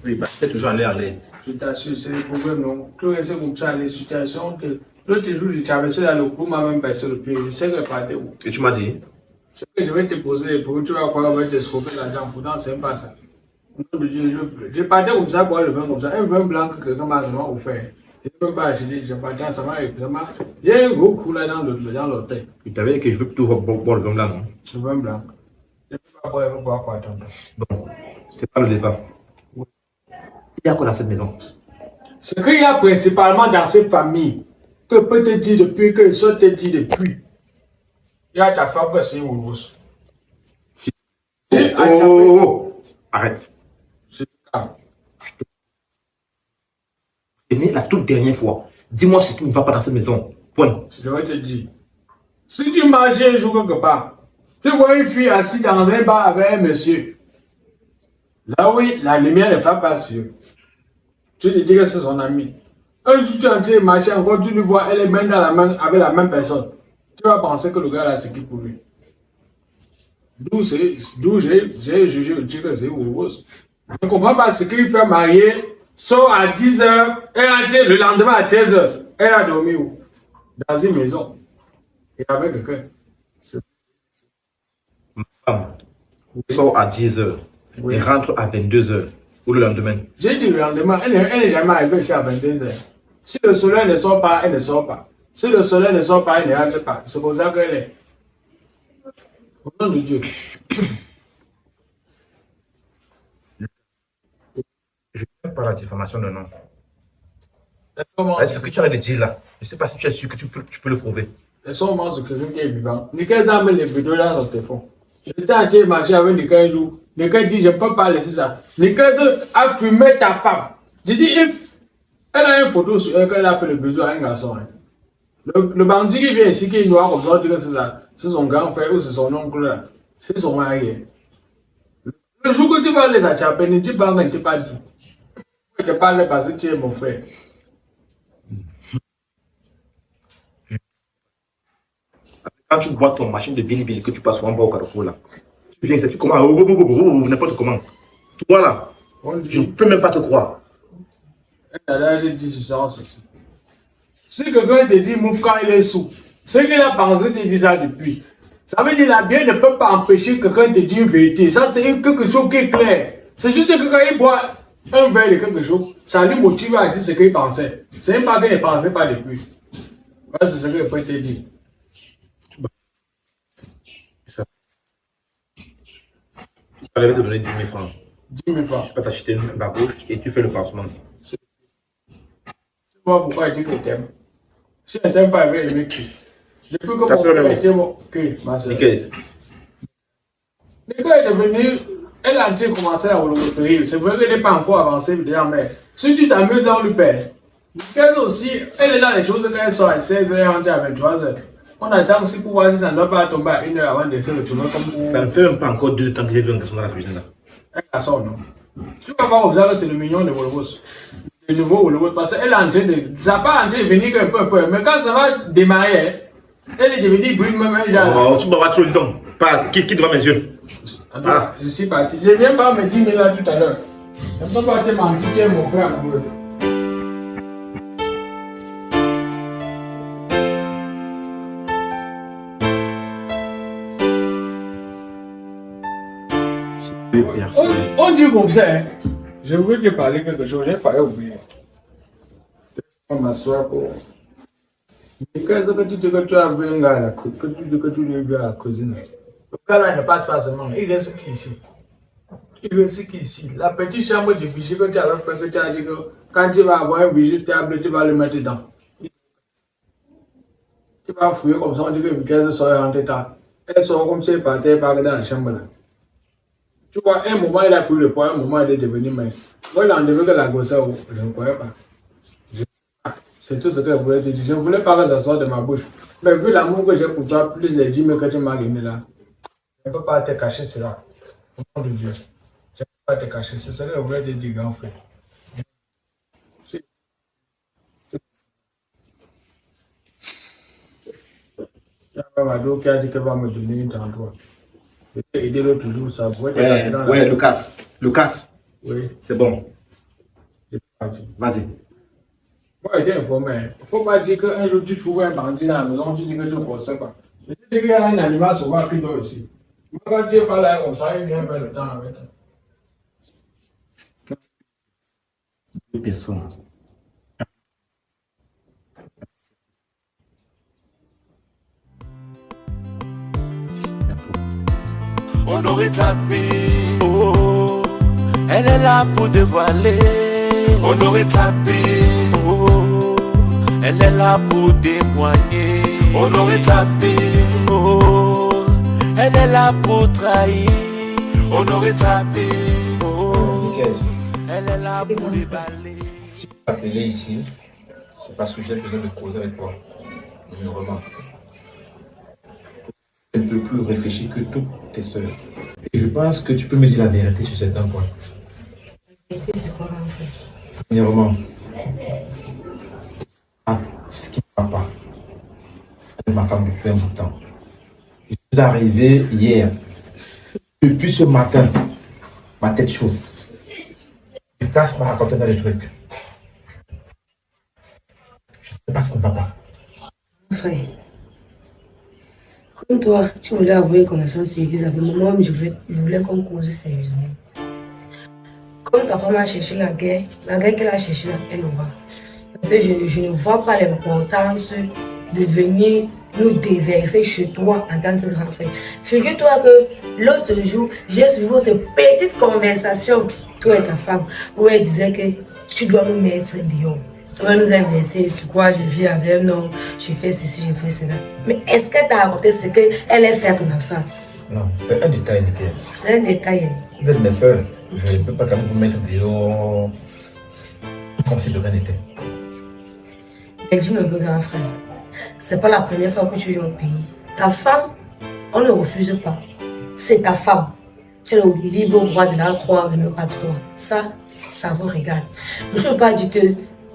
Oui, bah, c'est toujours aller à l'aise.
Je t'assure, c'est le problème, non? Tout rester comme ça, les situations que l'autre jour, j'ai traversé dans le coup, m'a même baissé le pied. Je sais que pas où.
Et tu m'as dit?
C'est que je vais te poser les problèmes, tu vas croire que je vais te scoper là-dedans, pourtant c'est pas ça. Je partais comme ça, boire le vin comme ça. Un vin blanc que quelqu'un m'a offert. Je ne peux pas acheter, je partais, ça m'a. Il y a un gros coup là dans l'hôtel.
Tu t'avais dit que je veux plutôt boire le vin blanc, non?
Le vin blanc. Je ne peux pas boire quoi attendre.
Bon, c'est pas le débat. Il y a quoi dans cette maison?
Ce qu'il y a principalement dans cette famille, que peut te dire depuis, que soit te dit depuis, il y a ta femme qui c'est une rousse.
Si. Oh, arrête.
C'est calme.
La toute dernière fois, dis-moi ce qui ne va pas dans cette maison. Point.
Je vais te dire. Si tu marches un jour quelque part, tu vois une fille assise dans un bar avec un monsieur. Là oui, la lumière ne fait pas sur. Tu te dis que c'est son ami. Un jour tu es en train de marcher encore, tu le vois, elle est main dans la main avec la même personne. Tu vas penser que le gars là c'est qui pour lui. D'où j'ai jugé le tigre, c'est rose. Je ne comprends pas ce qu'il fait marier. Sort à 10h, le lendemain à 13h, elle a dormi où? Dans une maison. Et avec quelqu'un.
Ma femme sort à 10h et rentre à 22h. Ou le lendemain?
J'ai dit le lendemain, elle n'est jamais arrivée ici à 22h. Si le soleil ne sort pas, elle ne sort pas. Si le soleil ne sort pas, elle ne rentre pas. C'est pour ça qu'elle est. Au nom de Dieu.
Je n'aime pas la diffamation de nom. Est-ce que tu as de dire là? Je ne sais pas si tu es sûr que tu peux le prouver.
Elles sont morts de quelqu'un qui est vivant. Nickel a mis les vidéos dans son téléphone. J'étais en train de marcher avec Nickel un jour. Nickel dit, je ne peux pas laisser ça. Nickel a fumé ta femme. J'ai dit, elle a une photo sur elle qu'elle a fait le besoin à un garçon. Hein. Le bandit qui vient ici, qui est noir comme ça, dit que c'est ça. C'est son grand frère ou c'est son oncle là. C'est son mari. Le jour que tu vas les attraper, ne dis pas que tu ne t'es pas dit. Je parle parce que tu es mon frère.
Quand tu bois ton machine de bilibili que tu passes souvent au carrefour là, tu viens, tu commences n'importe comment. Toi là, je ne peux même pas te croire.
J'ai dit ce soir ceci. Si quelqu'un te dit mouf quand il est sous, c'est qu'il a pensé te dire ça depuis. Ça veut dire la bière ne peut pas empêcher quelqu'un de dire une vérité. Ça c'est quelque chose qui est clair. C'est juste que quand il boit un verre de quelque chose, ça lui motive à dire ce qu'il pensait. C'est pas qu'il ne pensait pas depuis. Voilà, c'est ce que je peux te dire.
Je vais te donner 10 000 francs.
10 000 francs.
Je peux t'acheter une babouche et tu fais le pansement.
C'est moi pourquoi il dit que t'aimes. Si elle t'aime pas, elle va aimer qui? Depuis que mon père était mon... Qui, ma soeur? Nickel est devenu... Elle a commencé à le faire. C'est vrai qu'elle n'est pas encore avancée, mais si tu t'amuses dans le père, Nickel aussi, elle est dans les choses quand elle sort à 16h, elle rentre à 23h. On attend aussi pour voir si ça ne doit pas tomber à 1h avant de se retrouver comme...
Ça ne fait même pas encore 2 temps que j'ai vu un garçon dans la cuisine là.
Un garçon, non. Tu vas voir que c'est le mignon de Volvos. Le nouveau Volvos, parce qu'elle est en train de... Ça va pas en train de venir un peu, mais quand ça va démarrer, elle est devenue brune même un genre.
Oh, tu m'as trop dit donc. Pas qui devant mes yeux.
Ah. Je suis parti. Je viens pas me dire là tout à l'heure. Je ne peux pas te mentir, tu es mon frère amoureux. On dit comme ça, hein. Je voulais te parler quelque chose, j'ai failli oublier. Je vais m'asseoir pour... Qu'est-ce que tu dis que tu as vu un gars à la cuisine, que tu dis que tu l'as vu à la cuisine. Le gars là ne passe pas seulement, il reste qu'ici. Il reste qu'ici. La petite chambre de fichier que tu avais fait, que tu as dit que quand tu vas avoir un fichier stable, tu vas le mettre dedans. Tu vas fouiller comme ça, on dit que Victor sort rentré tard. Elle sort comme ça, elle partait dans la chambre là. Tu vois, un moment il a pris le poids, un moment il est devenu mince. Moi il a enlevé que la grosseur, je ne pouvais pas. C'est tout ce que je voulais te dire. Je ne voulais pas que ça sorte de ma bouche. Mais vu l'amour que j'ai pour toi, plus les 10 000 que tu m'as donné là, je ne peux pas te cacher cela. Au nom de Dieu. Je ne peux pas te cacher. C'est ce que je voulais te dire, grand frère. Il y a un ado qui a dit qu'elle va me donner une endroit. Je vais aider l'autre jour, ça.
Ouais, Lucas.
Oui.
C'est bon. Vas-y.
Moi, j'étais informé. Il ne faut pas dire qu'un jour tu trouves un bandit dans la maison, tu dis que tu ne forces pas. Je dis qu'il y a un animal sauvage qui doit aussi. Moi, quand tu es pas là, on s'arrête bien faire le temps avec.
2 personnes.
Honoré Tapi, oh, elle est là pour dévoiler. Honoré Tapi, oh, elle est là pour témoigner. Honoré Tapi, oh, elle est là pour trahir. Honoré Tapi, oh, elle est là pour déballer.
Si tu t'appelais ici, c'est parce que j'ai besoin de causer avec toi. Vraiment. Je ne peux plus réfléchir que toutes tes soeurs. Et je pense que tu peux me dire la vérité sur certains points.
C'est quoi, en fait?
Premièrement, ce qui ne va pas avec ma femme depuis un bout de temps. Je suis arrivé hier. Depuis ce matin, ma tête chauffe. Je casse ma raconter dans les trucs. Je ne sais pas ce qui ne va pas.
Frère, comme toi, tu voulais avouer qu'on a sens sérieuse avec moi, mais je voulais qu'on cause sérieusement. Comme ta femme a cherché la guerre qu'elle a cherchée, elle va. Parce que je ne vois pas l'importance de venir nous déverser chez toi en tant que grand frère. Figure-toi que l'autre jour, j'ai suivi cette petite conversation, toi et ta femme, où elle disait que tu dois nous mettre dehors. Elle nous a versé sur quoi je vis avec, non, je fais ceci, je fais cela. Mais est-ce qu'elle t'a raconté ce qu'elle a fait à ton absence?
Non, c'est un détail, Nickel.
C'est un détail.
Vous êtes mes soeurs. Je ne peux pas quand même vous mettre dehors comme si de rien n'était.
Elle dit, mon grand frère, c'est pas la première fois que tu viens au pays. Ta femme, on ne refuse pas. C'est ta femme. Tu es le libre droit de la croire, de ne pas croire. Ça vous regarde. Mais je ne veux pas dire que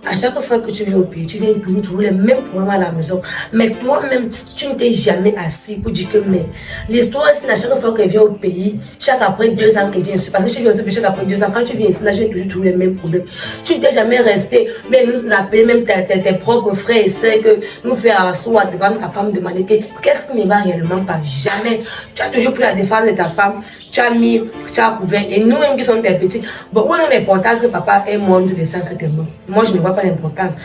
à chaque fois que tu viens au pays, tu viens toujours trouver les mêmes problèmes à la maison. Mais toi-même, tu ne t'es jamais assis pour dire que mais l'histoire, c'est à chaque fois qu'elle vient au pays, chaque après 2 ans qu'elle vient ici, parce que tu viens au pays chaque après 2 ans, quand tu viens ici, là, j'ai toujours trouvé les mêmes problèmes. Tu ne t'es jamais resté, mais nous appeler même tes propres frères et sœurs que nous faire asseoir devant ta femme, demander qu'est-ce qui ne va réellement pas. Jamais. Tu as toujours pris la défense de ta femme. Tu as couvert, et nous-mêmes qui sommes tes petits, bon, où est l'importance que papa est mort de sang que t'es mort? Moi, je ne vois pas l'importance.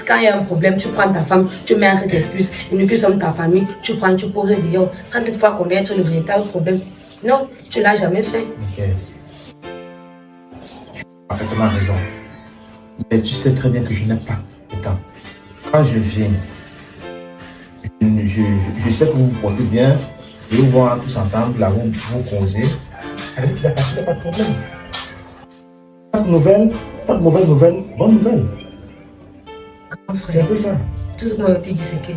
Quand il y a un problème, tu prends ta femme, tu mets entre tes puces, et nous qui sommes ta famille, tu prends, tu poses dehors, sans toutefois connaître le véritable problème. Non, tu ne l'as jamais fait.
Ok. Tu as parfaitement raison. Mais tu sais très bien que je n'ai pas de temps. Quand je viens, je sais que vous vous portez bien. Et vous voir tous ensemble, là, vous causez. Ça veut dire qu'il n'y a pas de problème. Pas de nouvelles, pas de mauvaises nouvelles, bonnes nouvelles. C'est un peu ça.
Tout ce que moi te dit, c'est que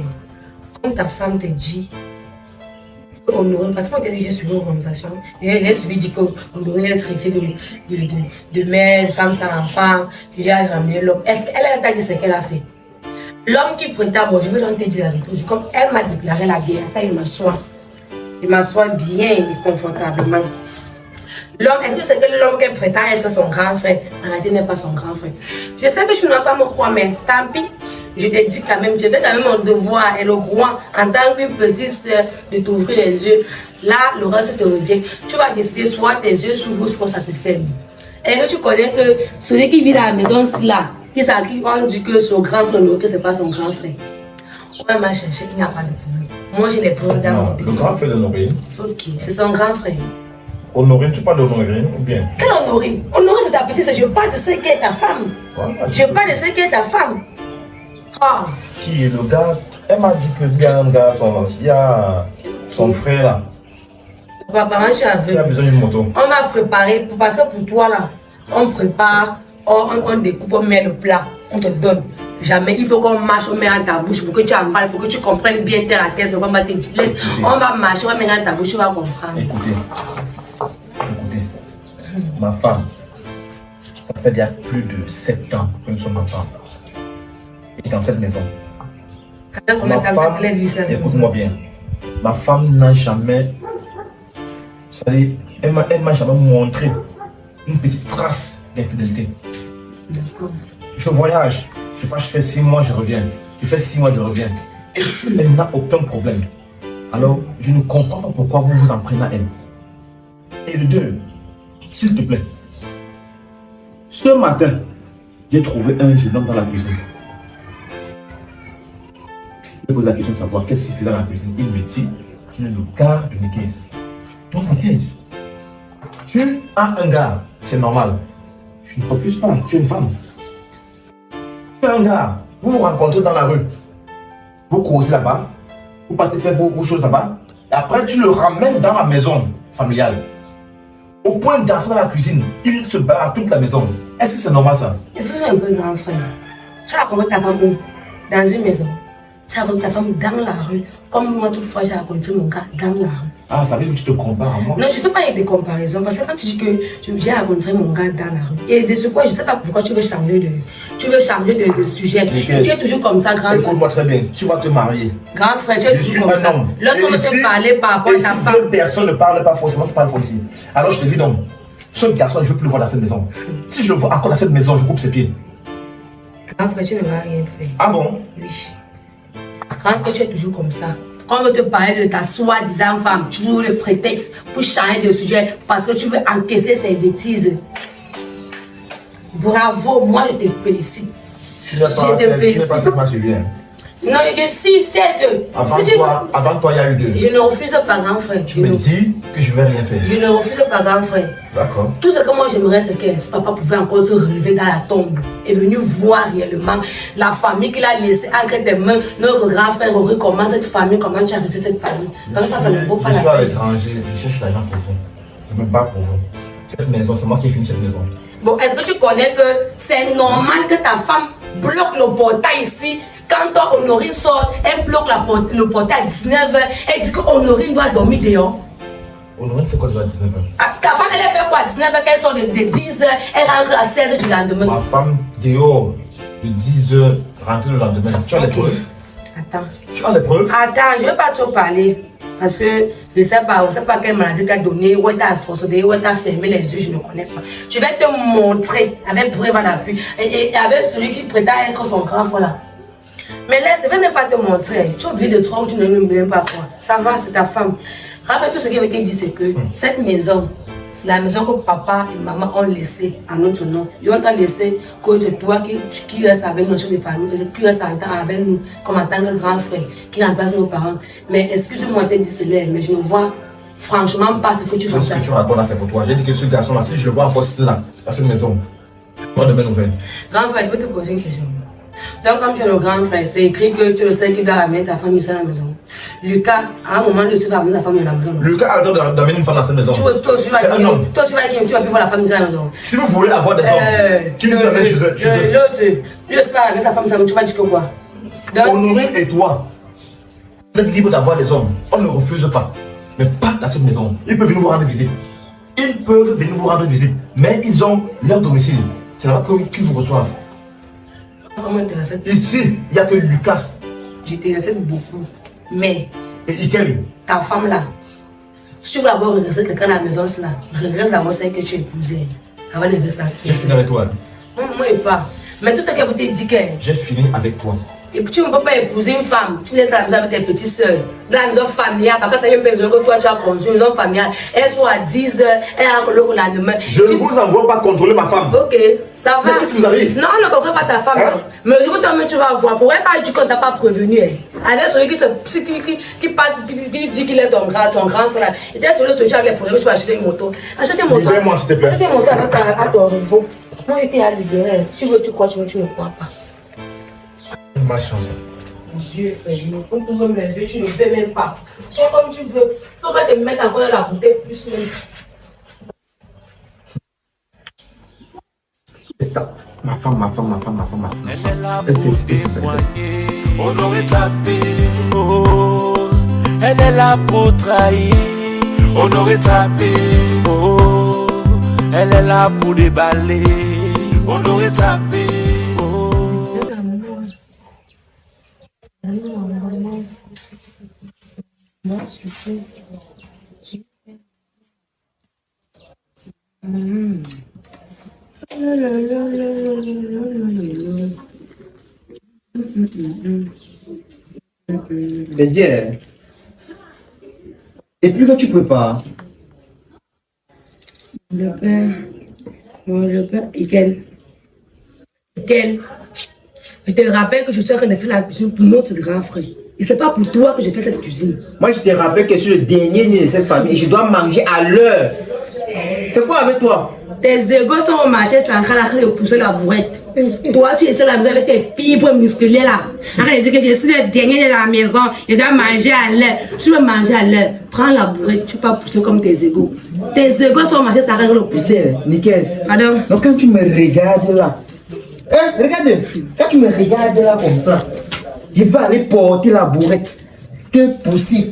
quand ta femme te dit Honoré, parce que moi je te dis j'ai suivi une conversation, et elle a suivi dit qu'Honoré est traité de mère, de femme sans enfant, que j'ai ramené l'homme. Est-ce qu'elle a dit ce qu'elle a fait? L'homme qui prétend, moi je veux te dire la vérité, comme elle m'a déclaré la guerre, il m'assoit. Il m'assoit bien et confortablement. L'homme, est-ce que c'est que l'homme qui prétend être son grand frère, en réalité n'est pas son grand frère? Je sais que tu ne vas pas me croire, mais tant pis. Je te dis quand même, je fais quand même mon devoir et le droit en tant qu'une petite soeur de t'ouvrir les yeux. Là, le reste te revient. Tu vas décider soit tes yeux s'ouvrent, soit ça se ferme. Et que tu connais que celui qui vit dans la maison, là, qui on dit que son grand frère, non, que ce n'est pas son grand frère. On m'a cherché, il n'y a pas de problème. Moi, j'ai les preuves dans mon téléphone.
Le grand frère d'Honorine.
Ok, c'est son grand frère.
Honorine, tu parles d'Honorine ou bien?
Quelle Honorine? Honorine, c'est ta petite soeur. Je parle de ce qu'est ta femme. Voilà, je parle de ce qu'est ta femme. Ah.
Qui est le gars? Elle m'a dit qu'il y a un gars, il y a son frère là.
Papa, moi, je suis avec.
Qui a besoin d'une moto.
On m'a préparé, parce que pour toi là, on prépare, on découpe, on met le plat, on te donne. Jamais, il faut qu'on marche, on met dans ta bouche pour que tu en parles, pour que tu comprennes bien terre à terre ce qu'on va te dire. Laisse, on va marcher, on va mettre dans ta bouche, tu vas comprendre.
Écoutez, ma femme, ça fait déjà plus de 7 ans que nous sommes ensemble. Et dans cette maison. Ma femme, écoute-moi bien, ma femme n'a jamais, vous savez, elle m'a jamais montré une petite trace d'infidélité. Je voyage. Je fais 6 mois, je reviens. Je fais 6 mois, je reviens. Et elle n'a aucun problème. Alors, je ne comprends pas pourquoi vous vous en prenez à elle. Et le 2, s'il te plaît, ce matin, J'ai trouvé un jeune homme dans la cuisine. Je pose la question de savoir qu'est-ce qu'il fait dans la cuisine. Il me dit qu'il est le gars de Nicaise. Donc Nicaise, tu as un gars, c'est normal. Je ne refuse pas, tu es une femme. Tu as un gars, vous vous rencontrez dans la rue. Vous causez là-bas, vous partez faire vos choses là-bas. Et après, tu le ramènes dans la maison familiale. Au point d'entrer dans la cuisine, il se barre toute la maison. Est-ce que c'est normal ça?
Est-ce que tu es un peu grand frère? Tu as rencontré ta femme où? Dans une maison. Tu as rencontré ta femme dans la rue. Comme moi, toutefois, j'ai rencontré mon gars dans la rue.
Ah, ça veut dire que tu te compares à moi?
Non, je ne fais pas des comparaisons. Parce que quand tu dis que j'ai rencontré mon gars dans la rue, et de ce quoi, je ne sais pas pourquoi tu veux changer de sujet. Tu es toujours comme ça, grand frère.
Écoute-moi très bien, tu vas te marier.
Grand frère, tu es toujours comme ça. Lorsqu'on veut te parler par rapport à ta femme.
Si deux personnes ne parlent pas forcément, tu parles fort ici. Alors je te dis non, ce garçon, je ne veux plus le voir dans cette maison. Si je le vois encore dans cette maison, je coupe ses pieds.
Grand frère, tu ne vas rien faire.
Ah bon?
Oui. Grand frère, tu es toujours comme ça. Quand on veut te parler de ta soi-disant femme, tu trouves le prétexte pour changer de sujet parce que tu veux encaisser ces bêtises. Bravo, moi je te félicite.
Tu n'es pas cette ma suivi.
Non, je suis celle
Avant toi, il y a eu deux.
Je ne refuse pas, grand frère.
Tu me dis que je ne vais rien faire.
Je ne refuse pas, grand frère.
D'accord.
Tout ce que moi j'aimerais, c'est que ce papa pouvait encore se relever dans la tombe et venir voir réellement la famille qu'il a laissée entre tes mains. Notre grand frère aurait comment cette famille, comment tu as laissé cette famille. Parce que ça ne vaut pas la peine.
Je suis à l'étranger, je cherche l'argent pour vous. Je me bats pour vous. Cette maison, c'est moi qui ai fini cette maison.
Bon, est-ce que tu connais que c'est normal que ta femme bloque le portail ici? Quand toi, Honorine sort, elle bloque le portail à 19h, elle dit que Honorine doit dormir dehors.
Honorine fait quoi de 19h?
Ta femme, elle fait quoi à 19h, qu'elle sort de 10h, elle rentre à 16h du lendemain?
Ma femme, dehors, de 10h, rentre le lendemain. Tu as les preuves?
Attends.
Tu as les preuves?
Attends, je ne vais pas te parler. Parce que je ne sais pas quelle maladie qu'elle a donnée, où elle t'a assourdé, où elle t'a fermé les yeux, je ne connais pas. Je vais te montrer avec preuve à l'appui et avec celui qui prétend être son grand frère là. Mais laisse, je ne vais même pas te montrer. Tu as oublié de toi ou tu ne l'aimes même pas quoi. Ça va, c'est ta femme. Rappelle tout ce qui avait été dit, c'est que cette maison, c'est la maison que papa et maman ont laissée à notre nom. Ils ont laissé que c'est toi qui restes avec nos chefs de famille, qui restes avec nous comme en tant que grand frère, qui remplace nos parents. Mais excuse-moi de te dire cela, mais je ne vois franchement pas ce que tu veux faire.
Ce que tu racontes là, c'est pour toi. J'ai dit que ce garçon-là, si je le vois encore là, dans cette maison, pas de bonnes nouvelles.
Grand frère, je peux te poser une question. Donc, comme tu es le grand frère, c'est écrit que tu le sais qu'il doit ramener ta femme ici à la maison. Lucas, à un moment, tu vas amener ta femme dans la maison.
Lucas a le droit d'amener une femme dans cette maison.
Toi, tu vas dire, tu vas plus voir la femme ici à la maison.
Si vous voulez avoir des hommes qui nous amènent chez eux.
L'autre, lui aussi va ramener sa femme, tu vas dire que quoi?
Honorine et toi, vous êtes libre d'avoir des hommes. On ne refuse pas. Mais pas dans cette maison. Ils peuvent venir vous rendre visite. Ils peuvent venir vous rendre visite. Mais ils ont leur domicile. C'est là-bas qu'ils vous reçoivent. Ici, il n'y a que Lucas.
J'intéressais beaucoup. Mais.
Et Ikeli.
Ta femme là. Si tu veux d'abord regresser quelqu'un à la maison, là, regresse d'abord celle que tu épousais. Avant de rester avec.
J'ai fini avec toi.
Non, moi et pas. Mais tout ce que vous t'ai dit que.
J'ai fini avec toi.
Et puis tu ne peux pas épouser une femme. Tu laisses la maison avec tes petites soeurs. Dans la maison familiale. Parce que c'est même pas maison que toi tu as construit. Une maison familiale. Elles sont à 10h. Elles rentrent le lendemain.
Je ne vous envoie pas contrôler ma femme.
Ok, ça va.
Mais qu'est-ce qui vous arrive?
Non, on ne comprend pas ta femme.
Hein?
Mais je veux toi-même tu vas voir. Pourquoi pas du coup on t'a pas prévenu? Avec celui qui passe, qui dit qu'il est ton grand frère. Et dès celui que tu as les projets, tu vas acheter une moto. Achète une moto.
Libère-moi s'il te plaît.
Achète une moto à ton niveau. Moi j'étais à libérer. Si tu veux, tu crois, tu ne crois pas.
Malchance.
Dieu fermé, comme tu veux mes yeux, tu ne fais même pas. Fais comme tu veux. Tu vas te mettre encore dans la bouteille plus même.
Ma femme.
Elle est là pour témoigner. Honoré tapé. Oh, elle est là pour trahir. Honoré tapé. Oh, elle est là pour déballer. Honoré tapé.
Mais Dieu. Et puis que tu peux pas.
Le père, égal. Quel? Je te rappelle que je suis en train de faire la cuisine pour notre grand frère. Et c'est pas pour toi que je fais cette cuisine.
Moi, je te rappelle que je suis le dernier né de cette famille et je dois manger à l'heure. C'est quoi avec toi?
Tes égos sont au marché central en train de pousser la bourrette. Toi, tu es seul là avec tes fibres musculaires là. Arrête de dire que je suis le dernier de la maison. Je dois manger à l'heure. Tu veux manger à l'heure. Prends la bourrette. Tu peux pas pousser comme tes égos. Tes égos sont au marché central en train de pousser.
Nikes.
Pardon?
Donc quand tu me regardes là, regarde, quand tu me regardes là comme ça, je vais aller porter la bourrette. Que pousser.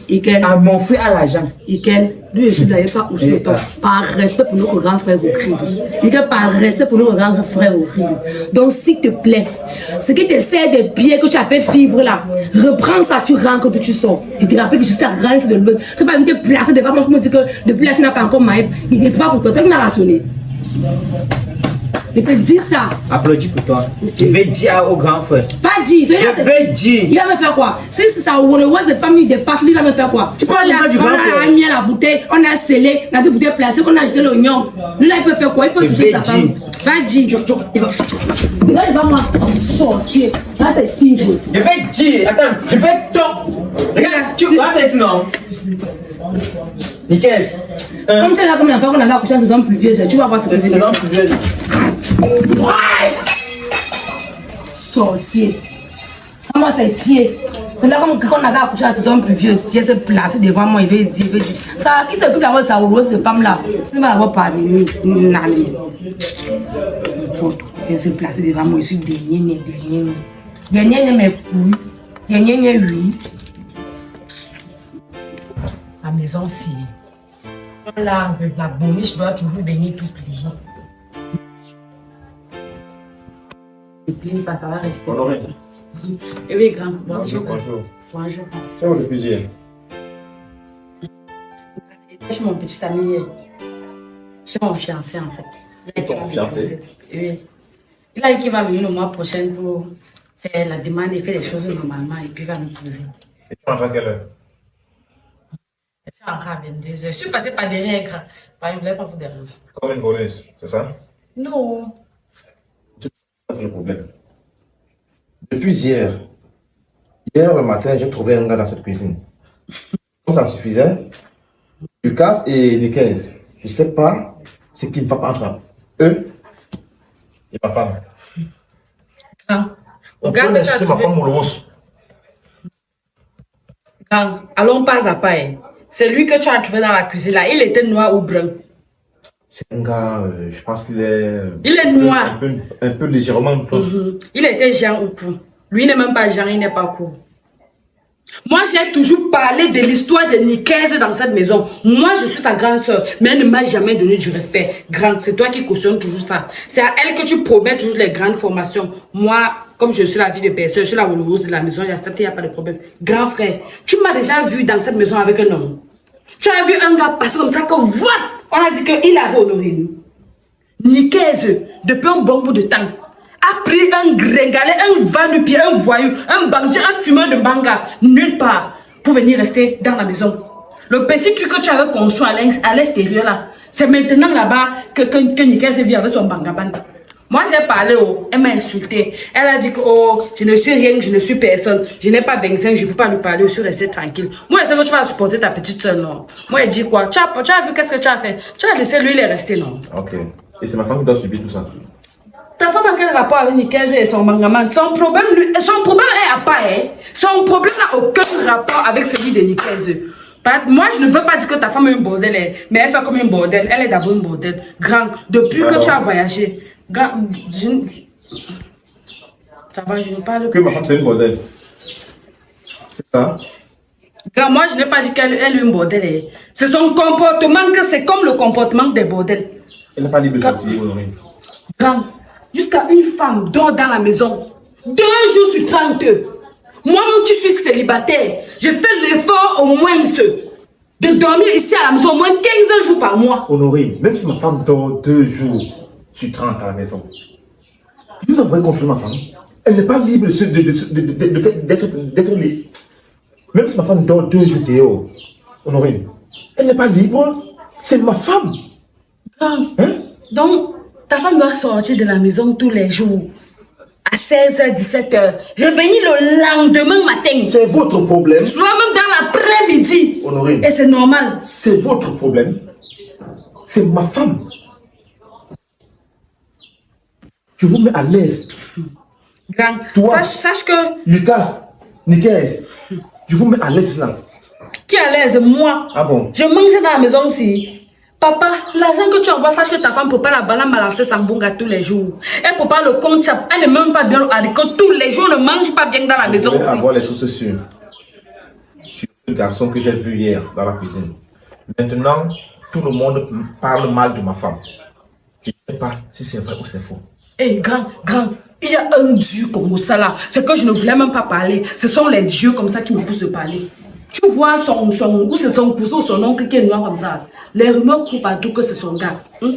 Ikel.
À mon frère à l'argent.
Ikel, lui, je suis d'ailleurs pas aussi le temps. Par respect pour notre grand frère au cri. Ikel, par respect pour notre grand frère au cri. Donc, s'il te plaît, ce qui te sert de pied que tu appelles fibre là, reprends ça, tu rentres que tu sors. Je te rappelle que je suis à rentrer de l'autre. Tu vas venir te placer devant moi, je me dis que depuis là, tu n'as pas encore maïf. Il n'est pas pour toi, tu as rationné. Je te dis ça.
Applaudis pour toi. Je vais dire au grand frère.
Pas dire.
Je vais dire.
Il va me faire quoi? Si ça ou le reste de famille dépasse, il va me faire quoi?
Tu parles du grand frère.
On a mis la bouteille, on a scellé, on a dit bouteille placée, on a jeté l'oignon. Lui là, il peut faire quoi? Il peut toucher sa femme. Va dire. Il va moi sorcier. Là, c'est pire.
Je vais dire. Attends, je vais top. Regarde, tu vois, c'est sinon. Nickel.
Comme tu es là, comme la fois qu'on a accouché en saison pluvieuse, tu vas voir ce que c'est.
Saison pluvieuse.
Sorcier. Moi, c'est pied. Là, comme quand on avait accouché en saison pluvieuse, il se place devant moi, il veut dire. Ça, qui s'occupe d'avoir sa rose de femme là? C'est pas avoir parmi nous. Il se place devant moi, je suis dernier, mes couilles. Dernier, oui. La maison, si. Là, avec la boniche doit toujours venir tout plier. Et puis, ça va rester.
Honoré.
Et oui, grand.
Bonjour.
Bonjour.
C'est où depuis hier?
Chez mon petit ami, chez mon fiancé en fait.
Ton fiancé?
Oui. Il a dit qu'il va venir le mois prochain pour faire la demande et faire les choses normalement et puis il va me poser.
Et tu rentres à quelle heure?
C'est encore à 22h. Je suis passée par derrière, grand. Je ne voulais pas vous déranger.
Comme une voleuse, c'est ça?
Non.
Ça, c'est le problème. Depuis hier le matin, j'ai trouvé un gars dans cette cuisine. Comme ça suffisait, Lucas et Nikes, je ne sais pas ce qui ne va pas entre eux et ma femme.
Grand.
On peut insulter ma femme molleuse.
Grand, allons pas à pas. C'est lui que tu as trouvé dans la cuisine là. Il était noir ou brun?
C'est un gars, je pense qu'il est...
Il est noir.
Un peu légèrement brun.
Il était Jean ou Pou. Lui n'est même pas Jean, il n'est pas court. Moi, j'ai toujours parlé de l'histoire de Nikes dans cette maison. Moi, je suis sa grande soeur, mais elle ne m'a jamais donné du respect. Grande, c'est toi qui cautionnes toujours ça. C'est à elle que tu promets toujours les grandes formations. Moi, comme je suis la vie de personne, je suis la rose de la maison, il n'y a pas de problème. Grand frère, tu m'as déjà vu dans cette maison avec un homme. Tu as vu un gars passer comme ça que voilà, on a dit qu'il avait honoré nous. Nikes, depuis un bon bout de temps, a pris un gringalet, un va-nu-pied, un voyou, un bandit, un fumeur de manga, nulle part, pour venir rester dans la maison. Le petit truc que tu avais conçu à l'extérieur là, c'est maintenant là-bas que Nikes vit avec son bangaban. Moi j'ai parlé, elle m'a insulté. Elle a dit que je ne suis rien, je ne suis personne. Je n'ai pas 25, je ne peux pas lui parler, je suis restée tranquille. Moi je sais que tu vas supporter ta petite soeur, non. Moi elle dit quoi? Tu as vu qu'est-ce que tu as fait? Tu as laissé lui, il est resté, non.
Ok. Et c'est ma femme qui doit subir tout ça.
Ta femme a quel rapport avec Nikes et son bangaman? Son problème est à part, hein? Son problème n'a aucun rapport avec celui de Nikes. Moi, je ne veux pas dire que ta femme est un bordel, mais elle fait comme un bordel. Elle est d'abord un bordel. Grand, depuis que tu as voyagé, grand, ça va, je ne parle
que ma femme c'est une bordel. C'est ça?
Grand, moi, je n'ai pas dit qu'elle est un bordel. C'est son comportement que c'est comme le comportement des bordels.
Elle n'a pas libre de sortir, Honoré.
Grand, jusqu'à une femme dort dans la maison 2 jours sur 30. Moi, qui suis célibataire, je fais l'effort au moins de dormir ici à la maison au moins 15 jours par mois.
Honoré, même si ma femme dort 2 jours sur 30 à la maison, vous envoyez contre ma femme. Elle n'est pas libre d'être libre. Même si ma femme dort 2 jours dehors, Honoré, elle n'est pas libre. C'est ma femme.
Hein? Donc,
Ta femme doit sortir de la maison tous les jours. À 16h, 17h. Revenir le lendemain matin.
C'est votre problème.
Soit même dans l'après-midi.
Honorine.
Et c'est normal.
C'est votre problème. C'est ma femme. Je vous mets à l'aise.
Grand,
toi,
sache que...
Lucas, Nicaise, je vous mets à l'aise là.
Qui est à l'aise? Moi.
Ah bon?
Je mange dans la maison aussi. Papa, l'argent que tu envoies, sache que ta femme ne peut pas la balancer sans bon tous les jours. Elle ne peut pas le compte, elle ne même pas bien le haricot tous les jours, ne mange pas bien dans la maison aussi.
Je vais avoir les sources sûres sur ce garçon que j'ai vu hier dans la cuisine. Maintenant, tout le monde parle mal de ma femme. Je ne sais pas si c'est vrai ou c'est faux.
Eh, grand, il y a un dieu comme ça là. C'est que je ne voulais même pas parler. Ce sont les dieux comme ça qui me poussent de parler. Tu vois ou c'est son cousin ou son oncle qui est noir comme ça. Les rumeurs courent partout que c'est son gars.
Tu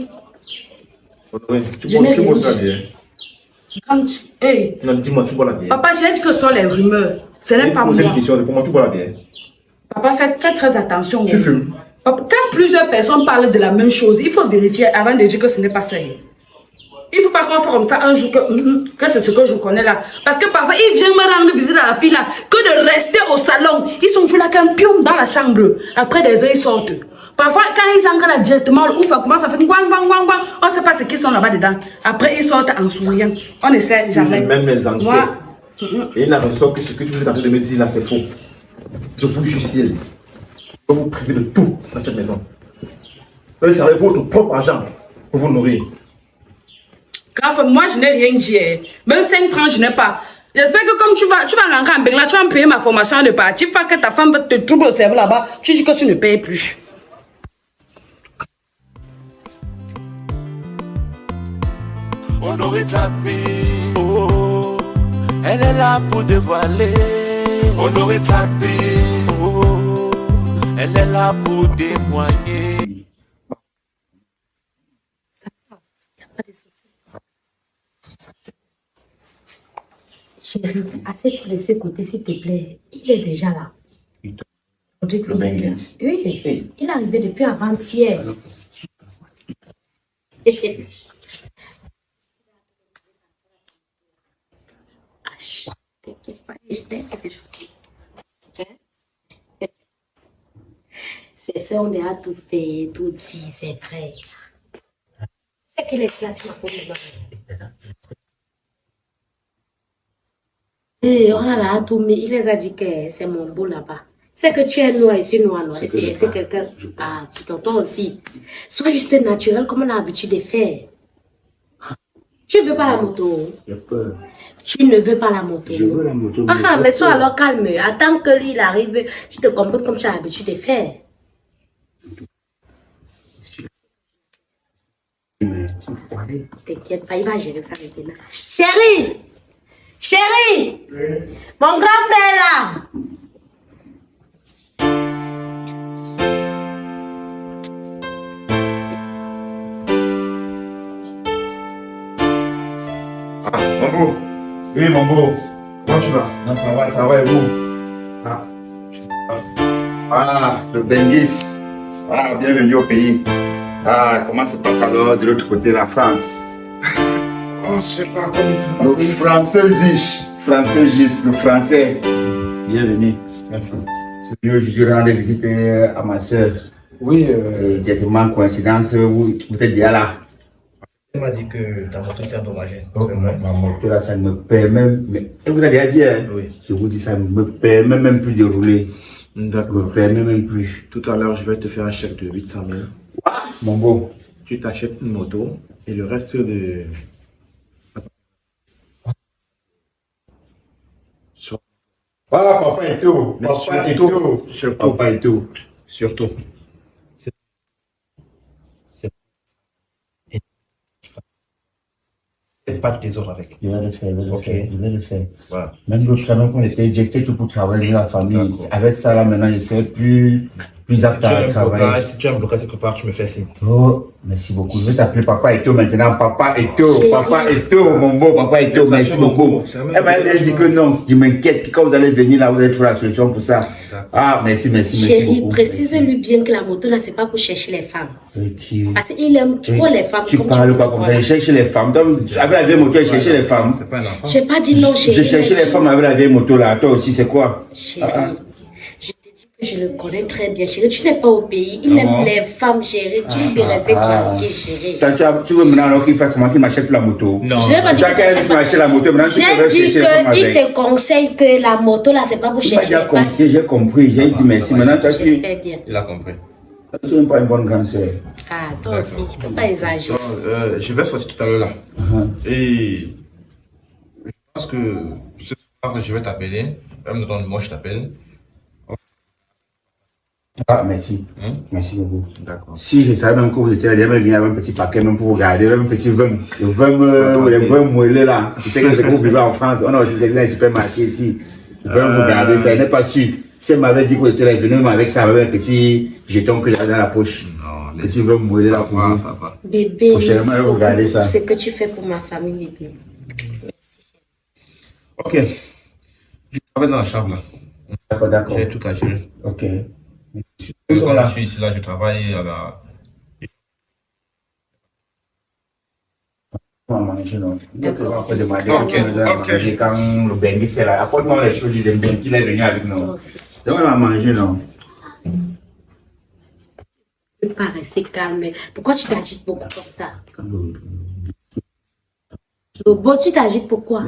bois ça bien?
Hey.
Non, dis-moi, tu bois la bière?
Papa, j'ai dit que ce sont les rumeurs. Ce n'est pas moi.
Une question, comment tu bois la bière?
Papa, fais très attention.
Tu fumes?
Papa, quand plusieurs personnes parlent de la même chose, il faut vérifier avant de dire que ce n'est pas ça. Il ne faut pas qu'on fasse comme ça un jour que c'est ce que je connais là. Parce que parfois, ils viennent me rendre visite à la fille là, que de rester au salon. Ils sont toujours là comme pion dans la chambre. Après des heures, ils sortent. Parfois, quand ils entrent là directement, ouf, comment ça fait guang, guang, guang, guang. On ne sait pas ce qu'ils sont là-bas dedans. Après, ils sortent en souriant. On essaie jamais.
Même les enquêtes.
Moi,
et il en ressort que ce que tu vous êtes en train de me dire là, c'est faux. Je vous jure, ciel. Je vais vous priver de tout dans cette maison. Vous allez travailler votre propre argent pour vous nourrir.
Moi, je n'ai rien dit. Même 5 francs, je n'ai pas. J'espère que comme tu vas rentrer en Bengla, tu vas me payer ma formation de partie. Pas que ta femme va te trouver au cerveau là-bas. Tu dis que tu ne payes plus.
Honoré Tapi, oh, elle est là pour dévoiler. Honoré Tapi, oh, elle est là pour témoigner.
Chérie, assez de ce côté, s'il te plaît. Il est déjà là.
Le Bengues.
Oui, il est arrivé depuis avant-hier. C'est ça, on a tout fait, tout dit, c'est vrai. C'est qu'il est là sur ma et on a là tout, mais il les a dit que c'est mon beau là-bas. C'est que tu es noir et je suis noir. C'est quelqu'un. Ah, tu t'entends aussi. Sois juste naturel comme on a l'habitude de faire. Tu ne veux pas la moto?
J'ai peur.
Tu ne veux pas la moto?
Je veux la moto.
Ah, mais sois alors calme. Attends que lui il arrive. Je te comprends comme tu as l'habitude de faire. T'inquiète pas, il va gérer ça maintenant. Chérie! Chérie! Mon grand frère là!
Ah, Mambo. Oui, Mambo. Comment tu vas? Non, ça va et vous? Ah, le Benguis. Ah, bienvenue au pays. Ah, comment se passe alors de l'autre côté, la France? Oh, je sais pas comment. Le français ziche. Français juste, le français. Bienvenue. Merci. Je rends visite à ma soeur. Oui. Et directement, coïncidence, vous êtes déjà là.
Elle m'a dit que ta moto était endommagée.
Oh, ma moto là, ça ne me permet. Mais, elle vous a déjà dit, hein? Oui. Je vous dis, ça ne me permet même plus de rouler. D'accord. Ça ne me permet même plus.
Tout à l'heure, je vais te faire un chèque de 800 000.
Mon beau.
Tu t'achètes une moto et le reste de.
Ah, papa et tout. Papa et tout.
Surtout.
Papa et tout.
Surtout. Pas de désordre avec.
Je vais le faire, je vais le faire.
Voilà.
Même l'autre quand on était, j'étais tout pour travailler dans la famille. Avec ça là maintenant, je serai plus apte à travailler.
Si tu as un blocage quelque part, tu me fais signe.
Oh, Merci beaucoup. Je vais t'appeler Papa Eto maintenant. Papa Eto, mon beau Papa Eto, merci beaucoup. Elle m'a dit que non, je m'inquiète. Quand vous allez venir là, vous allez trouver la solution pour ça. Ah, merci
Chérie,
beaucoup.
Précise-lui bien que la moto là, c'est pas pour chercher les femmes.
Okay.
Parce qu'il aime trop les femmes.
Tu parles pas comme ça, je cherche les femmes. Donc, avec la vieille moto, je cherchais les femmes. C'est pas un enfant.
J'ai pas dit non, chérie.
Je cherchais les femmes avec la vieille moto là. Toi aussi, c'est quoi?
Chérie. Je te dis que je le connais très bien, chérie. Tu n'es pas au pays. Il aime les femmes, chérie. Tu veux rester tranquille, chérie.
Tu veux maintenant alors qu'il fasse moi qui m'achète la moto?
Non. Je n'ai pas dit que
m'achète la moto.
J'ai dit qu'il te conseille que la moto là, c'est pas pour chercher les femmes.
J'ai compris. J'ai dit merci. Maintenant, toi, tu...
bien.
Il a compris.
Tu n'es pas une bonne grande sœur.
Ah, toi aussi. Il ne faut pas exagérer.
Je vais sortir tout à l'heure là. Et je pense que ce soir, je vais t'appeler. Même dans le mois, je t'appelle.
Ah, merci. Merci beaucoup. D'accord. Si je savais même que vous étiez là, j'aimerais venir avec un petit paquet, même pour vous garder, même un petit vin. Le vin moelleux là. Tu sais que c'est que vous buvez en France. On a aussi ces supermarchés ici. Je peux vous garder ça. Il n'est pas sûr. Si elle m'avait dit que vous étiez là, venez même avec ça, avec un petit jeton que j'avais dans la poche. Non, petit vin moelleux là pour vous. Ça va.
Bébé,
prochainement, je vais vous garder ça.
C'est ce que tu fais pour ma famille, bébé.
Ok. Je travaille dans la chambre là.
D'accord.
J'ai tout à gérer.
Ok.
Quand je suis ici là, je travaille à la...
On va manger, non. On peut demander quand le bengue c'est là. Apporte-moi les choses du bengue qu'il est venu avec nous. Donc on va manger, non.
Tu ne peux pas rester calme. Pourquoi tu t'agites beaucoup comme ça? Bon, tu t'agites pourquoi?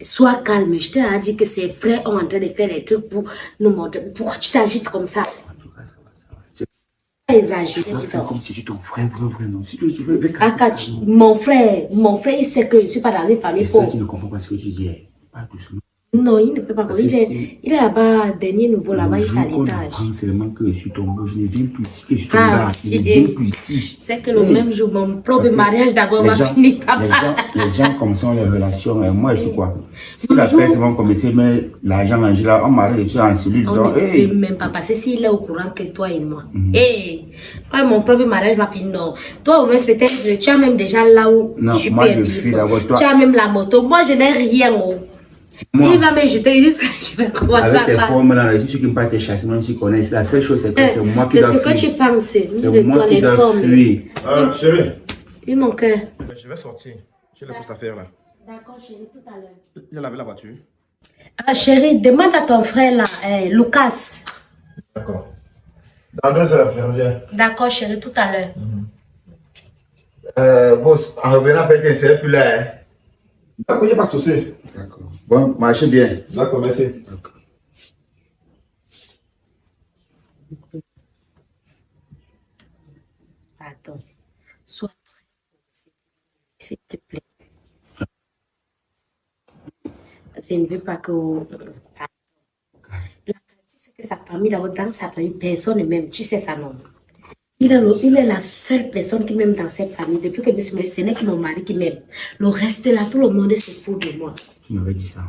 Sois calme. Je t'ai dit que ses frères ont en train de faire les trucs pour nous montrer. Pourquoi tu t'agites comme ça? Exagéré.
Comme si tu ton frère, vrai, non. Si tu
mon frère, il sait que je ne suis pas dans une famille pauvre.
Tu ne comprends pas ce que tu dis. Pas doucement.
Non, il ne peut pas. Il est là-bas, dernier nouveau là-bas, il est à l'étage.
C'est seulement que je suis tombé, je ne viens plus ici, que je suis tombé là. Je ne viens plus ici.
C'est que le même jour, mon propre mariage d'abord va finir par
les gens comme ça ont les relations. Moi, je suis quoi? Si la presse vont commencer, mais l'argent manger là, on marie, je suis en cellule.
On ne peut même pas passer s'il est au courant que toi et moi. Mon propre mariage va finir. Non. Toi, au moins, peut-être, tu as même déjà là où
je peux vivre.
Tu as même la moto. Moi, je n'ai rien. Moi, il va me jeter juste, je vais commencer
avec tes formes là, je suis qui ne pas te chasser, même si tu connais. La seule chose, c'est que c'est moi qui dois fuir.
C'est ce que tu penses,
c'est moi qui dois fuir.
Chérie.
Oui, mon cœur.
Je vais sortir. J'ai les courses à faire là.
D'accord, chérie, tout à l'heure.
Il a lavé la voiture.
Ah, chérie, demande à ton frère là, Lucas.
D'accord. Dans 2 heures, je reviens.
D'accord, chérie, tout à
l'heure. Boss, en revenant, peut-être, c'est plus là.
D'accord, il n'y a pas de souci.
D'accord. Bon, marchez bien.
D'accord, merci.
D'accord.
Pardon. Sois très s'il te plaît. Je ne veux pas que... Tu sais que sa famille, dans sa famille, personne ne m'aime. Tu sais ça, non? Il est la seule personne qui m'aime dans cette famille. Depuis que je me suis ce n'est que mon mari qui m'aime. Le reste là, tout le monde se fout de moi.
Tu m'avais dit ça.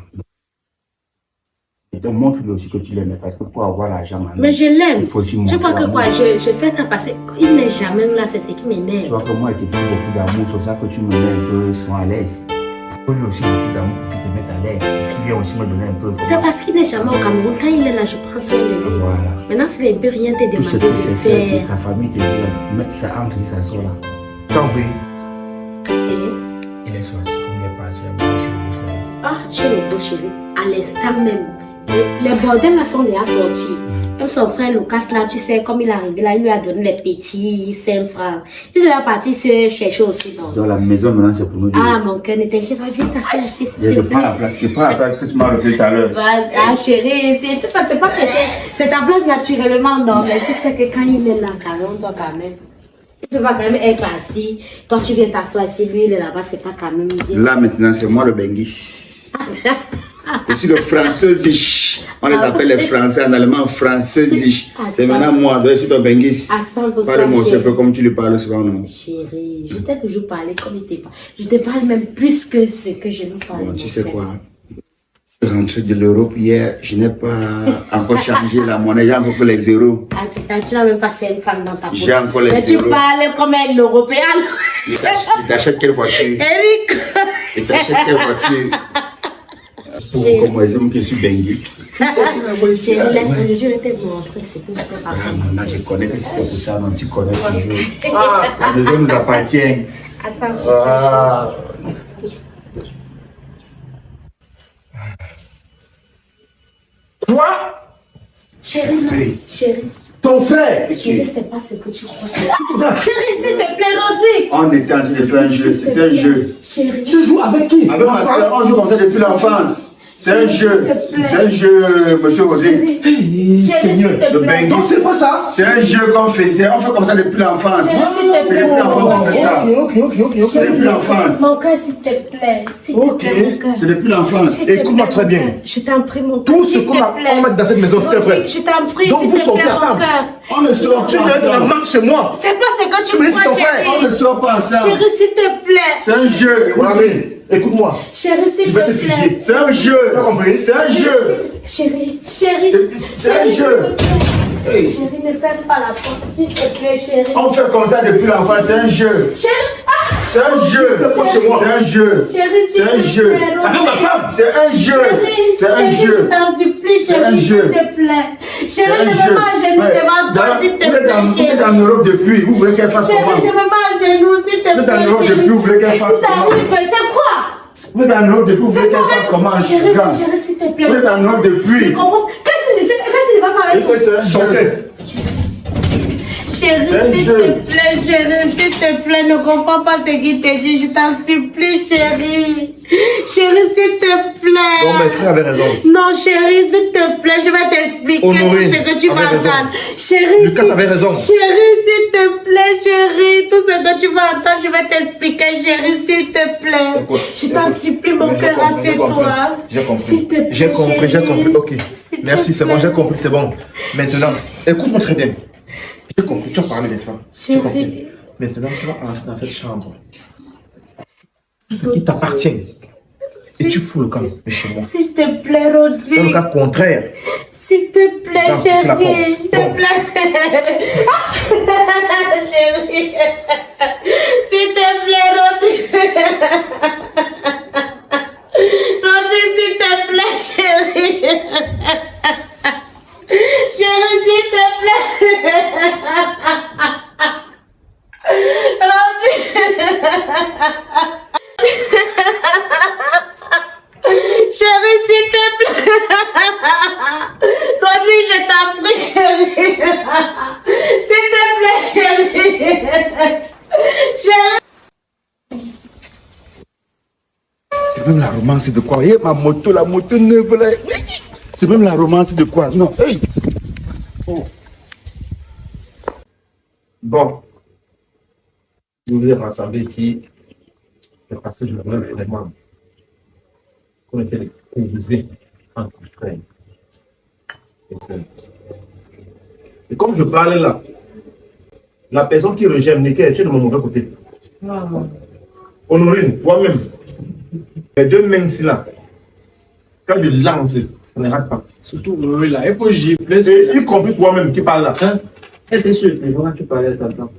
Et donc, montre-lui aussi que tu l'aimes. Parce que pour avoir l'argent,
mais je l'aime.
Il faut aussi
montrer. Je crois que quoi, je fais ça parce qu'il n'est jamais là. C'est ce qui m'énerve.
Tu vois que moi, je te donne beaucoup d'amour. C'est ça que tu me mets un peu souvent à l'aise. Il faut lui aussi beaucoup d'amour pour te mettre à l'aise. Tu viens aussi me donner un peu.
C'est parce qu'il n'est jamais au Cameroun. Quand il est là, je prends soin de lui.
Voilà.
Maintenant, s'il ne peut rien te demander
de faire. Sa famille te dit, mais ça entre, ça sort là. Tombé. Il est sorti, comme il est parti,
ah, tu es le beau chéri. À l'instant même. Les bordels là sont déjà sortis. Même son frère Lucas là, tu sais, comme il est arrivé là, il lui a donné les petits 5 francs. Il est déjà parti se chercher aussi.
Dans la maison maintenant, c'est pour nous.
Ah, mon cœur, ne t'inquiète pas, viens t'asseoir ici.
Je prends la place, que tu m'as refait tout à l'heure.
Ah, chérie, c'est pas que c'est ta place naturellement, non, mais tu sais que quand il est là, quand même, toi quand même. Tu peux pas quand même être assis. Quand tu viens t'asseoir ici, lui il est là-bas, c'est pas quand même bien.
Là maintenant, c'est moi le benguis. Je suis le français-ish. On les appelle les français en allemand français-ish. C'est maintenant moi, je suis ton benguis. Parle-moi un peu comme tu lui parles souvent, non?
Chérie, je t'ai toujours parlé comme il te parle. Je te parle même plus que ce que je nous parle.
Bon, tu sais quoi? Rentré de l'Europe hier, je n'ai pas encore changé la monnaie, j'ai encore les euros.
Tu n'as même pas 5 francs dans ta poche.
J'ai encore les euros.
Mais tu parles comme un Européen.
Il t'achète quelle voiture?
Eric.
Il t'achète quelle voiture? Comme moi, je suis bengue.
Chérie, laisse-moi, je vais te montrer ce que je te raconte.
Maman, je connais que c'est pour ça, non, tu connais toujours. La maison nous appartient.
À ça,
Quoi?
Chérie, non, chérie.
Ton frère?
Chérie, c'est pas ce que tu crois. Chérie, s'il te plaît, Rodrigue.
On était en train de faire un jeu, c'est un jeu.
Chérie.
Tu joues avec qui?
Avec ma soeur, on joue comme ça depuis l'enfance. C'est un jeu. C'est un jeu, monsieur Rodrigue.
Seigneur,
Le bengue.
donc c'est quoi ça?
C'est un jeu qu'on faisait, on fait comme ça depuis l'enfance. C'est depuis l'enfance, c'est ça.
Ok.
C'est depuis l'enfance.
Mon cœur, s'il te plaît. S'il te plaît, mon cœur.
C'est depuis l'enfance.
S'il te
Écoute-moi
plaît,
très bien.
mon cœur. Je t'en prie, mon cœur.
Tout ce
s'il
qu'on
te
a
plaît.
on met dans cette maison, c'était vrai.
Rodrigue, je t'en prie,
Donc
s'il
vous
te
sortez
plaît, mon
ensemble.
cœur.
On ne sort
Tu
pas
viens de la
ensemble.
marque chez moi.
C'est pas ce que
Tu me
tu
laisses
crois,
ton frère.
chérie.
On ne sort pas ensemble.
Chérie, s'il te plaît.
C'est un jeu.
Marie, écoute-moi.
Chérie, s'il
Je
te
vais te
plaît.
fusiller.
C'est un jeu.
Tu as compris?
C'est un jeu.
Chérie.
C'est un
Chérie,
jeu. Hey.
Chérie, ne ferme pas la porte, s'il te plaît, chérie.
On fait comme ça depuis l'enfance, c'est un jeu.
Chérie,
C'est un jeu. C'est un jeu.
chérie,
C'est
s'il
un
te
jeu.
plaît.
Avec ma femme.
C'est un jeu. C'est un
Chérie,
jeu.
je t'en supplie,
C'est un
chérie, s'il
jeu.
te plaît. Chérie,
C'est un
je ne
jeu.
vais pas à genoux
Ouais.
devant toi, s'il te
Vous êtes en-
plaît,
vous êtes
chérie.
en Europe depuis. Vous voulez qu'elle fasse
Chérie, je
comment?
ne vais pas à genoux, s'il te
Vous êtes en
plaît,
Europe
chérie.
depuis. Vous voulez qu'elle fasse
Si
comment?
t'arrives, c'est quoi?
Vous êtes en Europe depuis. Vous voulez qu'elle fasse comment?
Chérie,
Regarde.
chérie, s'il te plaît.
Vous êtes en Europe depuis.
Qu'est-ce qu'il va pas avec toi?
C'est un jeu.
Chérie,
C'est un
s'il
jeu.
te plaît, chérie, s'il te plaît, ne comprends pas ce qu'il te dit, je t'en supplie, chérie. Chérie, s'il te plaît.
Non, mes frères avaient raison.
Non, chérie, s'il te plaît, je vais t'expliquer
Honorine
tout ce que tu vas
avait raison.
entendre. Chérie,
Lucas avait raison.
Chérie, s'il te plaît, chérie, tout ce que tu vas entendre, je vais t'expliquer, chérie, s'il te plaît.
Écoute,
Je t'en
écoute.
supplie, mon
Mais j'ai
cœur,
compris, j'ai
assieds-toi.
compris. J'ai compris.
S'il te plaît,
J'ai compris, j'ai compris.
chérie.
Ok.
S'il te
Merci, c'est bon,
plaît.
j'ai compris, c'est bon. Maintenant, écoute-moi très bien. J'ai compris, tu as parlé, n'est-ce pas? J'ai
Chérie.
compris. Maintenant, tu vas entrer dans cette chambre. Tout ce qui t'appartient. Et tu fous le camp de chez moi.
S'il te plaît,
Dans le
Rodrigue.
cas contraire,
S'il te plaît,
Non,
chérie.
la force.
S'il te
Bon.
plaît. Chérie. S'il te plaît, Rodrigue. Rodrigue, s'il te plaît, chérie. Chérie, s'il te plaît. Chérie, s'il te plaît. Rodrigue, je t'en prie, chérie. S'il te plaît, chérie. Chérie.
C'est même la romance de quoi? Eh, ma moto, la moto neuve là. C'est même la romance de quoi? Non. Hey. Oh.
Bon, nous voulons rassembler ici, c'est parce que je voulais vraiment qu'on essaie de conduire entre frères. C'est ça. Et comme je parlais là, la personne qui rejette Nickel, tu es de mon mauvais côté.
Non.
Honorine, toi-même, les deux mains ici là, quand je lance, on ne rate pas.
Surtout, oui, là, il faut gifler.
Et y compris toi-même qui parles là. Hein? Était sûr que quand tu parlais tout le temps.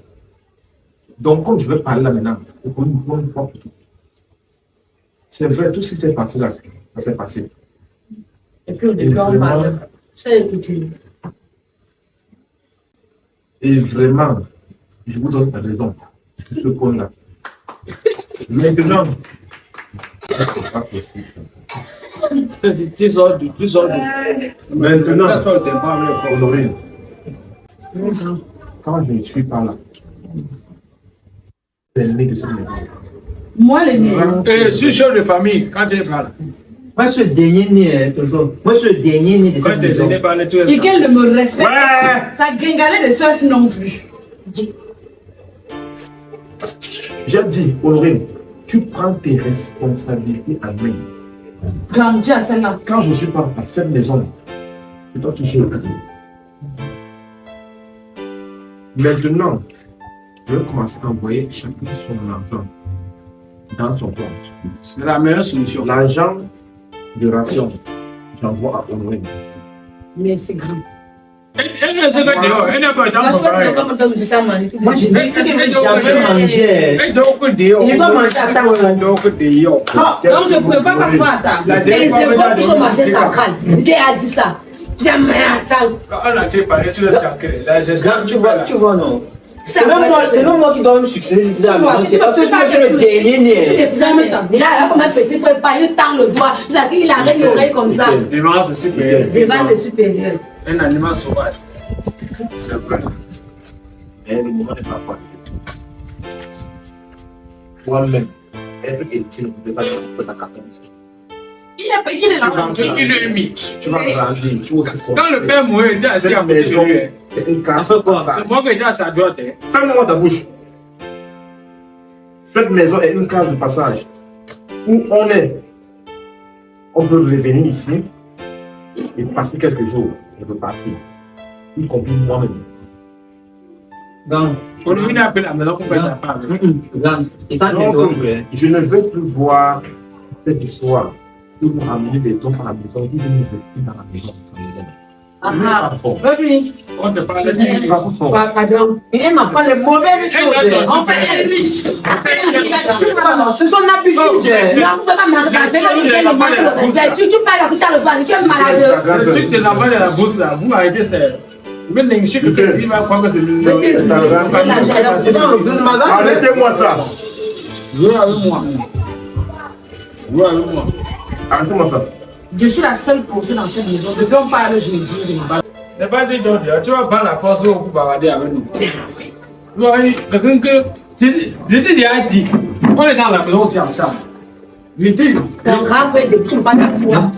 Donc, comme je vais parler là maintenant, pour une bonne fois pour toutes. C'est vrai, tout ce qui s'est passé là, ça s'est passé.
Et puis au début, on parle. J'ai écouté.
Et vraiment, je vous donne raison sur ce point-là. Maintenant, c'est pas possible. Maintenant, Honorine, quand je ne suis pas là, l'ennemi de cette maison.
Moi, l'aîné.
Et je suis chef de famille quand tu es pas là.
Moi, je suis le dernier né, tonton. Moi, je suis le dernier né de cette maison.
Et qu'elle ne me respecte pas. Ça gringalait de ça non plus.
J'ai dit, Honorine, tu prends tes responsabilités à main.
Grandis à celle-là.
Quand je suis pas à cette maison, c'est toi qui gères. Maintenant, je vais commencer à envoyer chacun son argent dans son compte.
C'est la meilleure solution.
L'argent de ration, j'envoie à Honoré.
Merci grand.
Elle ne sait pas dehors, elle n'a pas
Moi, je pense que comme tu dis ça, man.
Moi, j'ai dit que je vais jamais manger.
Elle dort au dehors.
Il va manger à table.
Elle dort au dehors.
Donc, je ne pouvais pas passer à table. Et c'est comme pour son marché sacral. Qui a dit ça? Tu dis, mais attends.
Quand on a parlé, tu laisses chanquer. Là,
Tu vois, non. C'est même moi qui dois me succéder. C'est pas que je suis le dernier.
Là, comme un petit frère, pas il tend le doigt. Il arrête l'oreille comme ça.
Devant, c'est supérieur.
Devant, c'est supérieur.
Un animal sauvage.
C'est vrai. Mais le moment n'est pas quoi. Moi-même, être héritier ne pouvait pas être ta carte.
Il n'a pas dit les gens.
Il est mis.
Tu vas grandir, tu vas aussi
Quand le père mourait, il était assis à côté de lui.
c'est une carte.
C'est moi qui étais à sa droite.
Ferme-moi ta bouche. Cette maison est une case de passage où on peut revenir ici et passer quelques jours et repartir. Y compris moi-même.
On lui a appelé la maison pour faire sa part.
Donc, je ne veux plus voir cette histoire où vous ramenez des gens à la maison, qui viennent investir dans la maison familiale.
On te parle de
Pardon.
Elle m'a pas les mauvaises choses.
En fait, elle est riche.
C'est son habitude.
Non, vous ne pouvez pas me regarder. Tu parles à tout à l'heure, tu es malade.
le truc de la main de la bourse là, vous m'arrêtez, c'est. Mais les chiens que tu vas croire que c'est le.
Arrêtez-moi ça.
Jouez avec moi. Jouez avec moi.
Arrêtez-moi ça.
Je suis la seule personne dans cette maison. Depuis on parle, je le dis.
Ne pas dire donc, tu vas prendre la force pour balader avec nous. Quelqu'un que. Je t'ai déjà dit, on est dans la maison aussi ensemble. Je t'ai dit.
Quand grave, tu ne pas t'asseoir.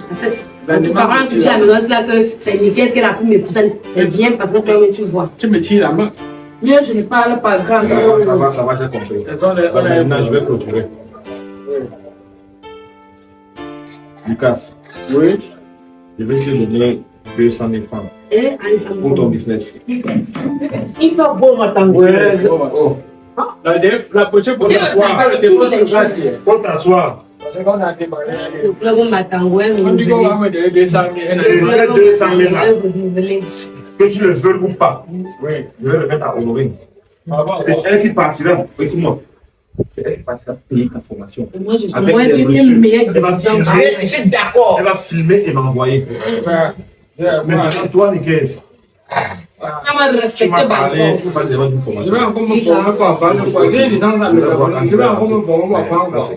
Quand tu dis à la maison, c'est là que c'est Nicolas qui a pu m'épouser. C'est bien parce que toi, tu vois.
Tu me tires la main.
Bien, je ne parle pas grand.
Ça va, j'ai compris. Maintenant, je vais clôturer. Lucas.
Oui.
Je vais te donner 200 000 francs pour ton business.
Il va bon matin.
La prochaine fois,
Pour t'asseoir.
Parce qu'on a démarré.
On dit qu'on va me donner 200 000. Que tu le veux ou pas. Oui. Je vais le mettre à Honoré. C'est elle qui partira. Écoute-moi. C'est elle qui partira payer ta formation.
Moi, je suis une meilleure décision.
Je suis d'accord.
Elle va filmer et m'envoyer. Maintenant, toi, Nicolas.
On va respecter ma
Il faut pas te demander une
Je
formation.
vais encore me former pour apprendre. Je vais encore me former pour apprendre.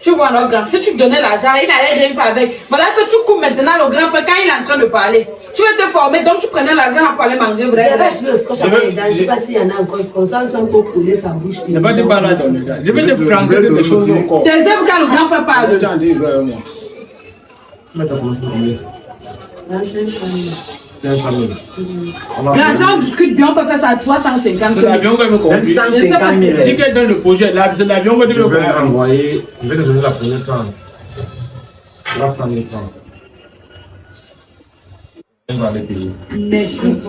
Tu vois, le grand, si tu donnais l'argent, il n'allait rien faire avec. Voilà que tu coupes maintenant le grand frère quand il est en train de parler. Tu veux te former, donc tu prenais l'argent pour aller manger. Je vais acheter le scotch après les dents. Je ne sais pas s'il y en a encore comme ça, ils ont encore coulé sa bouche.
Ne pas te parler à ton gars. Je vais te franquer des choses encore.
Tes œuvres quand le grand frère parle.
Mets ta formation combien? 500 000.
Là, si on discute bien, on peut faire ça à 350 000.
C'est l'avion que me conduit.
150 000.
Dis qu'elle donne le projet, là, c'est l'avion que tu
Je
le
vais
conduis.
envoyer, je vais te donner la première tranche. 300 000 francs. On va les payer.
Merci.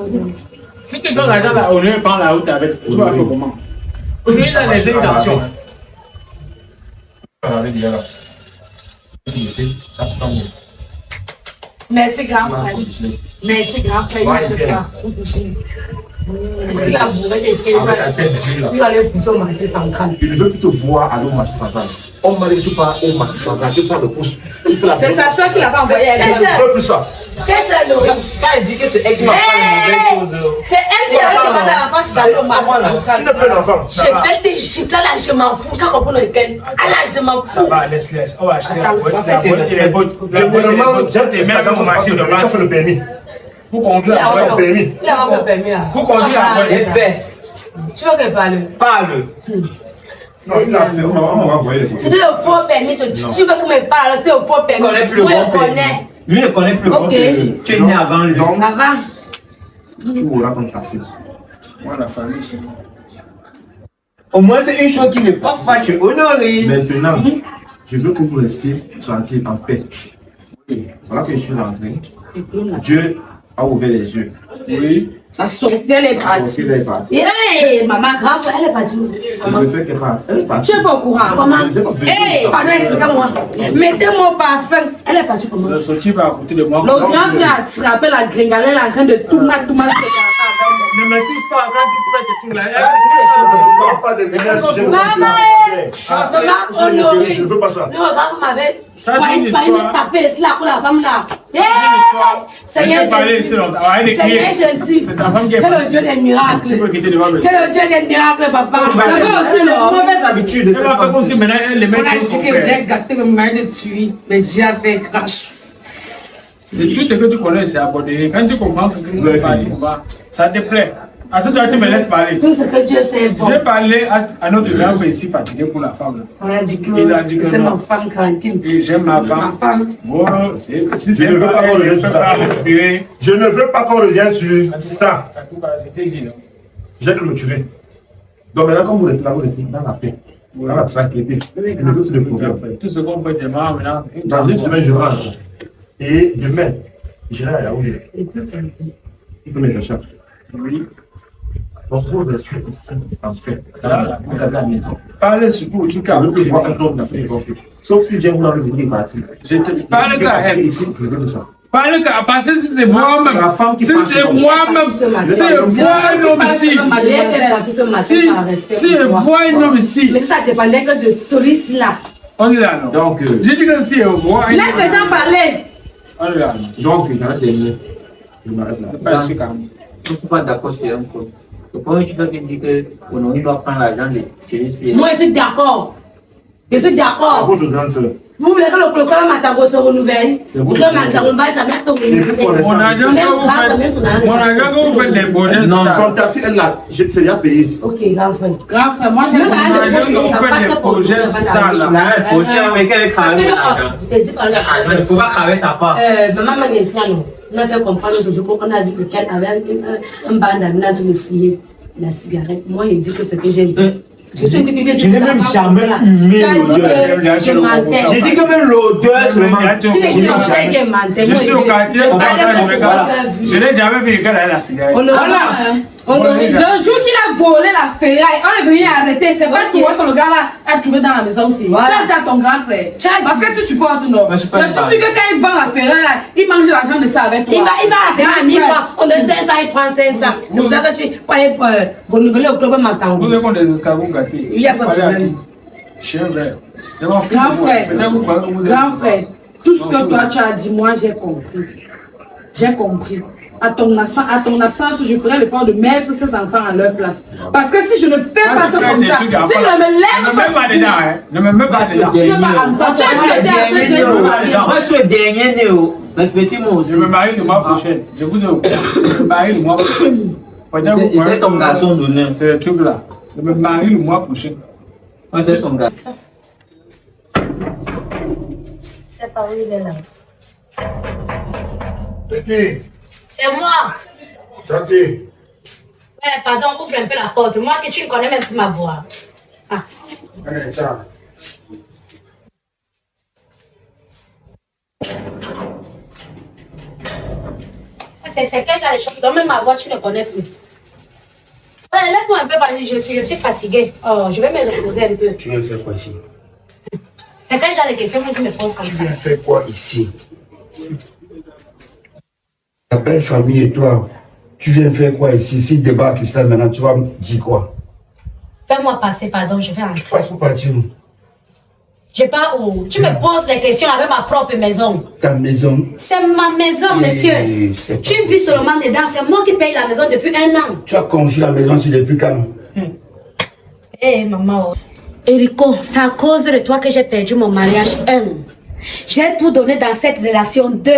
Si tu donnes l'argent là, on vient prendre la route avec, tu vas faire comment? On est dans les intentions.
Ça va aller déjà là. 400 000.
Merci, grand frère. Merci, grand frère. C'est la bourrée
Avec la tête dure là.
il va aller pousser au marché central.
Je ne veux plus te voir aller au marché central. On m'a dit que tu pars au marché central, tu prends le pouce.
C'est sa soeur qui l'a pas envoyé à
Je ne veux plus ça.
Qu'est-ce que c'est,
Quand elle dit que c'est elle qui m'a fait les mauvaises choses.
c'est elle qui a demandé à l'enfant d'aller au marché central.
Tu n'es pas l'enfant.
Je vais te jeter là, je m'en fous. Tu comprends lequel? Ah là, je m'en
Ça
fous.
va, laisse. On va acheter la
Attends,
boîte.
parce
La
que
boîte, il est beau. La boîte, il est beau.
J'aime
Et même au marché de
tu as
base.
fait le permis.
Pour conduire la
Tu as
boîte.
le permis.
Il a fait permis là.
Pour conduire la boîte.
Et fait.
Tu veux qu'elle parle?
Parle.
Non, il a fait. On va envoyer les photos.
C'était le faux permis. Tu veux que me parle? C'était le faux permis.
Il connaît plus le
Moi,
bon
je
permis.
connais.
Lui ne connaît plus le bon
Ok.
permis. Tu es né avant lui.
Ça va?
Tu auras ton tracé.
Moi, la famille, c'est moi.
Au moins, c'est une chose qui ne passe pas chez Honoré.
Maintenant, je veux que vous restiez tranquille, en paix. Voilà que je suis rentré. Dieu a ouvert les yeux.
Oui.
La sortie, elle est partie.
Elle est partie.
Hey, maman, grave, elle est partie.
Comment? Elle est partie.
Tu es pas au courant. Comment? Hey, pardon, explique-moi. Mettez-moi au parfum. Elle est partie comment?
Le sorti va à côté de moi.
Le grand frère a attrapé la gringale, elle est en train de tout mal.
Ne me touche pas quand tu prêtes tout là.
Maman, Honoré.
Je ne veux pas ça.
Non, vous m'avez.
Ça, c'est une histoire.
Tapé, c'est là pour la femme là. Seigneur Jésus. Seigneur Jésus.
C'est ta femme qui est
Tu es le Dieu des miracles.
Tu peux quitter le
Tu es le Dieu des miracles, papa. Ça va aussi,
C'est
non?
une mauvaise habitude de
Elle
cette
va faire comme si
femme.
maintenant elle les met
On a
tout
dit
son
que
frère.
vous êtes gâté le moyen de tuer. Mais Dieu a fait grâce.
Et tout ce que tu connais, c'est abordé. Quand tu comprends que tu ne parles pas, ça te plaît. À ce moment tu me laisses parler.
Tout ce que Dieu fait est bon.
J'ai parlé à notre grand frère ici fatigué pour la femme.
On a dit
Il a dit
que
que
c'est
non.
ma femme tranquille.
Et j'aime ma femme. Bon, si
Je
c'est
ne veux pas qu'on
elle,
revienne
je
sur
peux
ça.
pas respirer.
Je ne veux pas qu'on revienne sur ça.
Je t'ai dit, non.
J'ai clôturé. Donc maintenant, quand vous restez là, vous restez dans la paix, dans la tranquillité. Et le autre, le problème.
Tout ce qu'on peut demander maintenant.
Dans une semaine, je rentre. Et demain, j'irai à Yaoundé. Il faut mes achats.
Oui.
Donc, vous restez ici en paix. Vous avez la maison.
Parle surtout au Tuka.
Je veux que je vois un homme dans cette maison-ci. Sauf si vient vouloir le venir partir.
Je te parle qu'à elle.
Ici, je veux tout ça.
Parle qu'à parce que c'est moi-même.
La femme qui
Si
passe
c'est
sur-
moi-même. Si elle voit un homme ici. Si elle voit un homme ici.
Mais ça dépendait que de celui-ci là.
On est là, non?
Donc,
J'ai dit que si elle voit un
Laisse les gens parler.
On est là, non?
donc, il y en a des liens. Je m'arrête là.
Pas ici, quand même.
Je ne suis pas d'accord sur un point. Le premier, tu dois te dire que Honoré doit prendre l'argent de celui-ci.
Moi, je suis d'accord. Je suis
À
d'accord.
votre grande sœur.
Vous voulez que le club Matango se renouvelle? Le club Matango ne va jamais se renouveler.
Mon argent que vous faites des projets,
Non,
ça.
son taxi, elle l'a. C'est déjà payé.
Ok, grand frère. Grand frère, moi, je
Mon argent que vous faites des projets, ça, là.
Là, un projet américain avec
Parce que
travailler l'argent.
je te dis quand
Il ne faut pas travailler ta part.
maman m'a dit ça, non. On a fait comprendre l'autre jour qu'on a vu que quelqu'un avait un bandana, on a dû me fouiller la cigarette. Moi, il dit que c'est que j'ai vu. Je suis
Je n'ai même jamais humé l'odeur.
Je mentais.
J'ai dit que même l'odeur, c'est le manque.
Tu n'es dit que mentais.
Je suis au quartier, je n'ai jamais vu quelqu'un dans la cigarette.
Le jour qu'il a volé la ferraille, on est venu arrêter. C'est pas toi que le gars là a trouvé dans la maison aussi. Tu as dit à ton grand frère. Parce que tu supportes, non? Je suis sûr que quand il vend la ferraille là, il mange l'argent de ça avec toi. Il va arrêter à 1000 fois. On donne 500, il prend 500. C'est pour ça que tu peux aller renouveler au club Matango.
Vous avez des escargots gâtés.
Il n'y a pas de problème. Grand frère, grand frère, tout ce que toi tu as dit, moi j'ai compris. J'ai compris. À ton absence, je ferai l'effort de mettre ces enfants à leur place. Parce que si je ne fais pas que comme ça, si je ne me lève pas
dedans, ne me mets pas dedans.
Je ne vais pas tu as dit à ce que
Moi, je suis le dernier né. Respectez-moi aussi.
Je me marie le mois prochain. Je vous je me marie le mois prochain.
C'est ton garçon d'honneur.
C'est le truc là. Je me marie le mois prochain.
Moi, c'est ton garçon.
C'est pas où il est là.
Tati,
C'est moi.
Tati.
Ouais, pardon, ouvre un peu la porte. Moi que tu ne connais même plus ma voix. Ah.
Allez, tiens.
C'est quel genre de choses? Donc même ma voix, tu ne connais plus. Ouais, laisse-moi un peu parler, je suis fatiguée. Oh, je vais me reposer un peu.
Tu viens faire quoi ici?
C'est quel genre de questions que tu me poses comme
Tu
ça?
viens faire quoi ici? Ta belle famille et toi, tu viens faire quoi ici? Si débarque ici maintenant, tu vas me dire quoi?
Fais-moi passer, pardon, je vais rentrer.
Passe pour partir où?
Je pars où? Tu me poses des questions avec ma propre maison.
Ta maison.
C'est ma maison, monsieur. Tu vis seulement dedans. C'est moi qui paye la maison depuis 1 an.
Tu as conçu la maison sur depuis quand?
Eh, maman. Erico, c'est à cause de toi que j'ai perdu mon mariage. 1. J'ai tout donné dans cette relation. 2.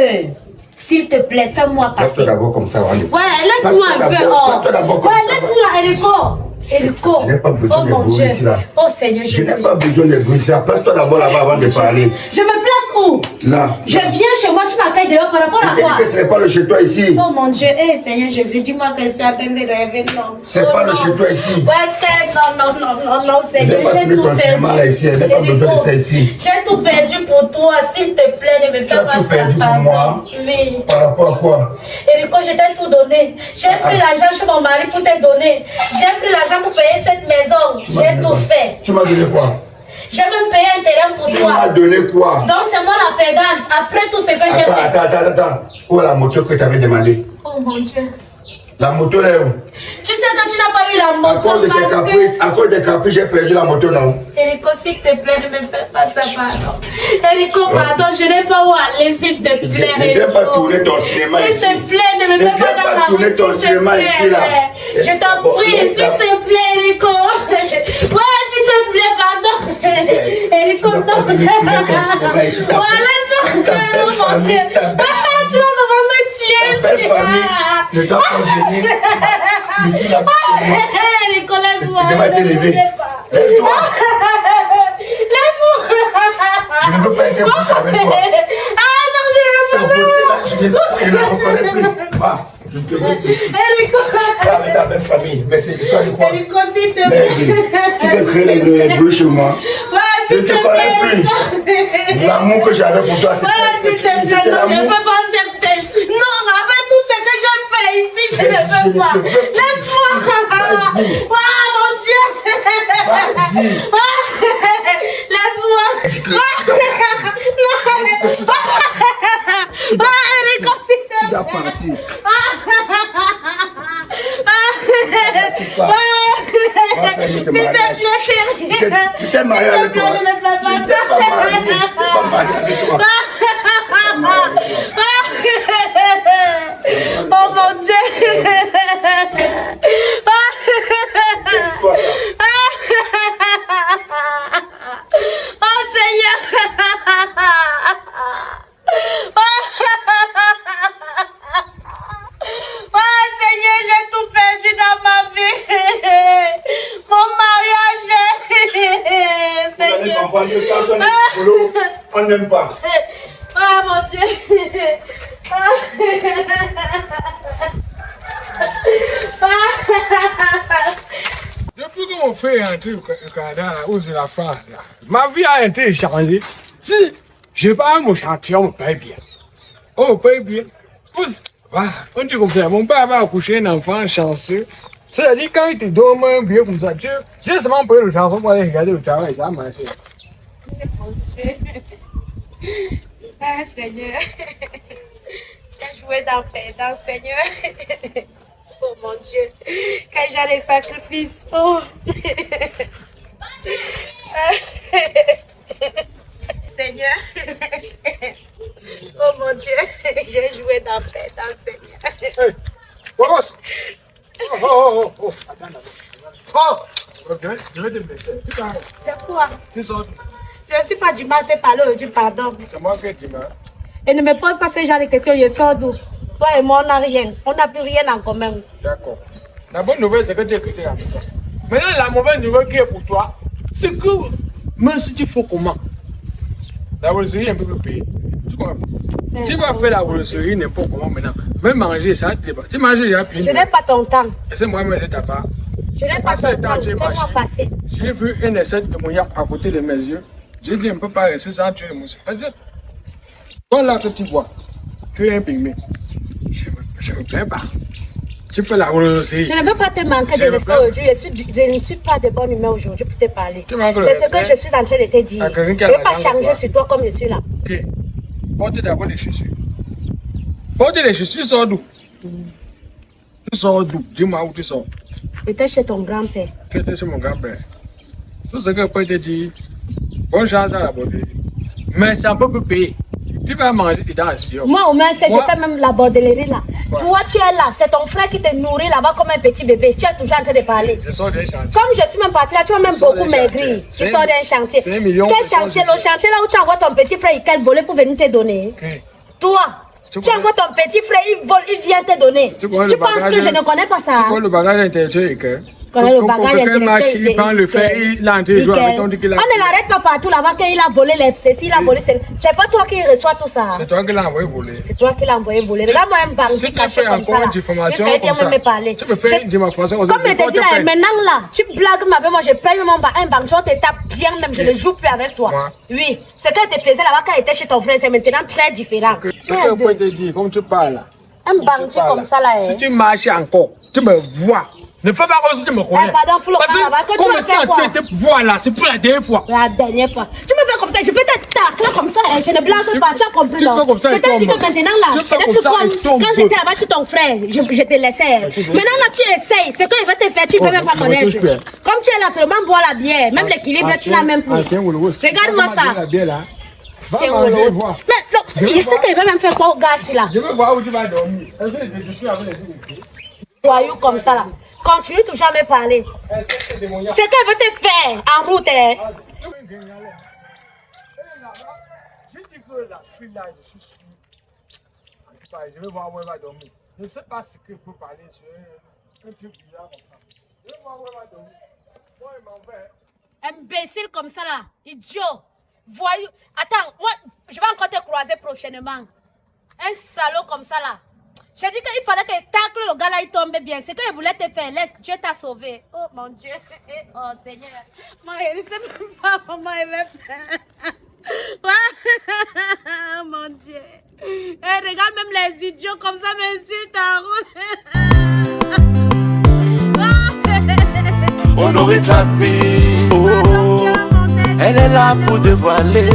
S'il te plaît, fais-moi passer.
Passe-toi d'abord comme ça, Wally.
Ouais, laisse-moi un peu. Oh.
Passe-toi d'abord comme
Ouais,
ça.
laisse-moi, Erico. Erico.
Je n'ai pas besoin de bruit ici là.
Oh Seigneur Jésus.
Je n'ai pas besoin de bruit ici là. Place-toi d'abord là-bas avant de parler.
Je me place où?
Là.
Je viens chez moi, tu m'accueilles dehors par rapport à quoi?
Je te dis que ce n'est pas le chez toi ici.
Oh mon Dieu, Seigneur Jésus, dis-moi que je suis en train de rêver, non.
C'est pas le chez toi ici.
Non, Seigneur, j'ai tout perdu.
Ici. Elle n'a pas besoin de ça ici.
J'ai tout perdu pour toi, s'il te plaît, ne me fais pas ça.
Tu as tout perdu pour moi?
Oui.
Par rapport à quoi?
Erico, je t'ai tout donné. J'ai pris l'argent chez mon mari pour te donner. J'ai pris l'argent pour payer cette maison. J'ai tout fait.
Tu m'as donné quoi?
J'ai même payé un terrain pour toi.
Tu m'as donné quoi?
Donc c'est moi la perdante. Après tout ce que j'ai fait.
Attends. Où est la moto que tu avais demandé?
Oh mon Dieu.
La moto là où?
Tu sais que tu n'as pas eu la moto
à cause des caprices, j'ai perdu la moto là où?
Erico, s'il te plaît, ne me fais pas ça, pardon. Erico, pardon, je n'ai pas où aller, s'il te plaît.
Ne viens pas tourner ton cinéma ici.
S'il te plaît, ne me fais pas dans la
tourner ton cinéma ici là.
Je t'en prie, s'il te plaît, Erico. Ouais, s'il te plaît, pardon. Erico, non. Voilà, ça. Oh mon Dieu. Tu vas vraiment me tuer.
Belle famille, ne dois pas venir ici là.
Erico, laisse-moi.
Tu devrais te lever. Laisse-moi.
Laisse-moi.
Je ne veux pas être beaucoup avec toi.
Ah non, je ne veux pas.
Je ne reconnais plus. Va.
Erico.
Va avec ta belle famille. Mais c'est l'histoire de quoi?
Erico, s'il te plaît.
Tu veux créer les bruits chez moi? Je ne te connais plus. L'amour que j'avais pour toi,
s'il te plaît, non, je ne peux pas accepter. Non, avec tout ce que je fais ici, je ne peux pas. Laisse-moi. Oh mon Dieu.
Vas-y.
Laisse-moi. Non. Erico, s'il te plaît.
Tu dois partir.
S'il te plaît, chérie.
Tu t'es marié avec toi.
Ne me fais pas ça. Oh mon Dieu. Oh Seigneur. Oh Seigneur, j'ai tout perdu dans ma vie. Mon mariage. Seigneur.
On n'aime pas.
Oh mon Dieu.
Depuis qu'on fait un truc au Canada, ou c'est la France, là, ma vie a été changée. Si je vais à mon chantier, on me paye bien. On me paye bien. On dit comme ça, mon père va accoucher un enfant chanceux. C'est-à-dire, quand il te donne un billet comme ça, j'ai seulement payé le chanson pour aller regarder le travail, ça a marché.
Ah Seigneur, j'ai joué dans perdant, Seigneur. Oh mon Dieu, quand j'ai les sacrifices. Oh. Seigneur. Oh mon Dieu, j'ai joué dans perdant, Seigneur.
Hey, boss. Oh. Attends. Oh, je vais te blesser.
C'est quoi?
Tu sors.
Je ne suis pas du mal à te parler aujourd'hui, pardon.
C'est moi qui dis mal.
Et ne me pose pas ce genre de questions, je sors d'où? Toi et moi, on n'a rien. On n'a plus rien en commun.
D'accord. La bonne nouvelle, c'est que tu es quitté la maison. Maintenant, la mauvaise nouvelle qui est pour toi, c'est que même si tu fais comment, la bolosserie est un peu plus payée. Tu comprends? Tu vas faire la bolosserie n'importe comment maintenant. Même manger, ça te débat. Tu manges déjà plus.
Je n'ai pas ton temps.
C'est moi-même, je t'ai pas.
Je n'ai pas ton temps. Fais-moi passer.
J'ai vu un essai de mouillard à côté de mes yeux. J'ai dit, on ne peut pas rester sans tuer le monsieur. Toi là que tu vois, tu es un pygmée. Je ne me plains pas. Tu fais la bolosserie.
Je ne veux pas te manquer de respect aujourd'hui. Je ne suis pas de bonne humeur aujourd'hui pour te parler. C'est ce que je suis en train de te dire. Je ne vais pas changer sur toi comme je suis là.
Ok. Porte d'abord les chaussures. Porte les chaussures, sors d'où? Tu sors d'où? Dis-moi où tu sors.
J'étais chez ton grand-père.
Tu étais chez mon grand-père. Tout ce que je peux te dire, bonne chance dans la bordellerie. Mais c'est un peu plus payé. Tu vas manger dans la studio.
Moi, au moins, je fais même la bordellerie là. Ouais. Toi, tu es là. C'est ton frère qui te nourrit là-bas comme un petit bébé. Tu es toujours en train de parler.
Je sors d'un chantier.
Comme je suis même partie là, tu vas même beaucoup maigrir. Tu sors d'un chantier.
C'est 1 million.
Quel chantier? Le chantier là où tu envoies ton petit frère, il vole pour venir te donner. Okay. Toi, tu envoies ton petit frère, il vole, il vient te donner. Tu penses que je ne connais pas ça?
Tu vois le bagage intellectuel,
Quand le bagage
intellectuel, il prend le fait, il a entré jouer avec, on dit qu'il a...
On ne l'arrête pas partout là-bas qu'il a volé les ceci, il a volé c'est pas toi qui reçois tout ça.
C'est toi qui l'as envoyé voler.
C'est toi qui l'as envoyé voler. Regarde-moi un bandit caché comme ça là. Tu me
fais une diffamation comme ça.
Comme je te dis là, maintenant là, tu blagues avec moi, je paye un bandit, on te tape bien même, je ne joue plus avec toi. Oui, ce qu'elle te faisait là-bas quand elle était chez ton frère, c'est maintenant très différent.
Ce que je peux te dire, comme tu parles là.
Un bandit comme ça là.
Si tu marches encore, tu me vois. Ne fais pas comme si tu me connais.
Pardon, faut le faire là-bas.
Comme si tu te vois là, c'est pour la dernière fois.
La dernière fois. Tu me fais comme ça, je peux te tacler comme ça, je ne blague pas, tu as compris non? Je te dis que maintenant là, quand j'étais là-bas chez ton frère, je te laissais. Maintenant là, tu essayes, ce qu'il va te faire, tu ne peux même pas connaître. Comme tu es là, seulement boire la bière, même l'équilibre, tu n'as même plus. Regarde-moi ça. C'est un mais il sait qu'il va même faire quoi au gars là?
Je veux voir où tu vas dormir. Je suis avec les
voyou comme ça là. Continue toujours à me parler. C'est qu'elle veut te faire en route.
Je dis que la fille là, je suis sûr. Je vais voir où elle va dormir. Je ne sais pas ce que peut parler sur un truc bizarre comme ça. Je vais voir où elle va dormir. Moi, il m'en fait.
Imbécile comme ça là. Idiot. Voyou. Attends, moi, je vais encore te croiser prochainement. Un salaud comme ça là. J'ai dit qu'il fallait que tacle le gars là, il tombe bien. C'est qu'il voulait te faire. Laisse, Dieu t'a sauvé. Oh mon Dieu. Oh Seigneur. Moi, je ne sais même pas comment il va faire. Oh mon Dieu. Hey, regarde même les idiots comme ça m'insultent en route.
Honoré Tapi, oh, elle est là pour dévoiler.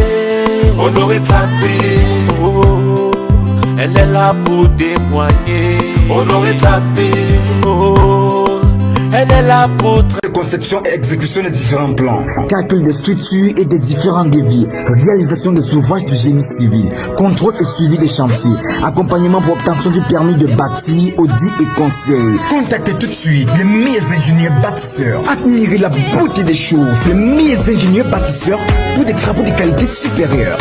Honoré Tapi, oh, elle est là pour témoigner. Honoré Tapi, oh, elle est là pour...
Conception et exécution des différents plans, calcul des structures et des différents devis, réalisation des ouvrages du génie civil, contrôle et suivi des chantiers, accompagnement pour obtention du permis de bâtir, audit et conseil. Contactez tout de suite les meilleurs ingénieurs bâtisseurs. Admirez la beauté des choses, les meilleurs ingénieurs bâtisseurs pour des travaux de qualité supérieure.